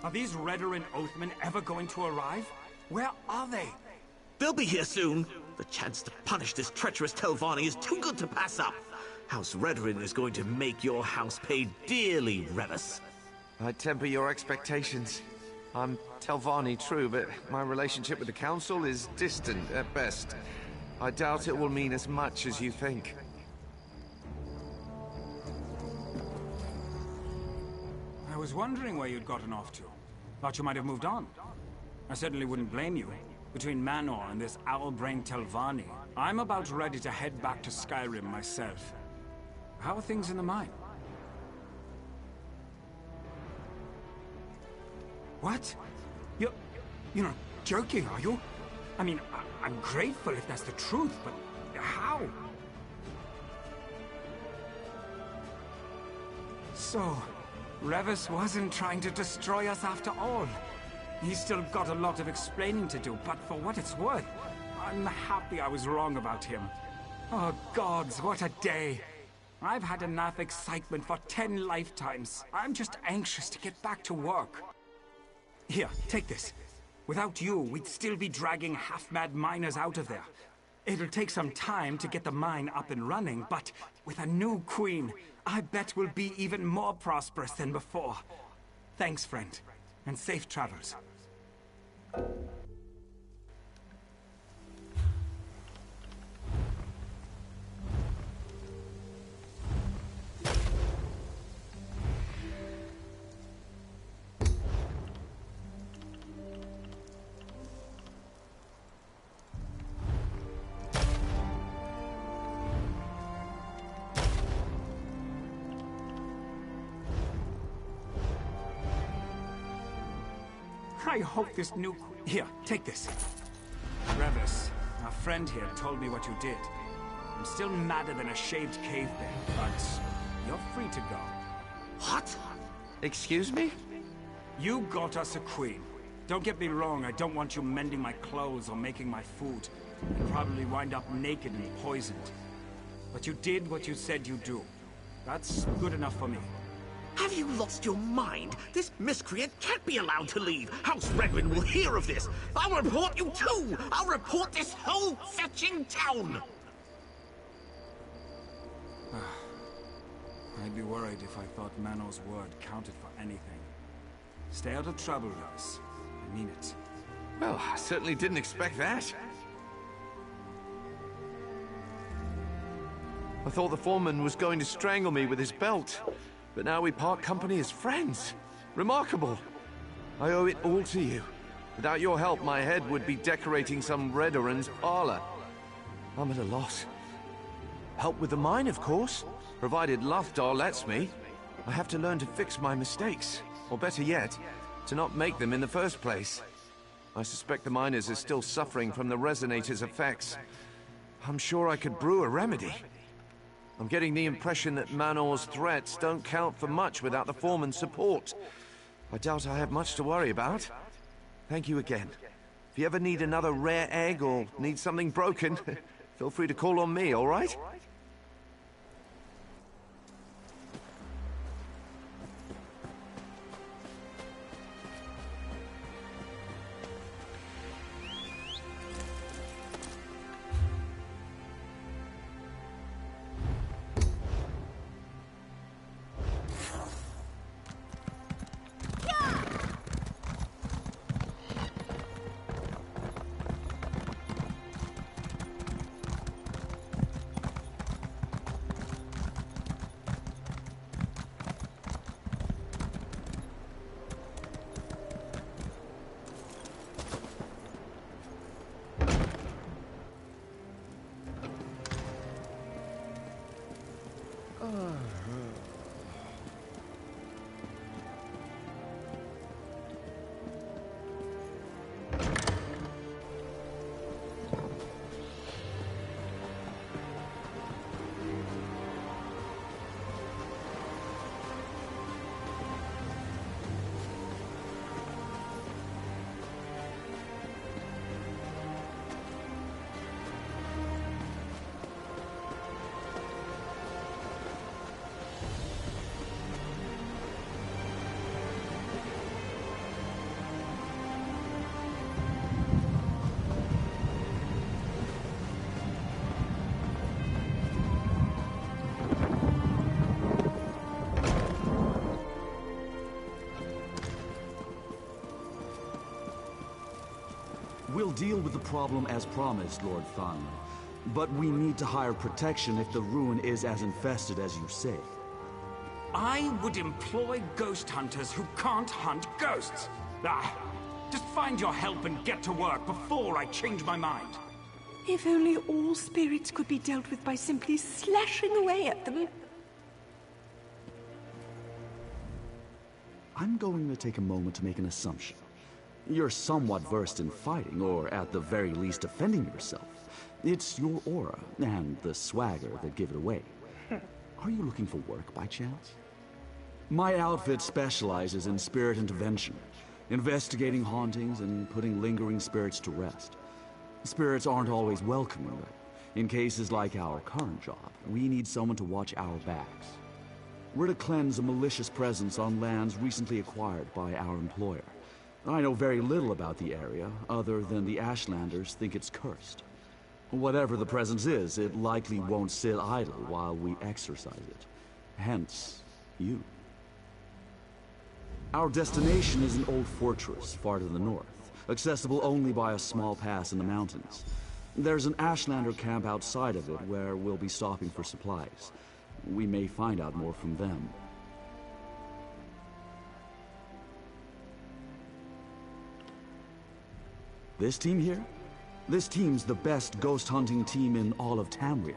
Are these Redoran Oathmen ever going to arrive? Where are they? They'll be here soon. The chance to punish this treacherous Telvanni is too good to pass up. House Redoran is going to make your house pay dearly, Revis. I temper your expectations. I'm Telvanni, true, but my relationship with the Council is distant at best. I doubt it will mean as much as you think. I was wondering where you'd gotten off to. Thought you might have moved on. I certainly wouldn't blame you. Between Manor and this owl-brained Telvanni, I'm about ready to head back to Skyrim myself. How are things in the mine? What? You're not joking, are you? I mean, I'm grateful if that's the truth, but how? So, Revis wasn't trying to destroy us after all. He's still got a lot of explaining to do, but for what it's worth, I'm happy I was wrong about him. Oh gods, what a day. I've had enough excitement for 10 lifetimes. I'm just anxious to get back to work. Here, take this. Without you, we'd still be dragging half-mad miners out of there. It'll take some time to get the mine up and running, but with a new queen, I bet we'll be even more prosperous than before. Thanks, friend, and safe travels. I hope this new... Here, take this. Revis, our friend here told me what you did. I'm still madder than a shaved cave bear, but you're free to go. What? Excuse me? You got us a queen. Don't get me wrong, I don't want you mending my clothes or making my food. You'd probably wind up naked and poisoned. But you did what you said you'd do. That's good enough for me. Have you lost your mind? This miscreant can't be allowed to leave. House Redoran will hear of this. I'll report you too. I'll report this whole fetching town. I'd be worried if I thought Manor's word counted for anything. Stay out of trouble, Revis. I mean it. Well, I certainly didn't expect that. I thought the foreman was going to strangle me with his belt. But now we part company as friends. Remarkable. I owe it all to you. Without your help, my head would be decorating some Redoran's parlor. I'm at a loss. Help with the mine, of course. Provided Luthdar lets me. I have to learn to fix my mistakes. Or better yet, to not make them in the first place. I suspect the miners are still suffering from the resonator's effects. I'm sure I could brew a remedy. I'm getting the impression that Manor's threats don't count for much without the foreman's support. I doubt I have much to worry about. Thank you again. If you ever need another rare egg or need something broken, feel free to call on me, all right? deal with the problem as promised, Lord Thon. But we need to hire protection if the ruin is as infested as you say. I would employ ghost hunters who can't hunt ghosts. Just find your help and get to work before I change my mind. If only all spirits could be dealt with by simply slashing away at them. I'm going to take a moment to make an assumption. You're somewhat versed in fighting, or at the very least defending yourself. It's your aura and the swagger that give it away. Are you looking for work by chance? My outfit specializes in spirit intervention, investigating hauntings and putting lingering spirits to rest. Spirits aren't always welcoming, but in cases like our current job, we need someone to watch our backs. We're to cleanse a malicious presence on lands recently acquired by our employer. I know very little about the area, other than the Ashlanders think it's cursed. Whatever the presence is, it likely won't sit idle while we exorcise it. Hence, you. Our destination is an old fortress far to the north, accessible only by a small pass in the mountains. There's an Ashlander camp outside of it where we'll be stopping for supplies. We may find out more from them. This team here? This team's the best ghost hunting team in all of Tamriel.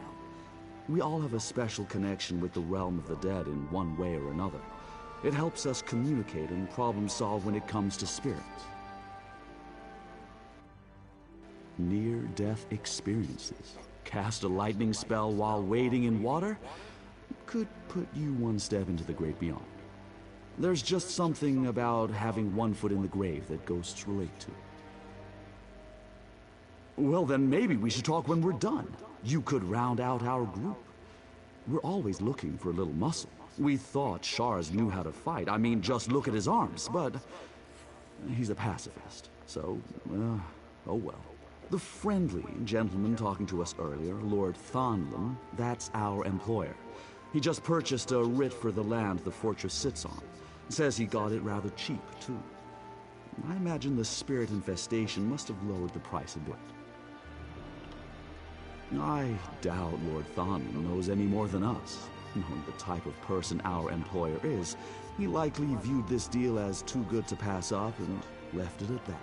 We all have a special connection with the realm of the dead in one way or another. It helps us communicate and problem solve when it comes to spirits. Near-death experiences. Cast a lightning spell while wading in water? Could put you one step into the great beyond. There's just something about having one foot in the grave that ghosts relate to. Well, then maybe we should talk when we're done. You could round out our group. We're always looking for a little muscle. We thought Shars knew how to fight. I mean, just look at his arms, but he's a pacifist. So, oh well. The friendly gentleman talking to us earlier, Lord Thonlin, that's our employer. He just purchased a writ for the land the fortress sits on. Says he got it rather cheap, too. I imagine the spirit infestation must have lowered the price a bit. I doubt Lord Thonlin knows any more than us. Knowing the type of person our employer is, he likely viewed this deal as too good to pass up and left it at that.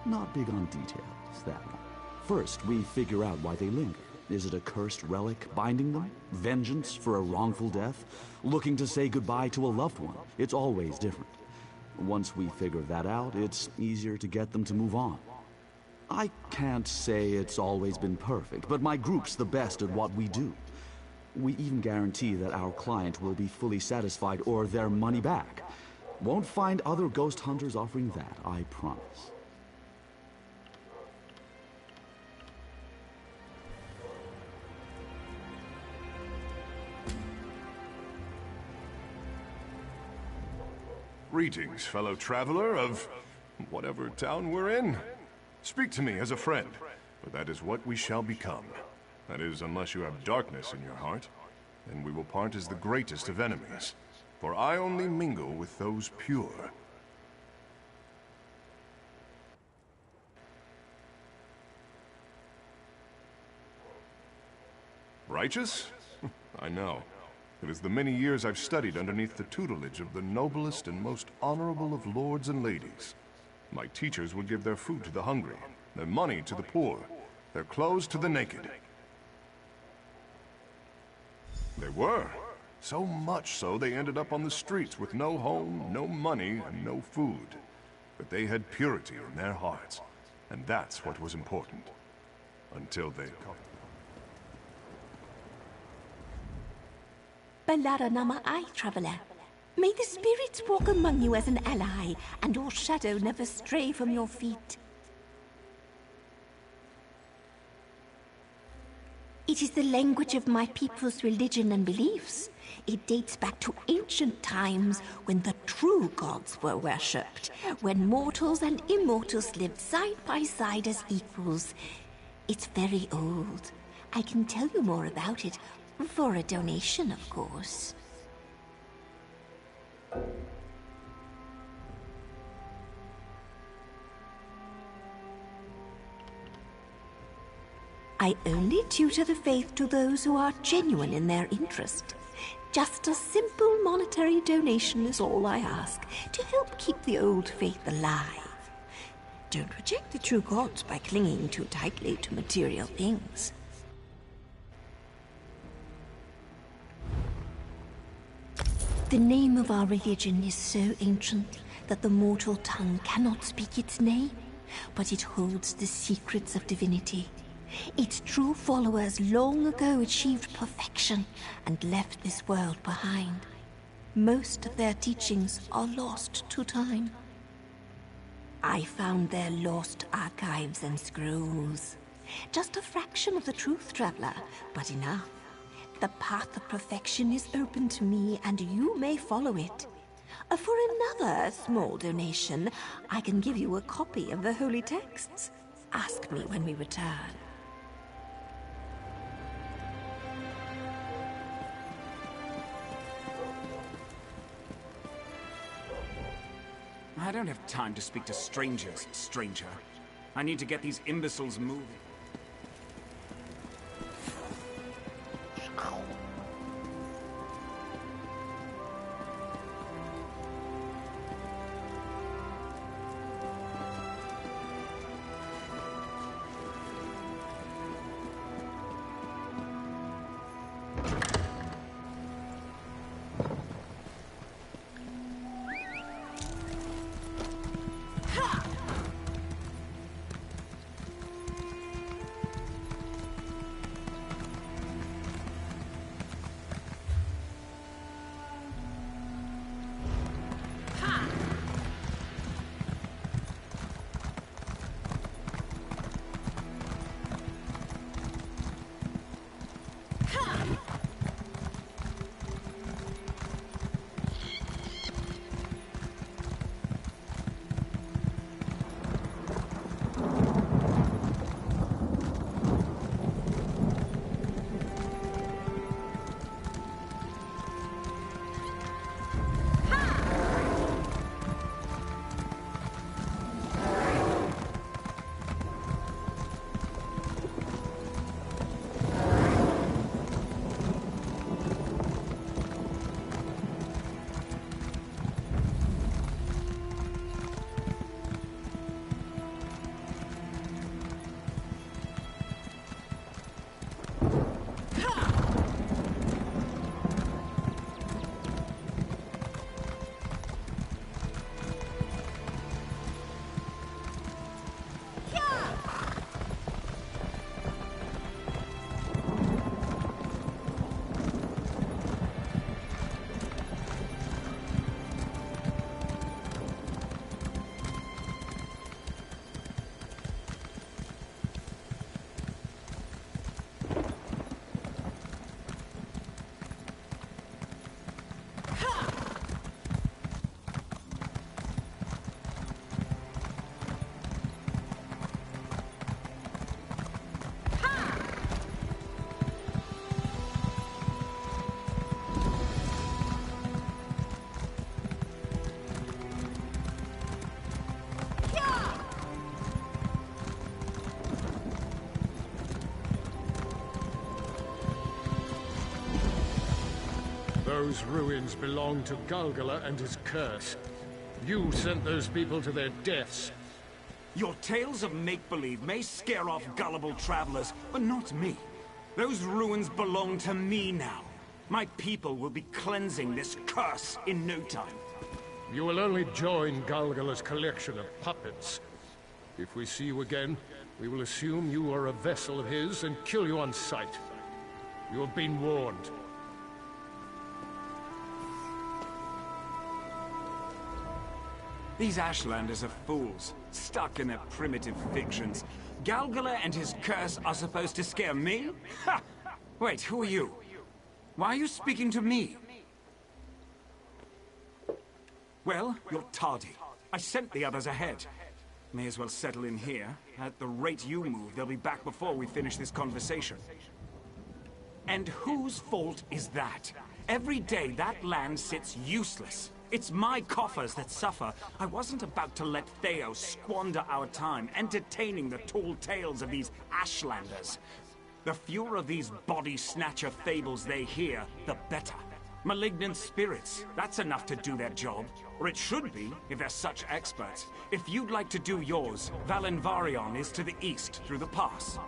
Not big on details, that one. First, we figure out why they linger. Is it a cursed relic binding them? Vengeance for a wrongful death? Looking to say goodbye to a loved one? It's always different. Once we figure that out, it's easier to get them to move on. I can't say it's always been perfect, but my group's the best at what we do. We even guarantee that our client will be fully satisfied or their money back. Won't find other ghost hunters offering that, I promise. Greetings, fellow traveler of whatever town we're in. Speak to me as a friend, for that is what we shall become. That is, unless you have darkness in your heart, then we will part as the greatest of enemies. For I only mingle with those pure. Righteous? I know. It is the many years I've studied underneath the tutelage of the noblest and most honorable of lords and ladies. My teachers would give their food to the hungry, their money to the poor, their clothes to the naked. They were. So much so they ended up on the streets with no home, no money, and no food. But they had purity in their hearts, and that's what was important. Until they... Balara Nama I, traveler. May the spirits walk among you as an ally, and your shadow never stray from your feet. It is the language of my people's religion and beliefs. It dates back to ancient times when the true gods were worshipped, when mortals and immortals lived side by side as equals. It's very old. I can tell you more about it, for a donation, of course. I only tutor the faith to those who are genuine in their interest. Just a simple monetary donation is all I ask, to help keep the old faith alive. Don't reject the true gods by clinging too tightly to material things. The name of our religion is so ancient that the mortal tongue cannot speak its name, but it holds the secrets of divinity. Its true followers long ago achieved perfection and left this world behind. Most of their teachings are lost to time. I found their lost archives and scrolls. Just a fraction of the truth, traveler, but enough. The path of perfection is open to me, and you may follow it. For another small donation, I can give you a copy of the holy texts. Ask me when we return. I don't have time to speak to strangers, stranger. I need to get these imbeciles moving. Those ruins belong to Galgala and his curse. You sent those people to their deaths. Your tales of make-believe may scare off gullible travelers, but not me. Those ruins belong to me now. My people will be cleansing this curse in no time. You will only join Galgala's collection of puppets. If we see you again, we will assume you are a vessel of his and kill you on sight. You have been warned. These Ashlanders are fools, stuck in their primitive fictions. Galgala and his curse are supposed to scare me? Ha! Wait, who are you? Why are you speaking to me? Well, you're tardy. I sent the others ahead. May as well settle in here. At the rate you move, they'll be back before we finish this conversation. And whose fault is that? Every day that land sits useless. It's my coffers that suffer. I wasn't about to let Theo squander our time entertaining the tall tales of these Ashlanders. The fewer of these body snatcher fables they hear, the better. Malignant spirits, that's enough to do their job. Or it should be, if they're such experts. If you'd like to do yours, Valenvarion is to the east, through the pass.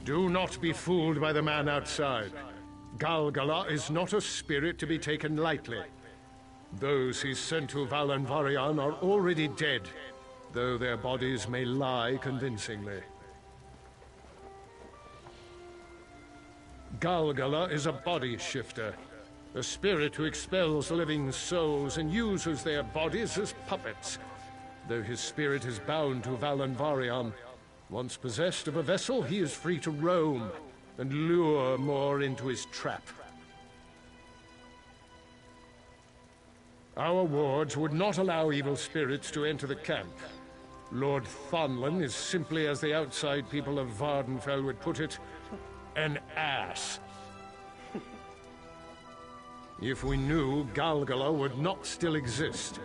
Do not be fooled by the man outside. Galgala is not a spirit to be taken lightly. Those he sent to Valenvarion are already dead, though their bodies may lie convincingly. Galgala is a body shifter, a spirit who expels living souls and uses their bodies as puppets. Though his spirit is bound to Valenvarion, once possessed of a vessel, he is free to roam and lure more into his trap. Our wards would not allow evil spirits to enter the camp. Lord Thonlin is simply, as the outside people of Vardenfell would put it, an ass. If we knew, Galgala would not still exist.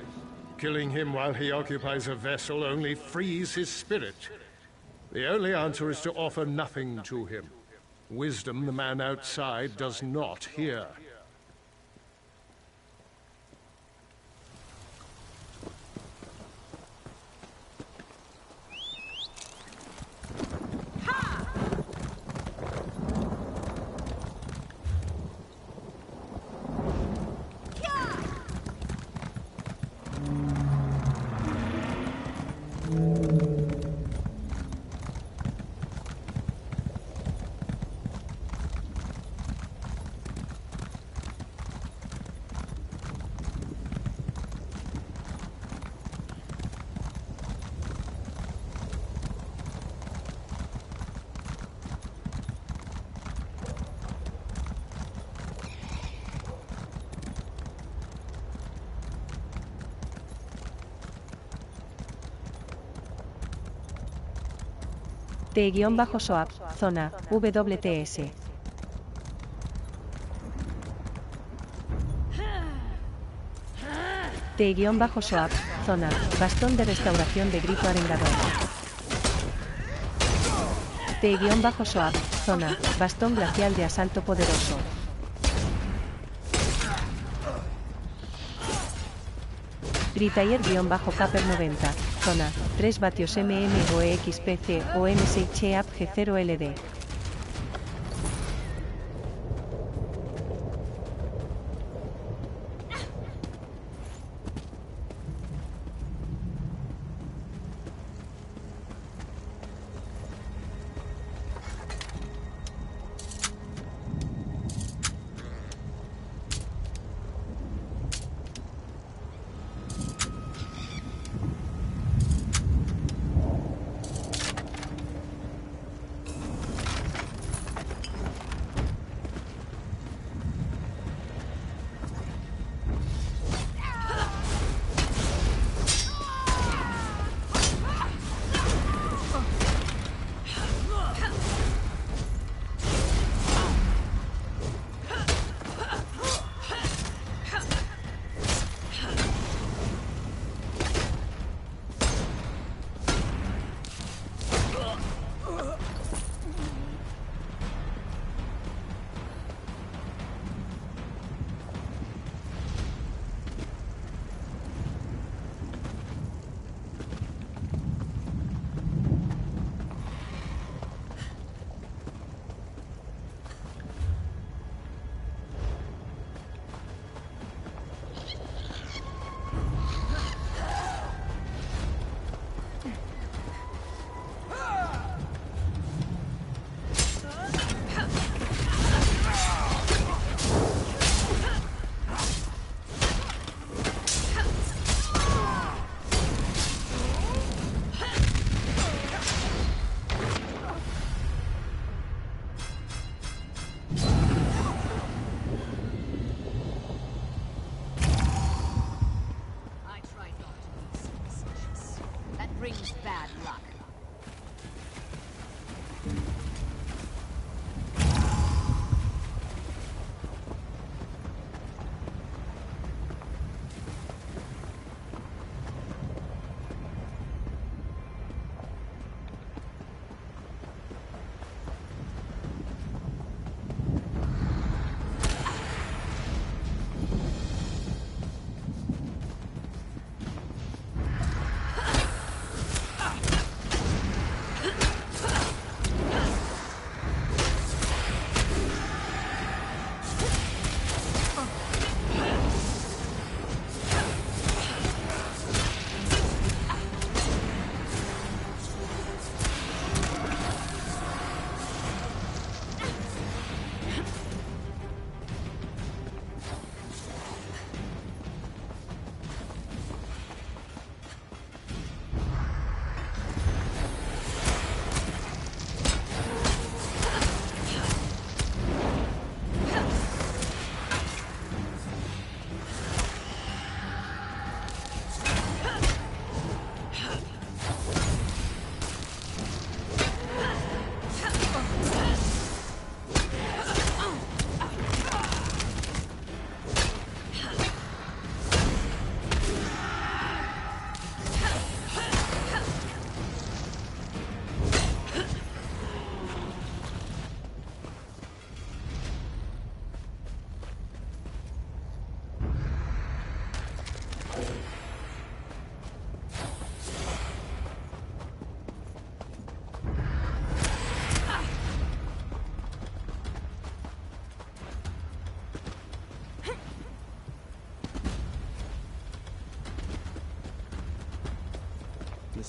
Killing him while he occupies a vessel only frees his spirit. The only answer is to offer nothing to him. Wisdom the man outside does not hear. T-SOAP, zona, WTS. T-SOAP, zona, bastón de restauración de grito arengador. T-SOAP, zona, bastón glacial de asalto poderoso. Gritayer-Caper 90, zona, 3 vatios MM o EXPC o M6 APG 0 LD.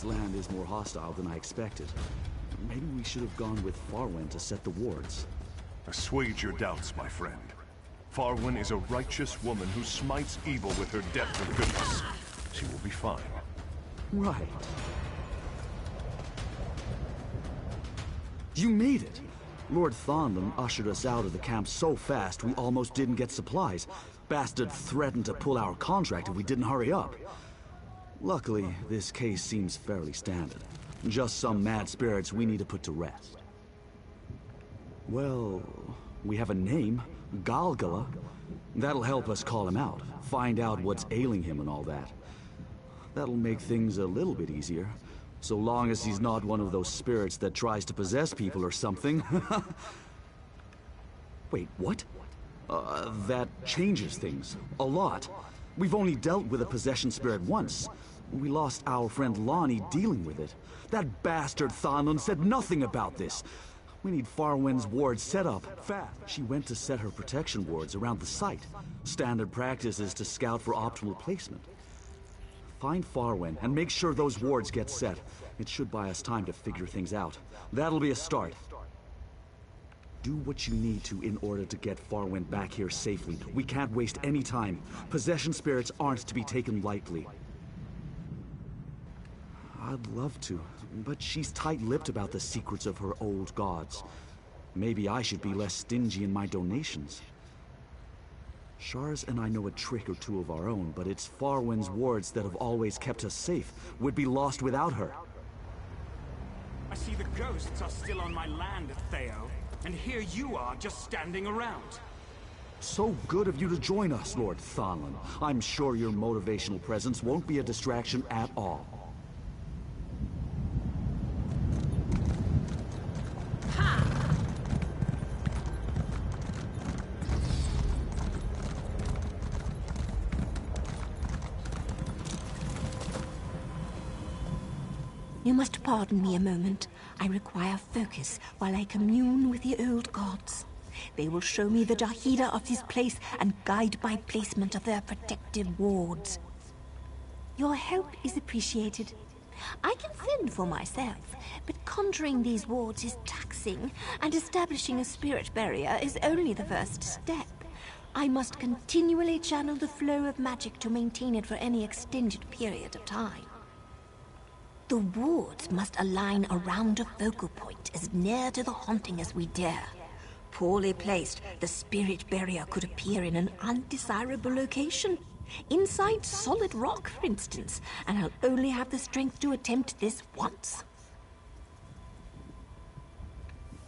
This land is more hostile than I expected. Maybe we should have gone with Farwen to set the wards. Assuage your doubts, my friend. Farwen is a righteous woman who smites evil with her depth of goodness. She will be fine. Right. You made it! Lord Thonlin ushered us out of the camp so fast we almost didn't get supplies. Bastard threatened to pull our contract if we didn't hurry up. Luckily, this case seems fairly standard. Just some mad spirits we need to put to rest. Well, we have a name, Galgala. That'll help us call him out, find out what's ailing him and all that. That'll make things a little bit easier, so long as he's not one of those spirits that tries to possess people or something. Wait, what? That changes things. A lot. We've only dealt with a possession spirit once. We lost our friend Lonnie dealing with it. That bastard Thonlin said nothing about this. We need Farwen's wards set up, fast. She went to set her protection wards around the site. Standard practice is to scout for optimal placement. Find Farwen and make sure those wards get set. It should buy us time to figure things out. That'll be a start. Do what you need to in order to get Farwen back here safely. We can't waste any time. Possession spirits aren't to be taken lightly. I'd love to, but she's tight-lipped about the secrets of her old gods. Maybe I should be less stingy in my donations. Shars and I know a trick or two of our own, but it's Farwen's wards that have always kept us safe. We'd be lost without her. I see the ghosts are still on my land, Theo. And here you are, just standing around. So good of you to join us, Lord Thonlin. I'm sure your motivational presence won't be a distraction at all. You must pardon me a moment. I require focus while I commune with the old gods. They will show me the Jahida of this place and guide my placement of their protective wards. Your help is appreciated. I can fend for myself, but conjuring these wards is taxing, and establishing a spirit barrier is only the first step. I must continually channel the flow of magic to maintain it for any extended period of time. The wards must align around a focal point as near to the haunting as we dare. Poorly placed, the spirit barrier could appear in an undesirable location. Inside solid rock, for instance, and I'll only have the strength to attempt this once.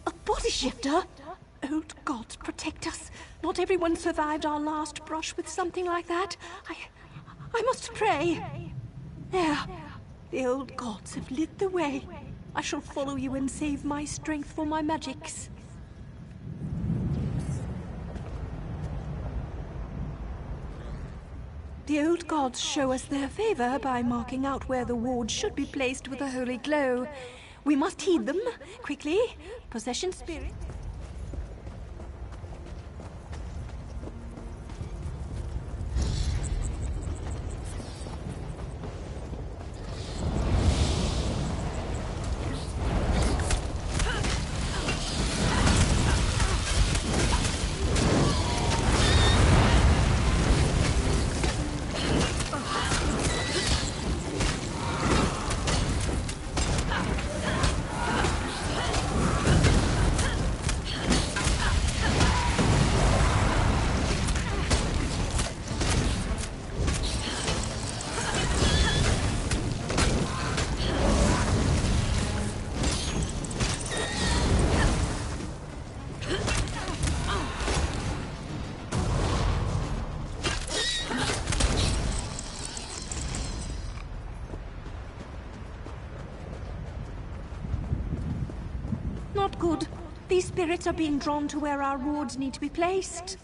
A body shifter? Old gods protect us. Not everyone survived our last brush with something like that. I must pray. There. The old gods have lit the way. I shall follow you and save my strength for my magics. The old gods show us their favor by marking out where the ward should be placed with a holy glow. We must heed them. Quickly. Possession spirit. Not good. These spirits are being drawn to where our wards need to be placed.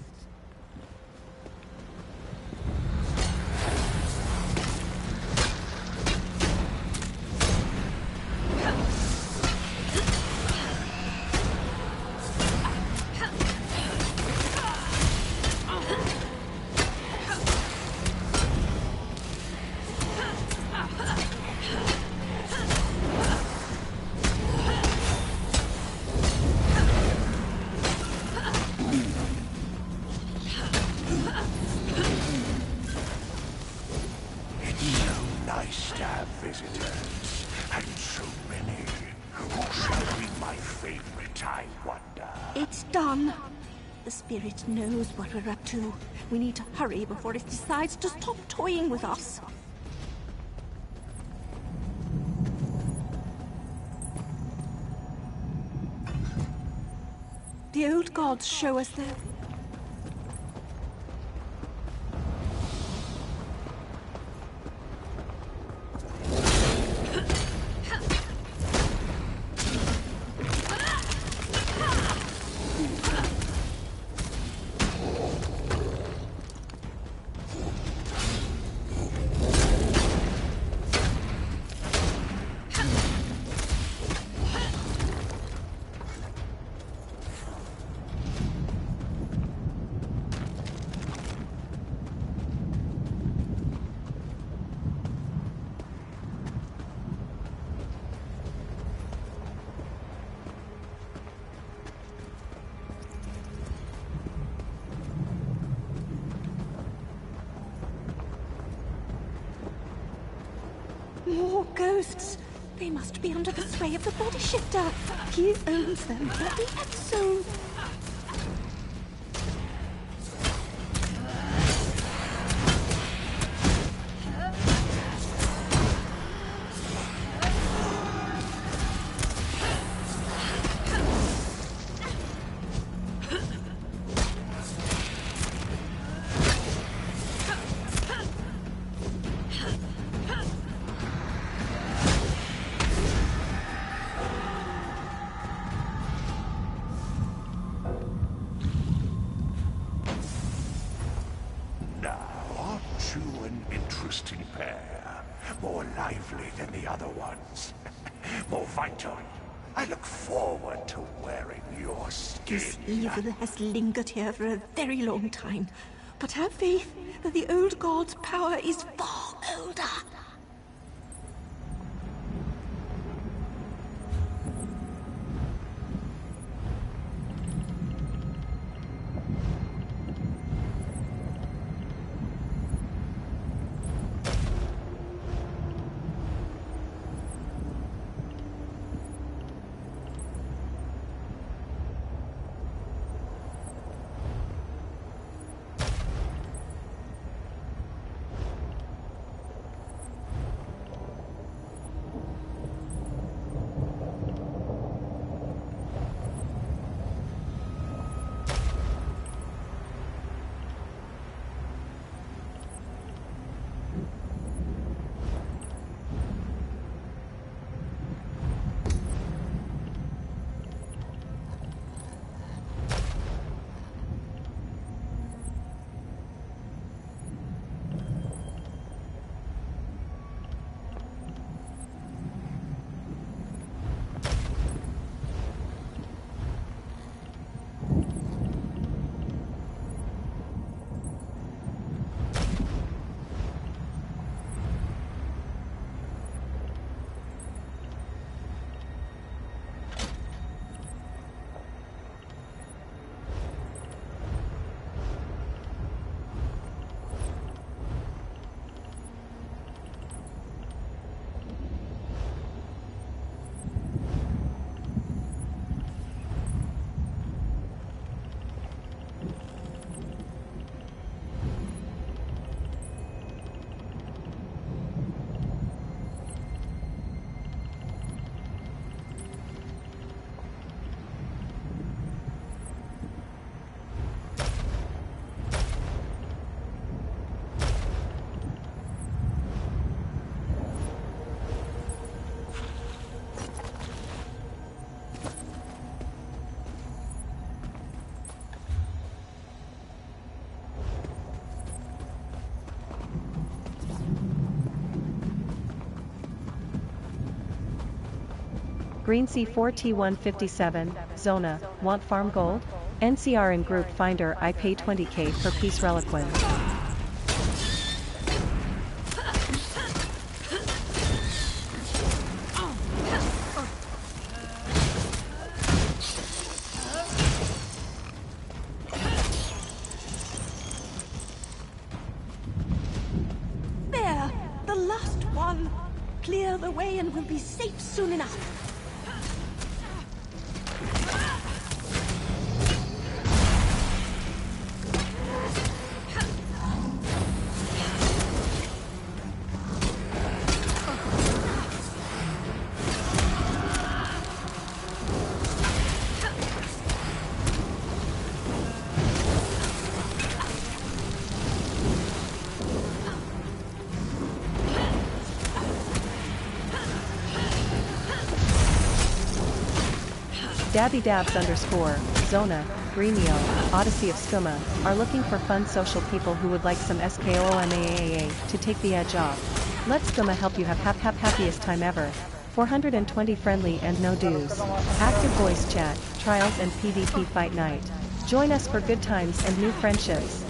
It's done. The spirit knows what we're up to. We need to hurry before it decides to stop toying with us. The old gods show us their... More ghosts. They must be under the sway of the body shifter. He owns them, body and soul. Interesting pair. More lively than the other ones. More vital. I look forward to wearing your skin. This evil has lingered here for a very long time. But have faith that the old god's power is far older. Green C4T157, Zona, want farm gold? NCR in group finder I pay 20k for peace reliquin. There! The last one! Clear the way and we'll be safe soon enough. Zona, Gremio, Odyssey of Skooma, are looking for fun social people who would like some SKOOMAAA to take the edge off. Let Skooma help you have happiest time ever. 420 friendly and no dues. Active voice chat, trials and PvP fight night. Join us for good times and new friendships.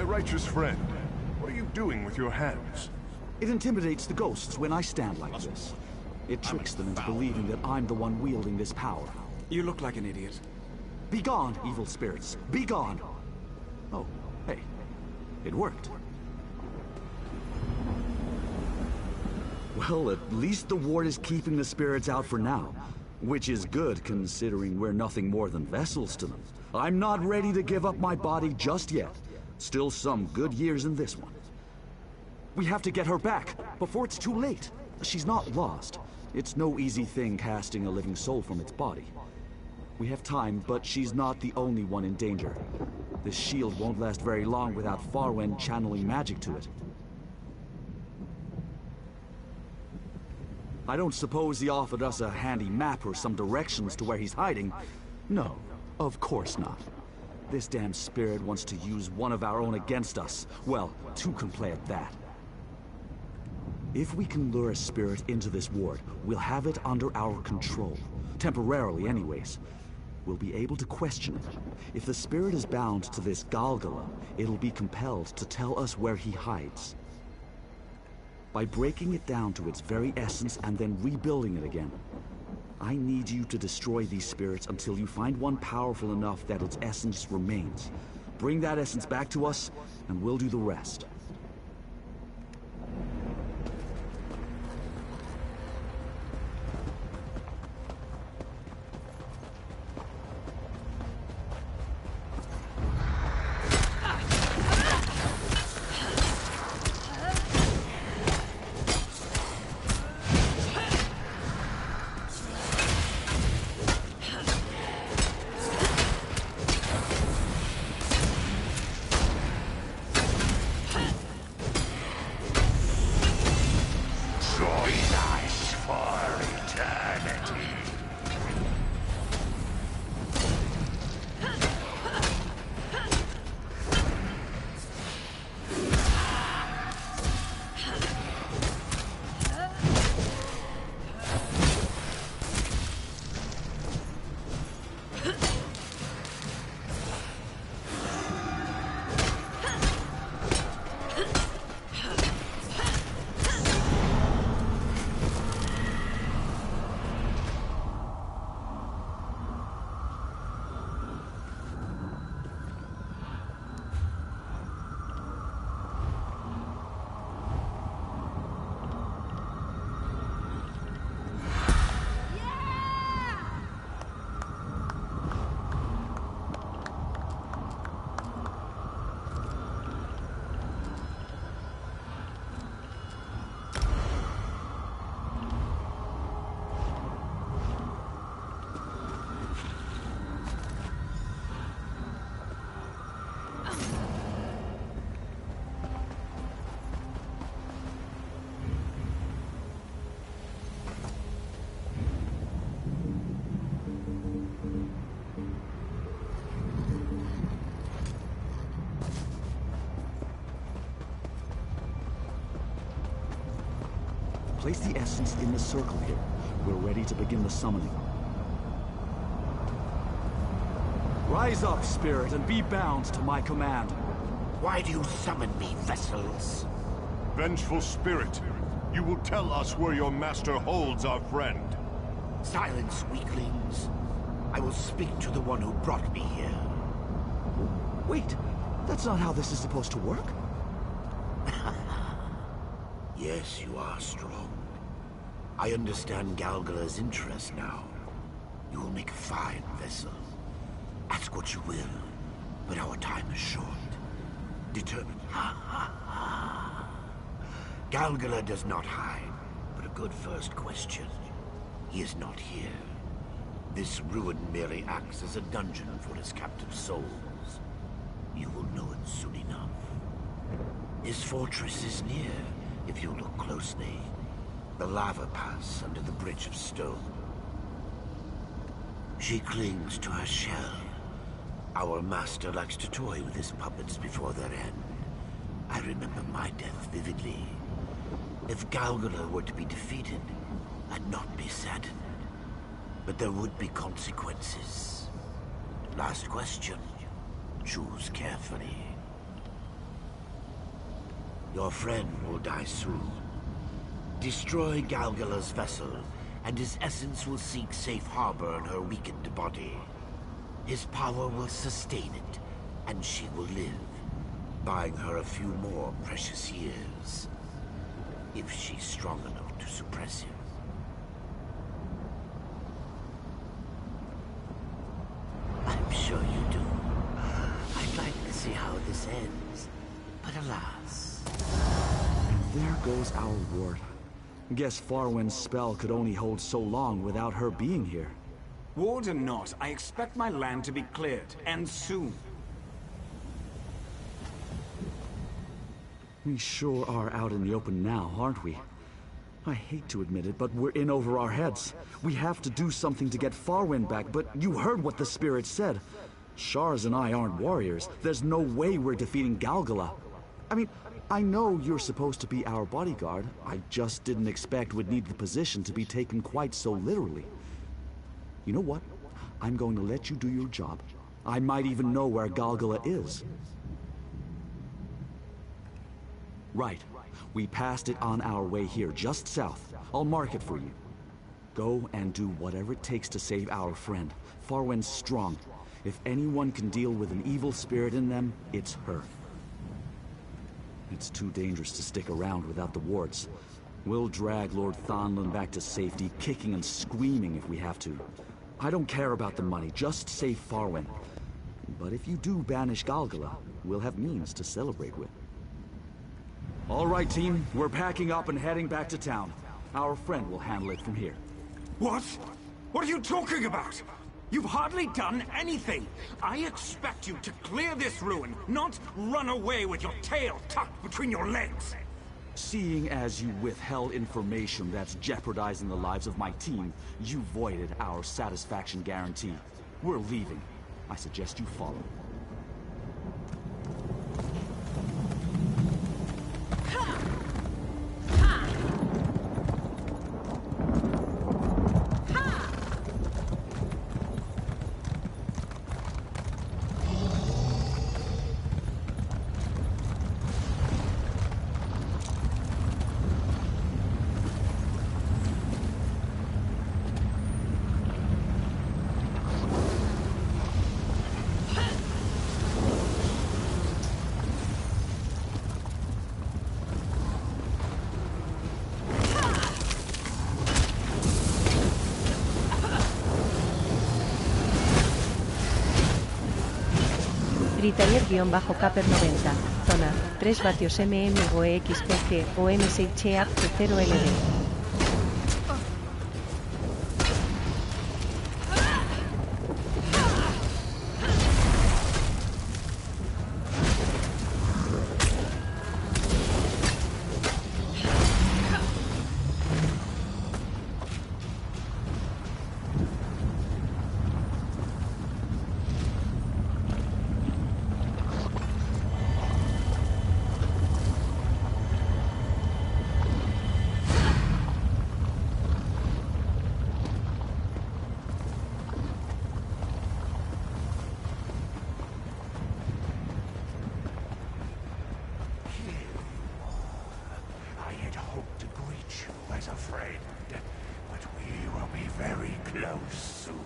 My righteous friend, what are you doing with your hands? It intimidates the ghosts when I stand like this. It tricks them into believing that I'm the one wielding this power. You look like an idiot. Be gone, evil spirits. Be gone. Oh, hey. It worked. Well, at least the ward is keeping the spirits out for now. Which is good, considering we're nothing more than vessels to them. I'm not ready to give up my body just yet. Still some good years in this one. We have to get her back, before it's too late. She's not lost. It's no easy thing casting a living soul from its body. We have time, but she's not the only one in danger. This shield won't last very long without Farwen channeling magic to it. I don't suppose he offered us a handy map or some directions to where he's hiding. No, of course not. This damn spirit wants to use one of our own against us. Well, two can play at that. If we can lure a spirit into this ward, we'll have it under our control. Temporarily, anyways. We'll be able to question it. If the spirit is bound to this Galgala, it'll be compelled to tell us where he hides. By breaking it down to its very essence and then rebuilding it again, I need you to destroy these spirits until you find one powerful enough that its essence remains. Bring that essence back to us, and we'll do the rest. Place the essence in the circle here. We're ready to begin the summoning. Rise up, spirit, and be bound to my command. Why do you summon me, vessels? Vengeful spirit, you will tell us where your master holds our friend. Silence, weaklings. I will speak to the one who brought me here. Wait, that's not how this is supposed to work. Yes, you are strong. I understand Galgala's interest now. You will make a fine vessel. Ask what you will, but our time is short. Determined. Galgala does not hide, but a good first question. He is not here. This ruin merely acts as a dungeon for his captive souls. You will know it soon enough. His fortress is near, if you look closely. The lava pass under the bridge of stone. She clings to her shell. Our master likes to toy with his puppets before their end. I remember my death vividly. If Galgala were to be defeated, I'd not be saddened. But there would be consequences. Last question. Choose carefully. Your friend will die soon. Destroy Galgala's vessel, and his essence will seek safe harbor in her weakened body. His power will sustain it, and she will live, buying her a few more precious years. If she's strong enough to suppress him. I'm sure you do. I'd like to see how this ends, but alas. And there goes our ward. Guess Farwen's spell could only hold so long without her being here. Ward or not, I expect my land to be cleared, and soon. We sure are out in the open now, aren't we? I hate to admit it, but we're in over our heads. We have to do something to get Farwen back, but you heard what the spirit said. Shars and I aren't warriors. There's no way we're defeating Galgala. I mean, I know you're supposed to be our bodyguard. I just didn't expect we'd need the position to be taken quite so literally. You know what? I'm going to let you do your job. I might even know where Galgala is. Right. We passed it on our way here, just south. I'll mark it for you. Go and do whatever it takes to save our friend. Farwen's strong. If anyone can deal with an evil spirit in them, it's her. It's too dangerous to stick around without the wards. We'll drag Lord Thonlin back to safety, kicking and screaming if we have to. I don't care about the money, just save Farwen. But if you do banish Galgala, we'll have means to celebrate with. All right, team. We're packing up and heading back to town. Our friend will handle it from here. What? What are you talking about? You've hardly done anything. I expect you to clear this ruin, not run away with your tail tucked between your legs. Seeing as you withheld information that's jeopardizing the lives of my team, you voided our satisfaction guarantee. We're leaving. I suggest you follow. Britayer-Caper 90, zona, 3 vatios MMOEXPG o M6EAP0LD. blow soon.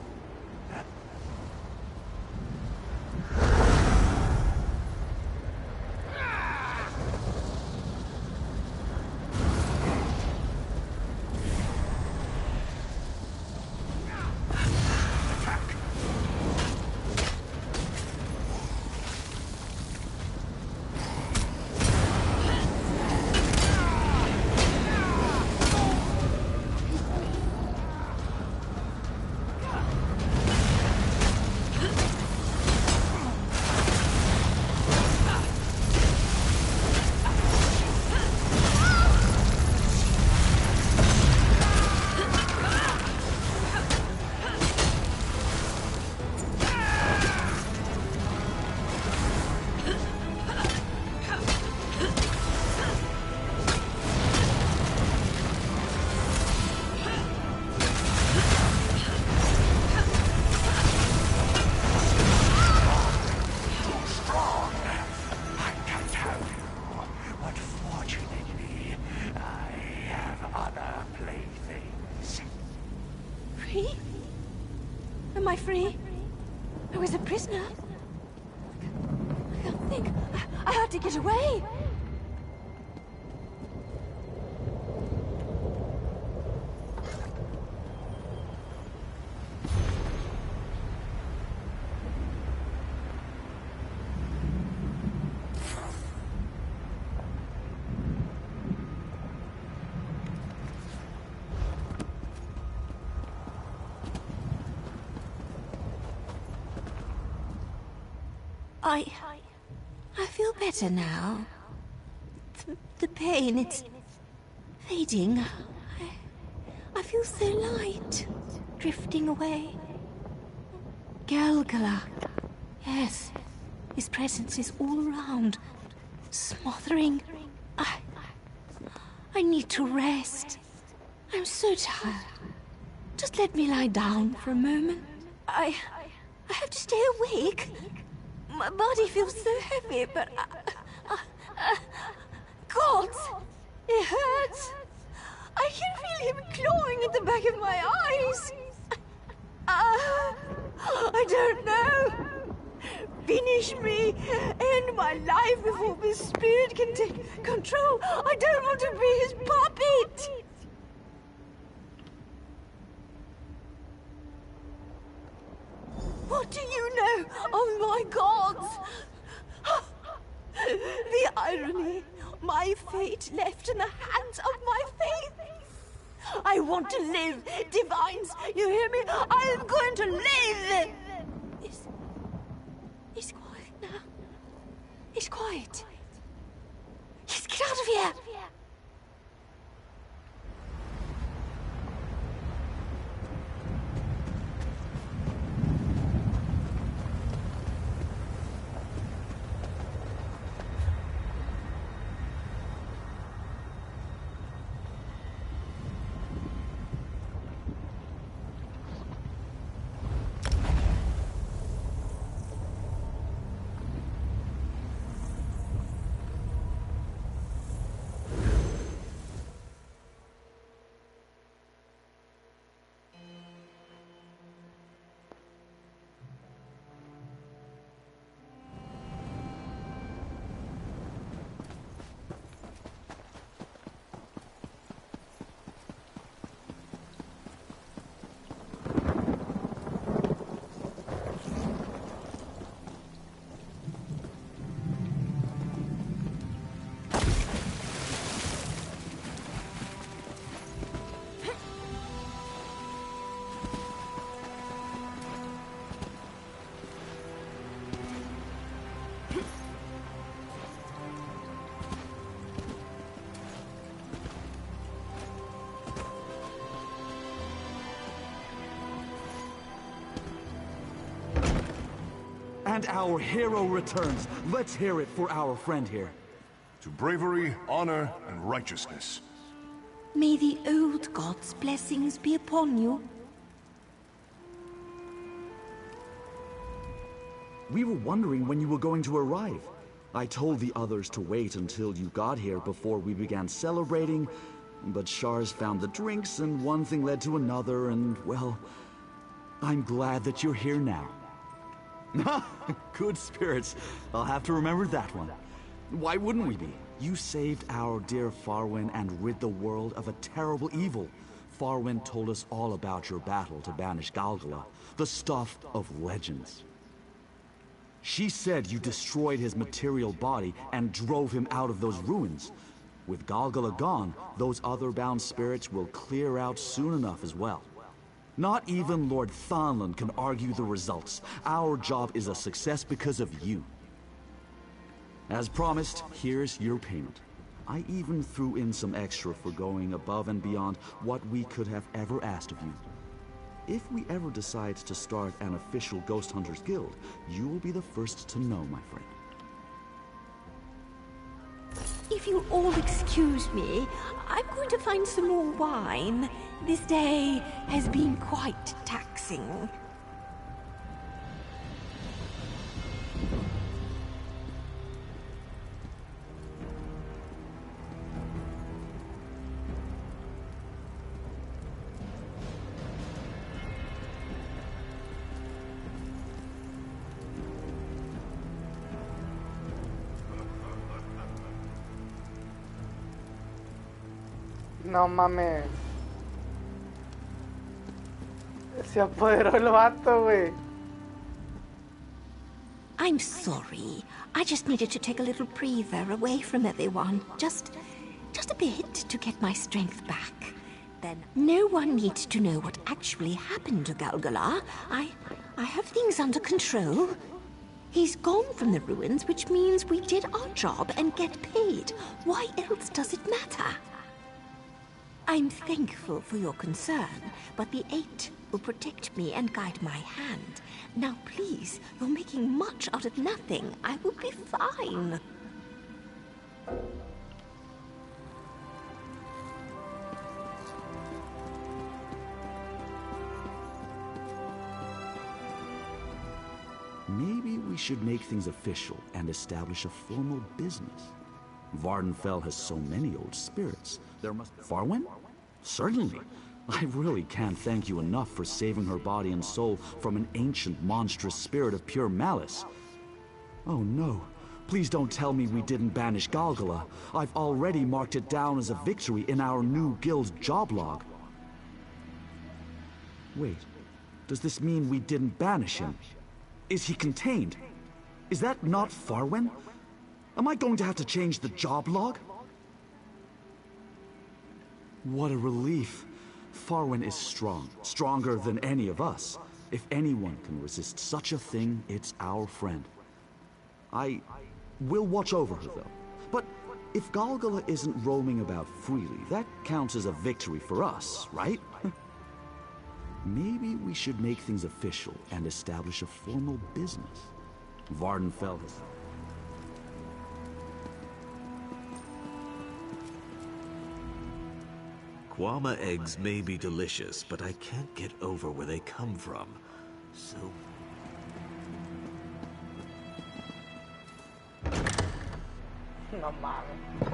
Am I free? I was a prisoner. I can't think. I had to get away. I feel better now. The pain, it's fading. I feel so light, drifting away. Gelgala. Yes, his presence is all around, smothering. I need to rest. I'm so tired. Just let me lie down for a moment. I have to stay awake. My body feels so heavy, but... Gods! It hurts! I can feel him clawing at the back of my eyes! I don't know! Finish me! End my life before this spirit can take control! I don't want to be his puppet! What do you know of my gods? The irony. My fate left in the hands of my faith. I want to live. Divines, you hear me? I am going to live! He's quiet now. He's quiet. Yes, get out of here! And our hero returns. Let's hear it for our friend here. To bravery, honor, and righteousness. May the old gods' blessings be upon you. We were wondering when you were going to arrive. I told the others to wait until you got here before we began celebrating, but Shars found the drinks and one thing led to another and, well, I'm glad that you're here now. Good spirits. I'll have to remember that one. Why wouldn't we be? You saved our dear Farwen and rid the world of a terrible evil. Farwen told us all about your battle to banish Galgala, the stuff of legends. She said you destroyed his material body and drove him out of those ruins. With Galgala gone, those other bound spirits will clear out soon enough as well. Not even Lord Thonlund can argue the results. Our job is a success because of you. As promised, here's your payment. I even threw in some extra for going above and beyond what we could have ever asked of you. If we ever decide to start an official Ghost Hunters Guild, you will be the first to know, my friend. If you'll all excuse me, I'm going to find some more wine. This day has been quite taxing. No mames. Se apoderó el vato, güey. I'm sorry. I just needed to take a little breather away from everyone. Just a bit to get my strength back. Then no one needs to know what actually happened to Galgala. I have things under control. He's gone from the ruins, which means we did our job and get paid. Why else does it matter? I'm thankful for your concern, but the Eight will protect me and guide my hand. Now please, you're making much out of nothing. I will be fine. Maybe we should make things official and establish a formal business. Vardenfell has so many old spirits. There must... Farwen? Certainly. I really can't thank you enough for saving her body and soul from an ancient, monstrous spirit of pure malice. Oh no. Please don't tell me we didn't banish Galgala. I've already marked it down as a victory in our new guild job log. Wait. Does this mean we didn't banish him? Is he contained? Is that not Farwen? Am I going to have to change the job log? What a relief. Farwen is strong, stronger than any of us. If anyone can resist such a thing, it's our friend. I will watch over her, though. But if Galgala isn't roaming about freely, that counts as a victory for us, right? Maybe we should make things official and establish a formal business. Vardenfell has... Kwama eggs may be delicious, but I can't get over where they come from. So... No mames.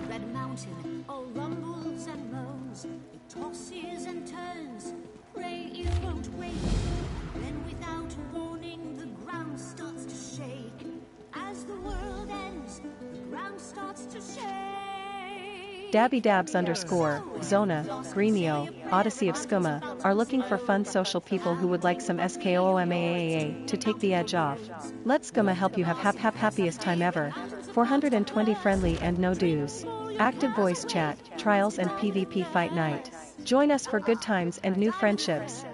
Red mountain, all rumbles and moans, it tosses and turns, pray it won't wake. Then without warning the ground starts to shake. As the world ends, the ground starts to shake. Dabby_Dabs_, Zona, Greenio, Odyssey of Skooma, are looking for fun social people who would like some SKOOMAAA to take the edge off. Let Skooma help you have happiest time ever. 420 friendly and no dues. Active voice chat, trials and PvP fight night. Join us for good times and new friendships.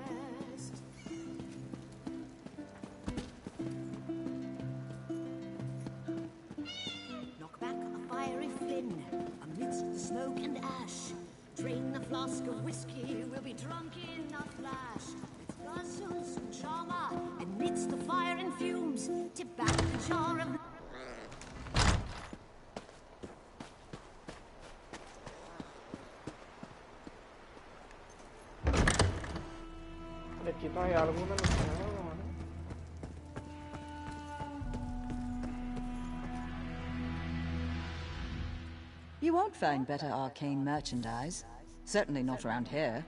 smoke and ash. Drain the flask of whiskey, we'll be drunk in a flash. It's guzzles and drama, amidst the fire and fumes. Tip back the jar of... Aquí no hay alguna misión, ¿no? You won't find better arcane merchandise. Certainly not around here.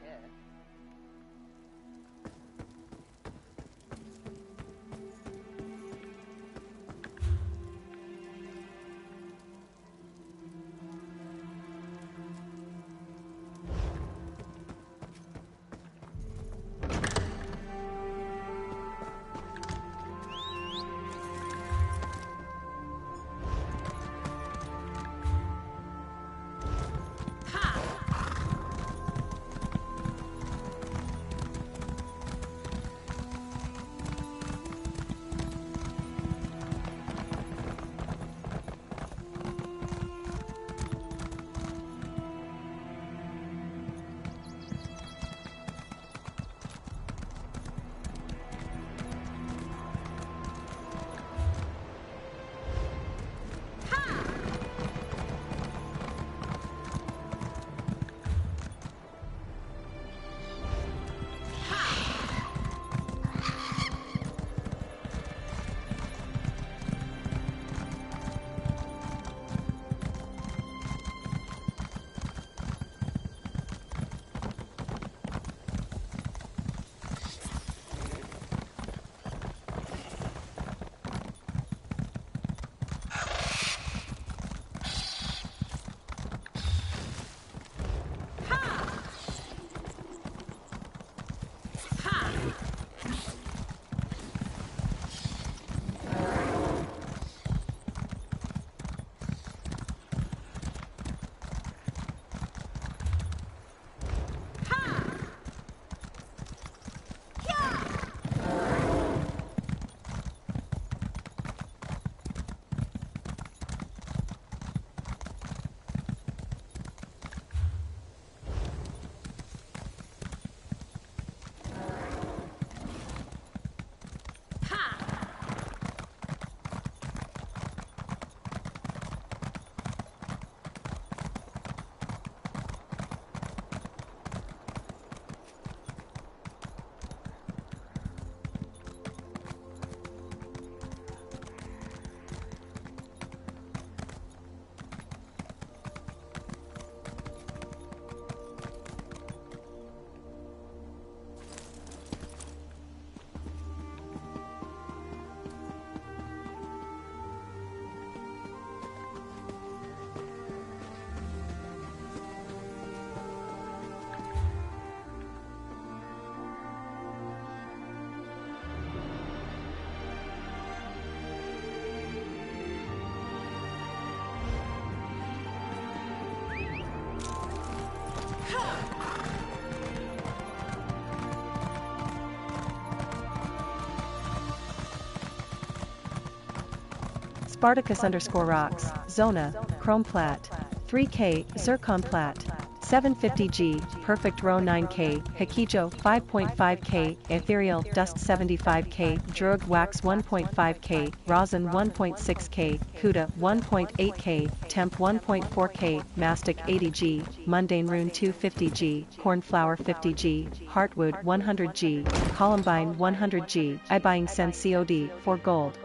Spartacus_rocks, Zona, Chrome Plat, 3K, Zircon Plat, 750G, Perfect Row 9K, Hikijo 5.5K, Ethereal Dust 75K, Drug Wax 1.5K, Rosin 1.6K, Kuda 1.8K, Temp 1.4K, Mastic 80G, Mundane Rune 250G, Cornflower 50G, Heartwood 100G, Columbine 100G, I buying Send COD, 4 gold.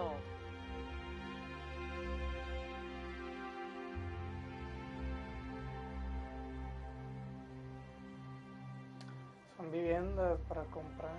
Son viviendas para comprar.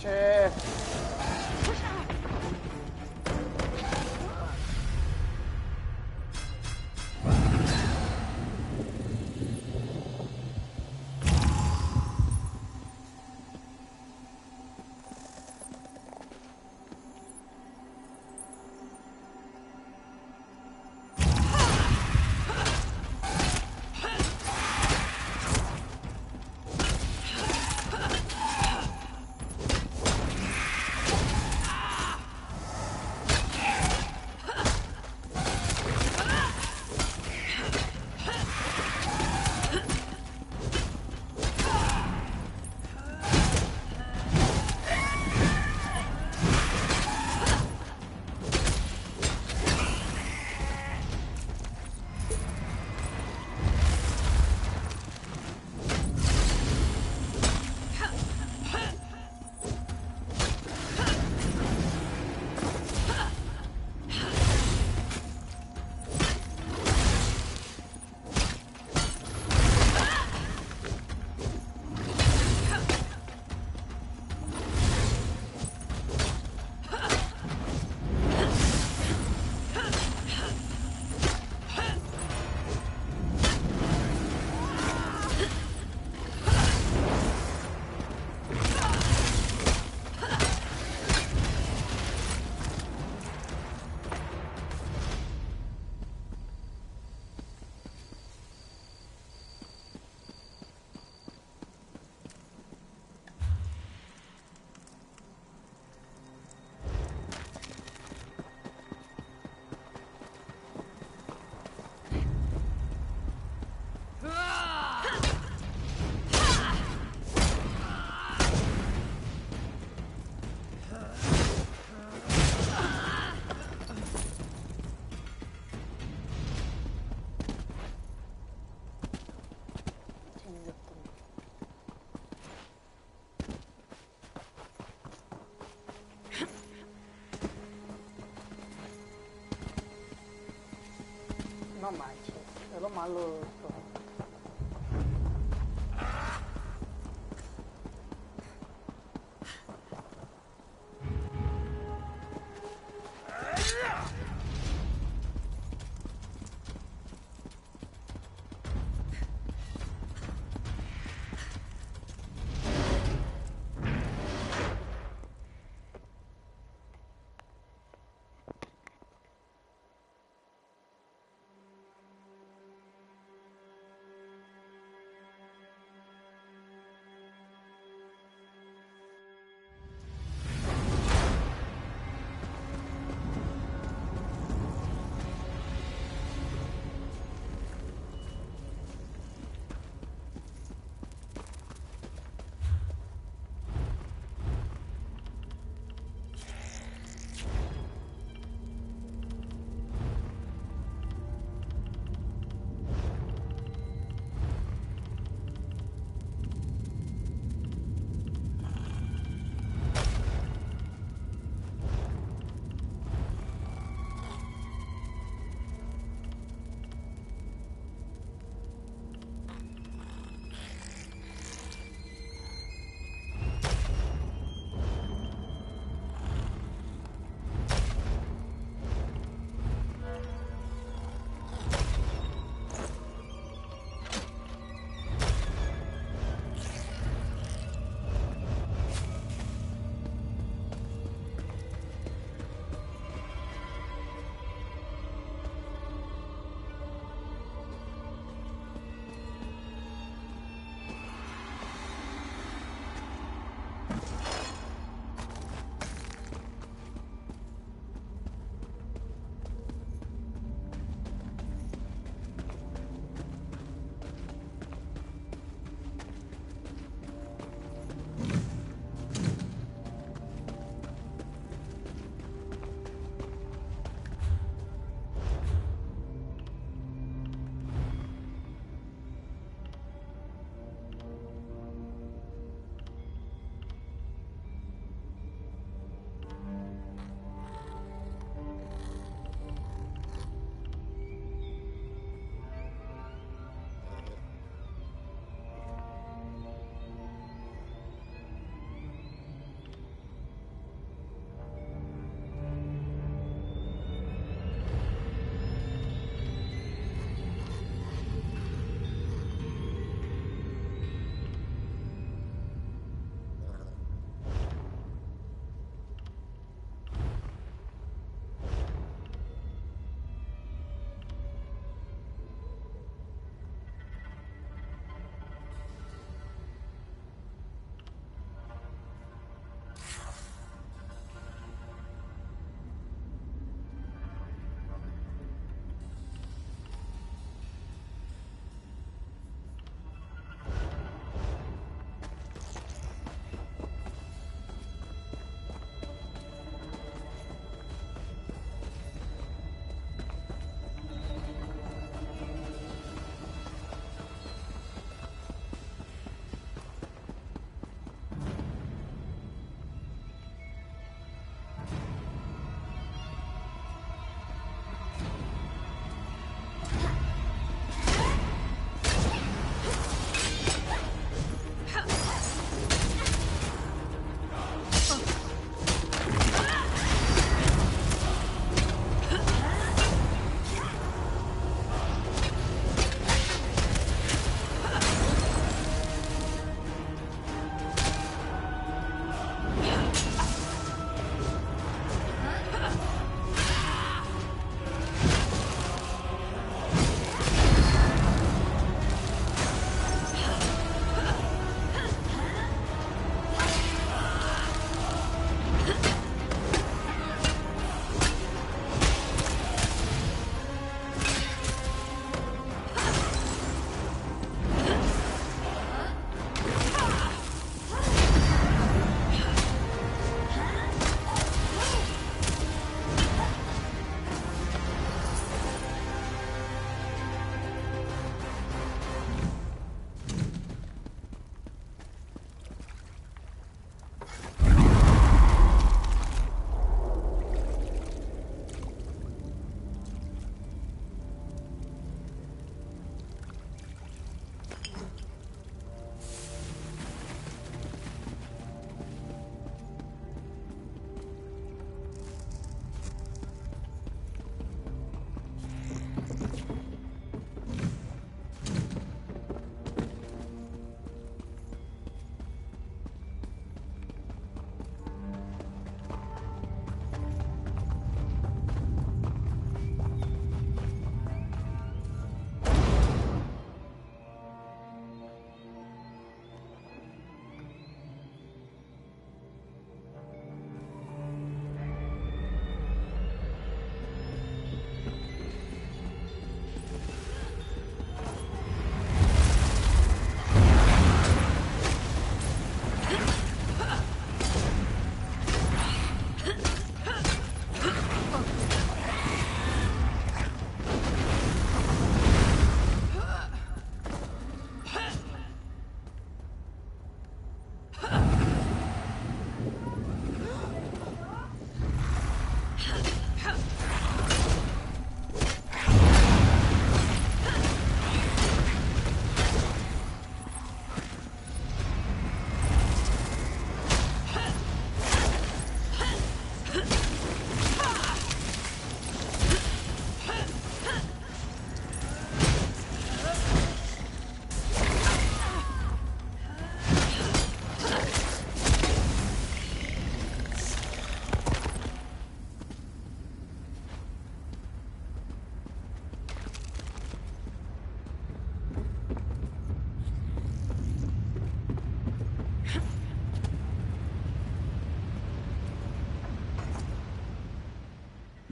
Che. No manches, es lo malo de esto.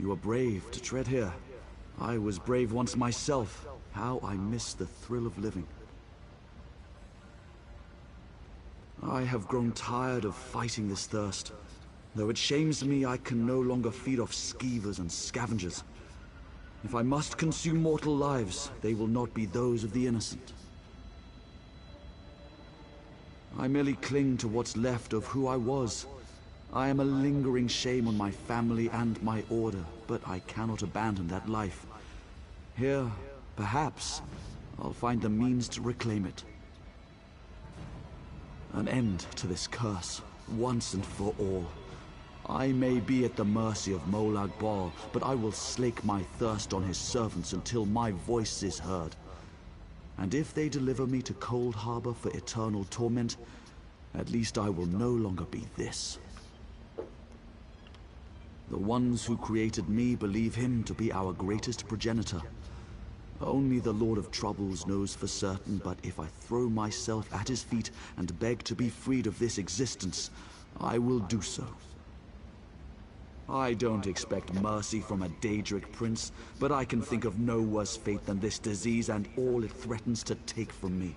You are brave to tread here. I was brave once myself. How I miss the thrill of living. I have grown tired of fighting this thirst. Though it shames me, I can no longer feed off skeevers and scavengers. If I must consume mortal lives, they will not be those of the innocent. I merely cling to what's left of who I was. I am a lingering shame on my family and my order, but I cannot abandon that life. Here, perhaps, I'll find the means to reclaim it. An end to this curse, once and for all. I may be at the mercy of Molag Bal, but I will slake my thirst on his servants until my voice is heard. And if they deliver me to Cold Harbor for eternal torment, at least I will no longer be this. The ones who created me believe him to be our greatest progenitor. Only the Lord of Troubles knows for certain, but if I throw myself at his feet and beg to be freed of this existence, I will do so. I don't expect mercy from a Daedric prince, but I can think of no worse fate than this disease and all it threatens to take from me.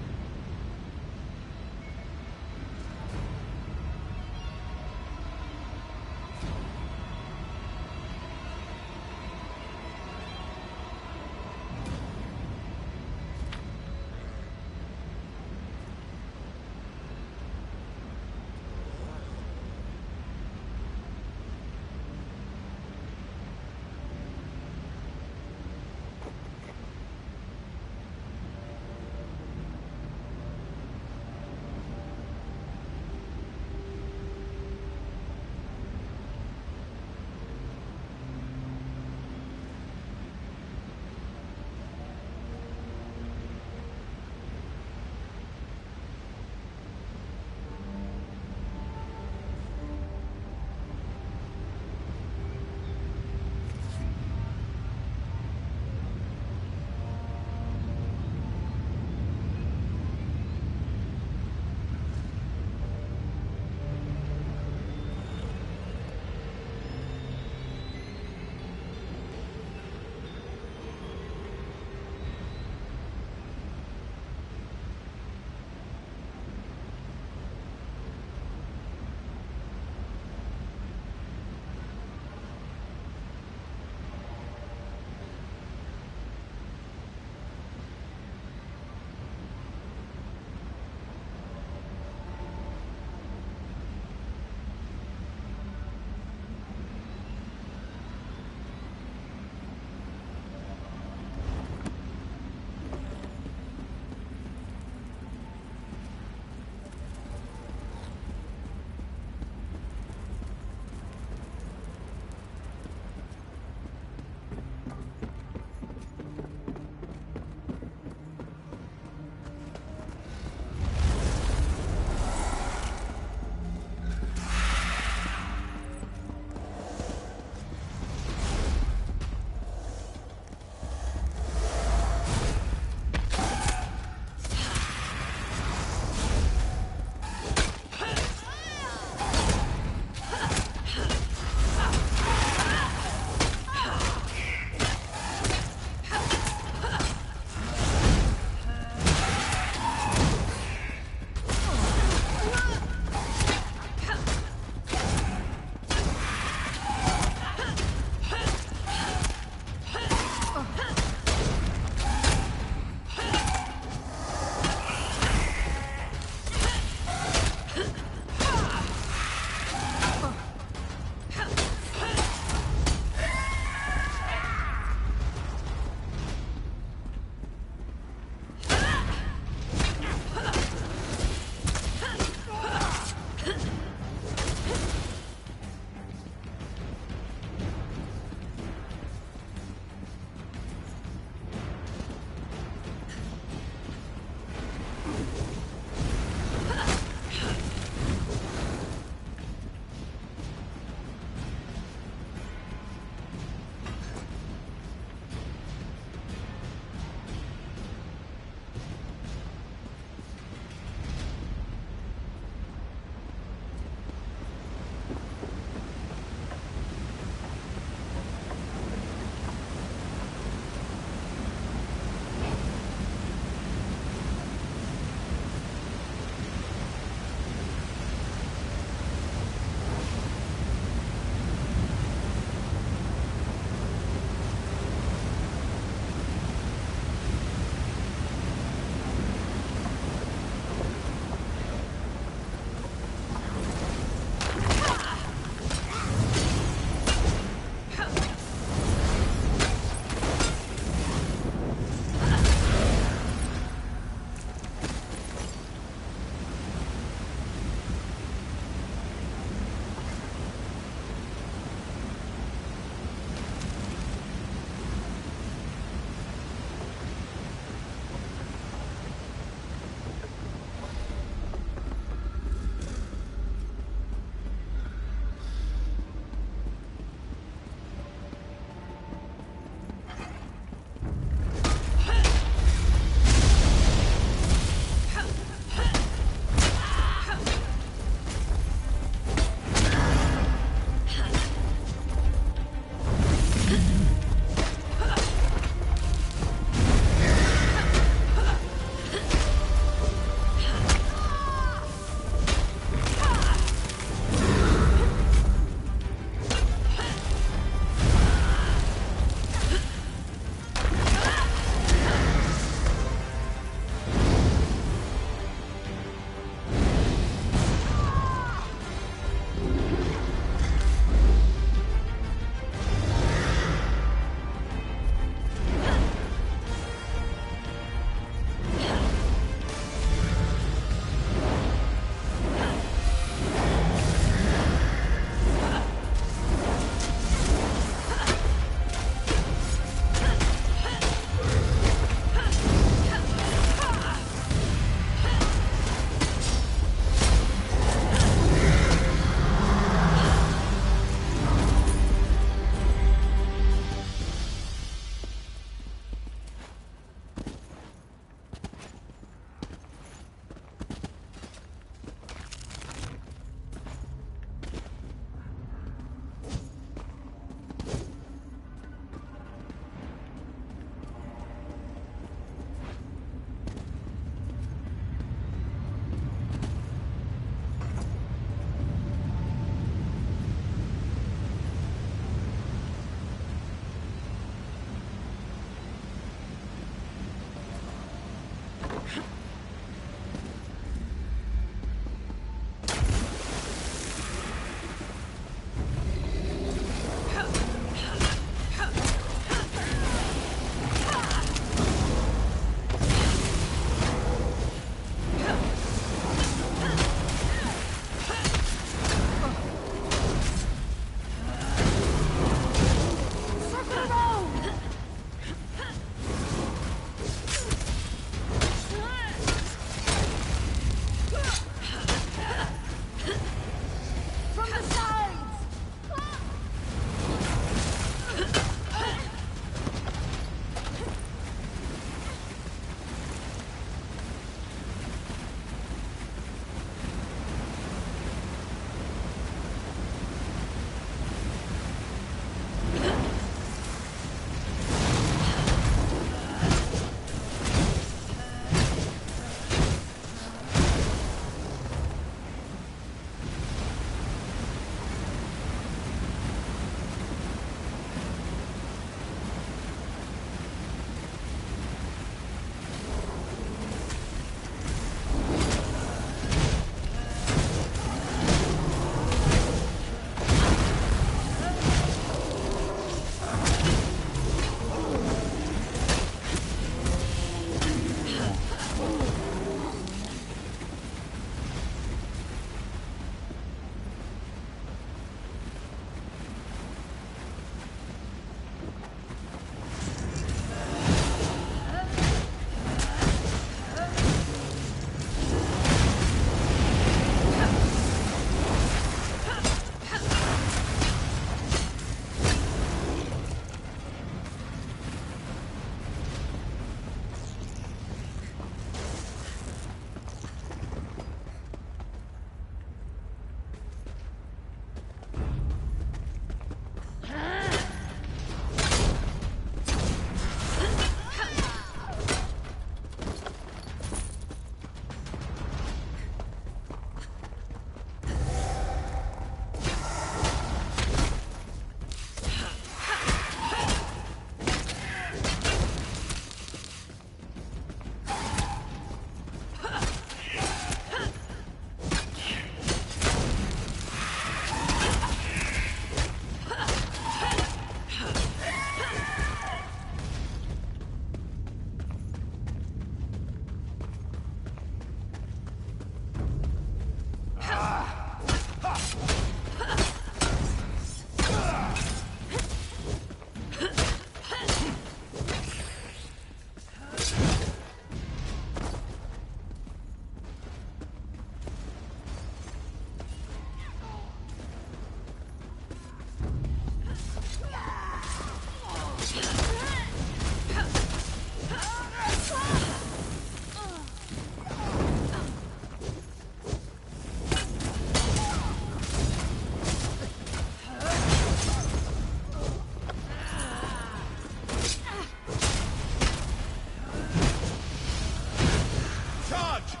Charge!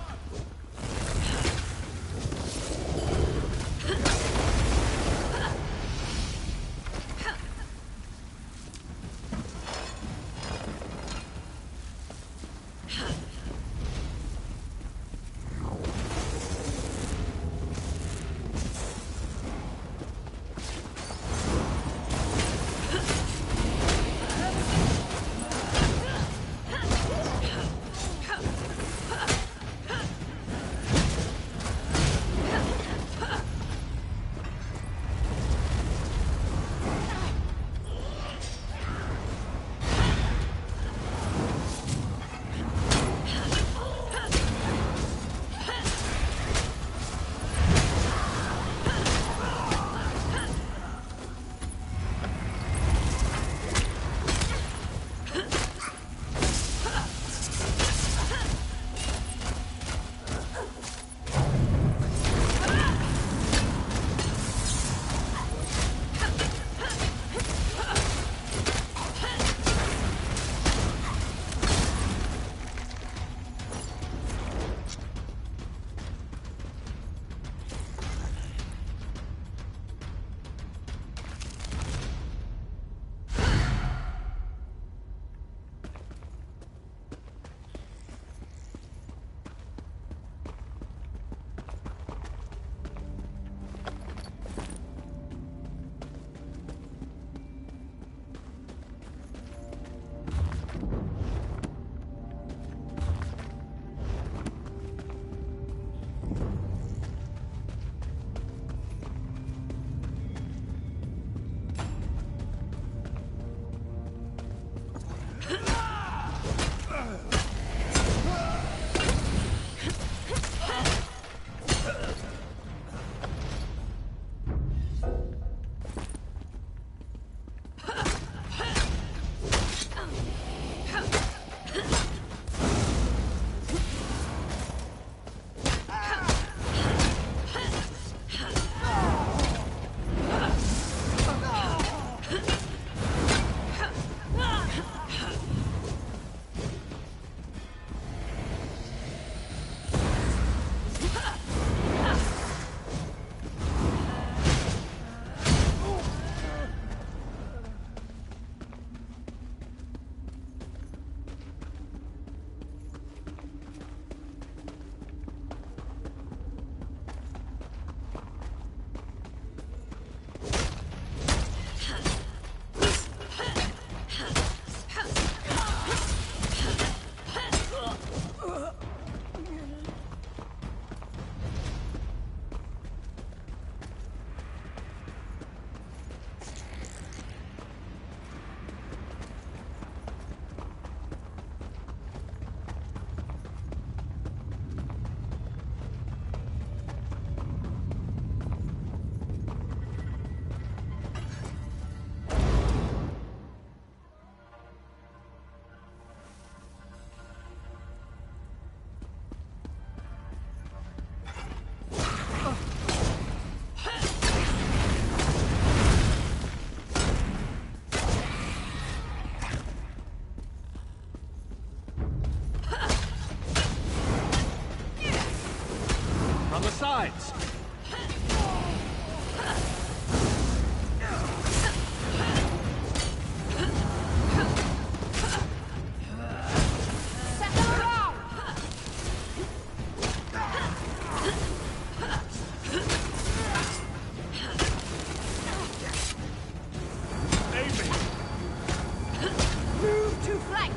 On the sides! Move to flank!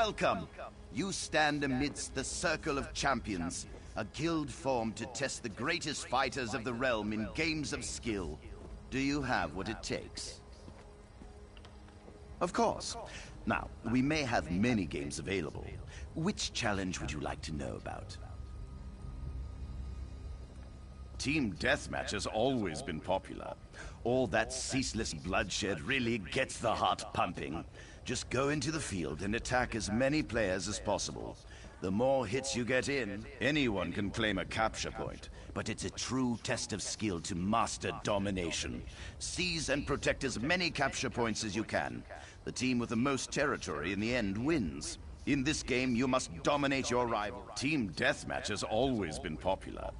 Welcome! You stand amidst the Circle of Champions, a guild formed to test the greatest fighters of the realm in games of skill. Do you have what it takes? Of course. Now, we may have many games available. Which challenge would you like to know about? Team Deathmatch has always been popular. All that ceaseless bloodshed really gets the heart pumping. Just go into the field and attack as many players as possible. The more hits you get in, anyone can claim a capture point. But it's a true test of skill to master domination. Seize and protect as many capture points as you can. The team with the most territory in the end wins. In this game, you must dominate your rival. Team Deathmatch has always been popular.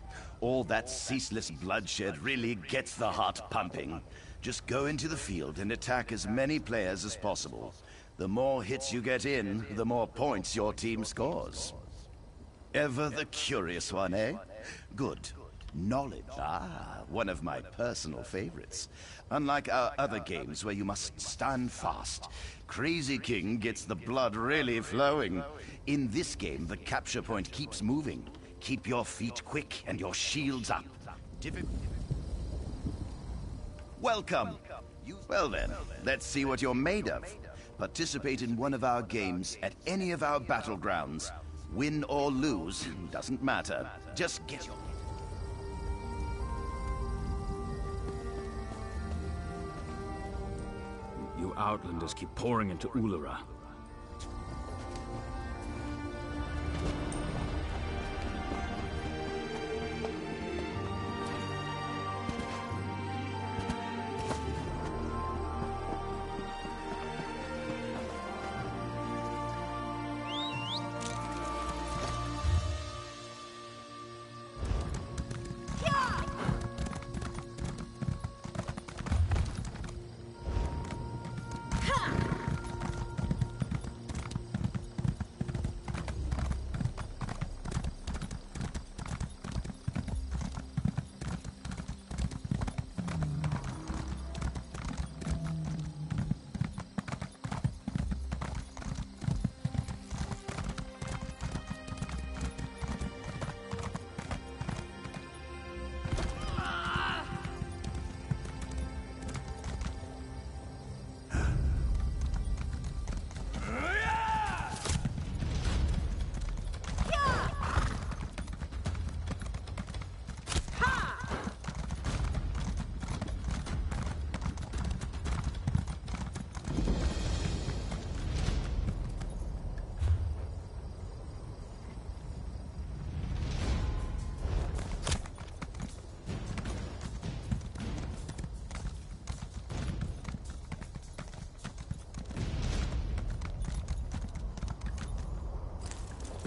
All that ceaseless bloodshed really gets the heart pumping. Just go into the field and attack as many players as possible. The more hits you get in, the more points your team scores. Ever the curious one, eh? Good. Knowledge. Ah, one of my personal favorites. Unlike our other games where you must stand fast, Crazy King gets the blood really flowing. In this game, the capture point keeps moving. Keep your feet quick and your shields up. Welcome! Well then, let's see what you're made of. Participate in one of our games at any of our battlegrounds. Win or lose, doesn't matter. Just get your... You Outlanders keep pouring into Ulura.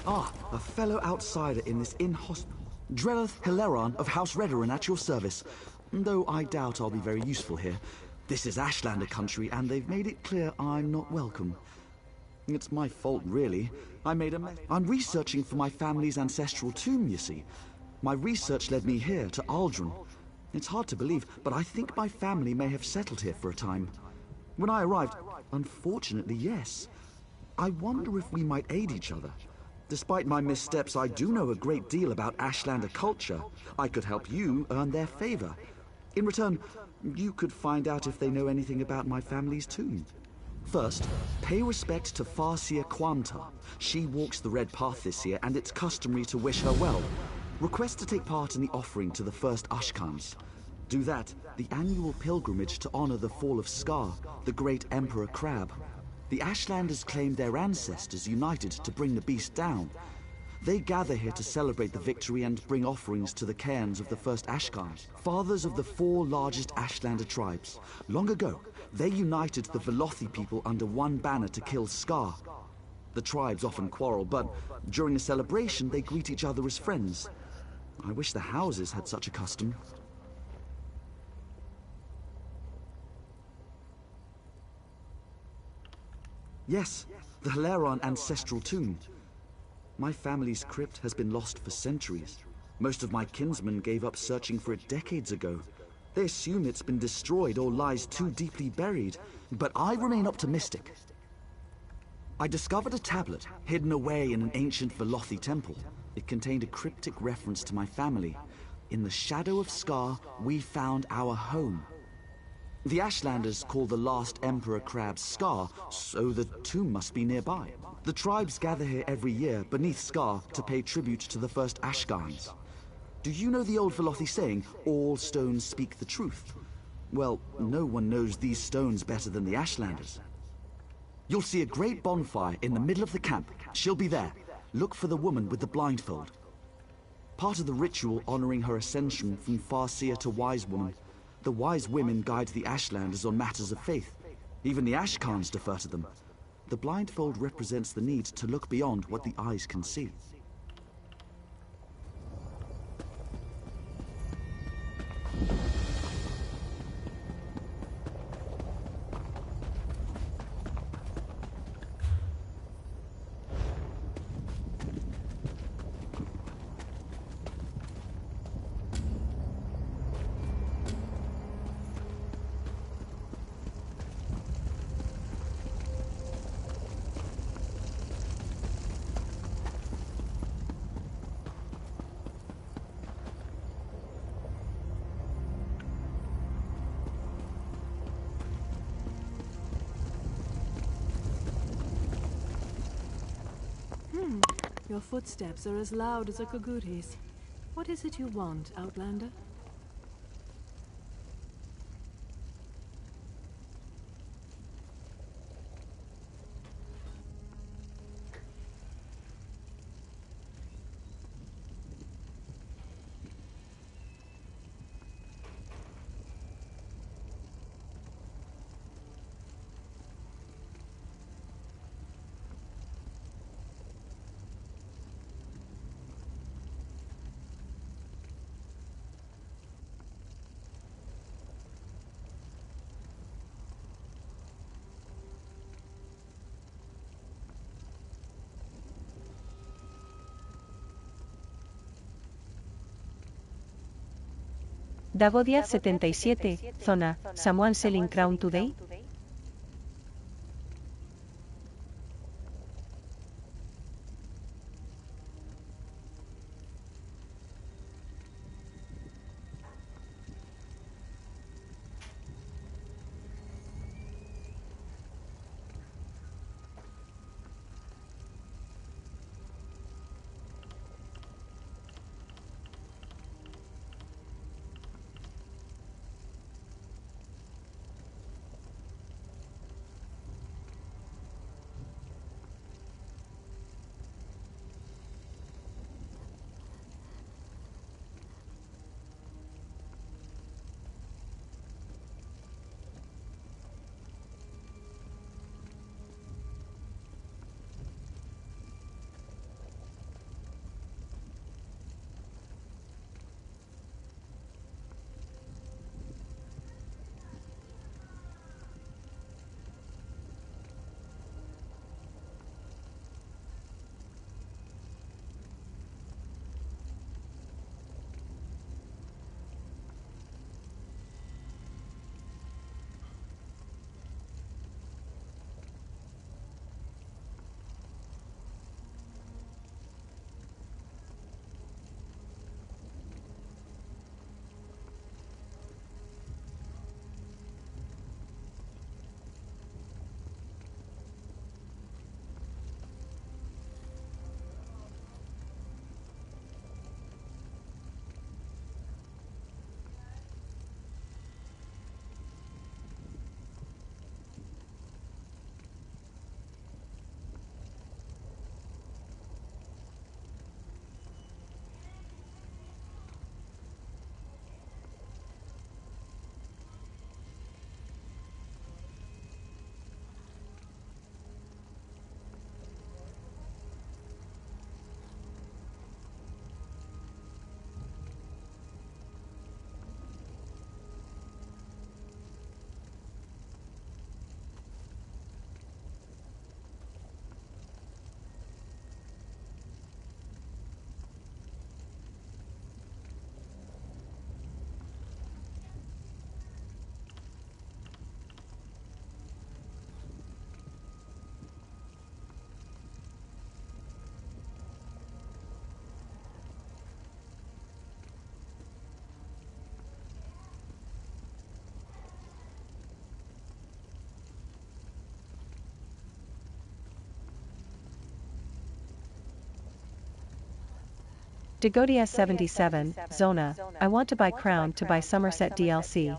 Ah, a fellow outsider in this inhospitable... Drellith Hilaron of House Redoran at your service. Though I doubt I'll be very useful here. This is Ashlander country, and they've made it clear I'm not welcome. It's my fault, really. I made a mess. I'm researching for my family's ancestral tomb, you see. My research led me here, to Aldrin. It's hard to believe, but I think my family may have settled here for a time. When I arrived, unfortunately, yes. I wonder if we might aid each other. Despite my missteps, I do know a great deal about Ashlander culture. I could help you earn their favor. In return, you could find out if they know anything about my family's tomb. First, pay respect to Farsia Quamta. She walks the Red Path this year, and it's customary to wish her well. Request to take part in the offering to the first Ashkans. Do that, the annual pilgrimage to honor the fall of Scar, the great Emperor Crab. The Ashlanders claimed their ancestors united to bring the beast down. They gather here to celebrate the victory and bring offerings to the cairns of the first Ashkans, fathers of the 4 largest Ashlander tribes. Long ago, they united the Velothi people under one banner to kill Scar. The tribes often quarrel, but during a celebration, they greet each other as friends. I wish the houses had such a custom. Yes, the Hilaron ancestral tomb. My family's crypt has been lost for centuries. Most of my kinsmen gave up searching for it decades ago. They assume it's been destroyed or lies too deeply buried, but I remain optimistic. I discovered a tablet hidden away in an ancient Velothi temple. It contained a cryptic reference to my family. In the shadow of Scar, we found our home. The Ashlanders call the last Emperor Crab Scar, so the tomb must be nearby. The tribes gather here every year beneath Scar to pay tribute to the first Ashgarns. Do you know the old Velothi saying, all stones speak the truth? Well, no one knows these stones better than the Ashlanders. You'll see a great bonfire in the middle of the camp. She'll be there. Look for the woman with the blindfold. Part of the ritual honoring her ascension from Farseer to Wise Woman. The Wise Women guide the Ashlanders on matters of faith. Even the Ashkhans defer to them. The blindfold represents the need to look beyond what the eyes can see. Your footsteps are as loud as a Kaguti's. What is it you want, Outlander? Dagodia 77, zona, someone selling crown today? Dagodia77, Zona, I want to buy Crown to buy Somerset DLC.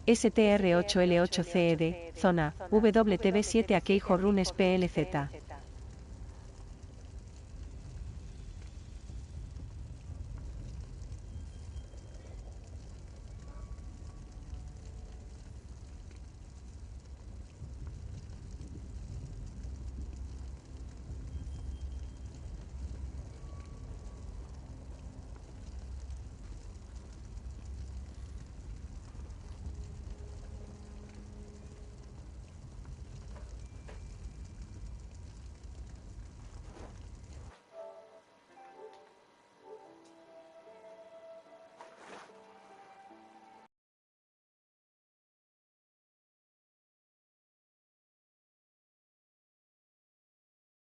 STR8L8CED, Zona, WTB7 AK Runes PLZ.